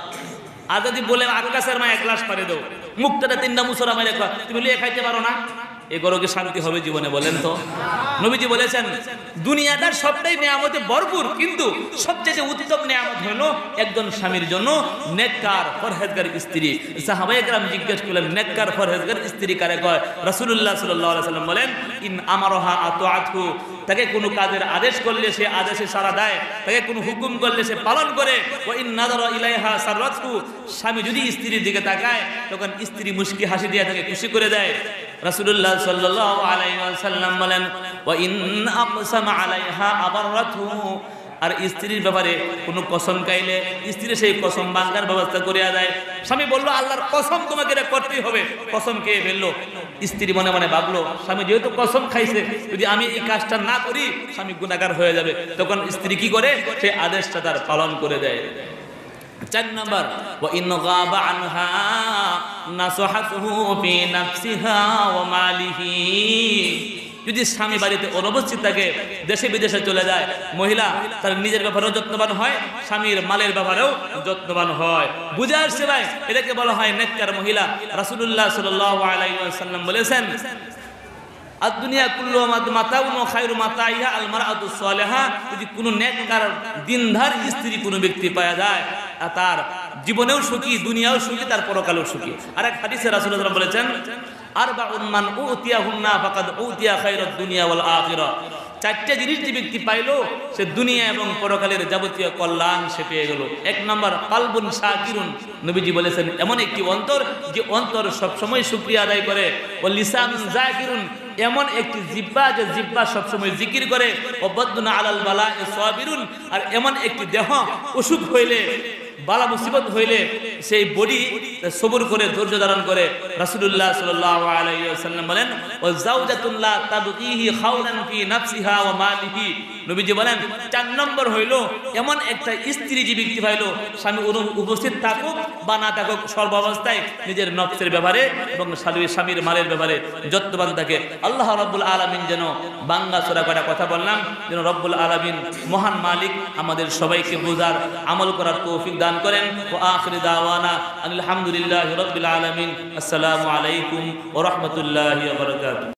আর যদি বলে আকাশের মা এক গ্লাস পারে দাও, মুখটা তিনটা মুসরা মাইরে তুমি লিয়ে খাইতে পারো না, এ ঘরে কি শান্তি হবে জীবনে বলেন তো? নবীজি বলেছেন দুনিয়াটার সবটাই নিয়ামতে ভরপুর, কিন্তু সবচেয়ে উত্তম নিয়ামত হলো একজন স্বামীর জন্য নেককার পরহেজগার স্ত্রী। সাহাবায়ে কেরাম জিজ্ঞেস করলেন নেককার পরহেজগার স্ত্রী কারে কয়? রাসূলুল্লাহ সাল্লাল্লাহু আলাইহি ওয়াসাল্লাম বলেন ইন আমারাহা আতাআতহু, তাকে কোনো কাজের আদেশ করলে সে আদেশে সাড়া দেয়, তাকে কোনো হুকুম করলে সে পালন করে। ওয়া ইন নাযারা ইলাইহা সাররাতহু, স্বামী যদি স্ত্রীর দিকে তাকায় তখন স্ত্রী মুস্কি হাসি দিয়ে তাকে খুশি করে দেয়। রাসূলুল্লাহ সাল্লাল্লাহু আলাইহি ওয়াসাল্লাম বলেন ওয়া ইন আকসামা আলাইহা আবাররাতহু, আর স্ত্রীর ব্যাপারে কোনো কসম খাইলে স্ত্রী সেই কসম ভাঙার ব্যবস্থা করিয়া দেয়। স্বামী বলল আল্লাহর কসম তোমাকে এটা করতেই হবে, কসম খেয়ে ফেললো। স্ত্রী মনে মনে ভাবলো স্বামী যেহেতু কসম খাইছে, যদি আমি এই কাজটা না করি স্বামী গুনাহগার হয়ে যাবে। তখন স্ত্রী কি করে? সেই আদেশটা তার পালন করে দেয়। 4 নম্বর ওয়া ইন গাবা আনহা নাসাহাতুহু ফি নাফসিহা ওয়া মালিহি। যদি স্বামী বাড়িতে অনুপস্থিত থাকে, দেশে বিদেশে চলে যায়, মহিলা তার নিজের ব্যাপারেও যত্নবান হয়, স্বামীর মালের ব্যাপারেও যত্নবান হয়। বুঝে আসছে ভাই, এটাকে বলা হয় নেককার মহিলা। রাসূলুল্লাহ সাল্লাল্লাহু আলাইহি ওয়াসাল্লাম বলেছেন, আদ-দুনিয়া কুল্লু মাতাউন ওয়া খায়রু মাতাইহা আল মারআতু সালিহা। যদি কোনো নেককার দিনদার স্ত্রী কোনো ব্যক্তি পাওয়া যায়, তার জীবনেও সুখী, দুনিয়াও সুখী, তার পরকালেও সুখী। আরেক হাদিসে রাসূলুল্লাহ সাল্লাল্লাহু আলাইহি ওয়াসাল্লাম বলেছেন, আরবাউন মান উতিয়াহুন্না ফাকাদ উতিয়া খায়রাদ দুনিয়া ওয়াল আখিরা। 4টা জিনিস যে ব্যক্তি পাইলো, সে দুনিয়া এবং পরকালের যাবতীয় কল্যাণ সে পেয়ে গেল। 1 নম্বর কালবুন শাকিরুন। নবীজি বলেছেন, এমন একটি অন্তর যে অন্তর সবসময় শুকরিয়া আদায় করে। ও লিসানুন যাকিরুন, এমন একটি জিহ্বা যে জিহ্বা সবসময় জিকির করে। ও বদনা আলাল বালা সাবিরুন, আর এমন একটি দেহ অসুখ হইলে, বালা মুসিবত হইলে সেই বডি সবর করে, ধৈর্য ধারণ করে। রাসূলুল্লাহ সাল্লাল্লাহু আলাইহি ওয়াসাল্লাম বলেন, ওয়া যাওজাতুন লা তাবগিহি খাওলান ফি নাফসিহা ওয়া মালিহি। নবীজি বলেন, 4 নম্বর হইল এমন একটা স্ত্রী যে ব্যক্তি পাইলো, স্বামী উপস্থিত থাকুক বা না থাকুক, সর্বাবস্থায় নিজের নফসের ব্যাপারে এবং স্বামীর মালের ব্যাপারে যত্নবান থাকে। আল্লাহ রাব্বুল আলামিন যেন বাংলা সূরা কয়টা কথা বললাম, যেন রব্বুল আলামিন মহান মালিক আমাদের সবাইকে বুঝার, আমল করার তৌফিক দান করেন। ওয়া আখিরু দাওয়ানা আলহামদুলিল্লাহি রাব্বিল আলামিন। আসসালামু আলাইকুম ওয়া রাহমাতুল্লাহি ওয়া বারাকাতুহু।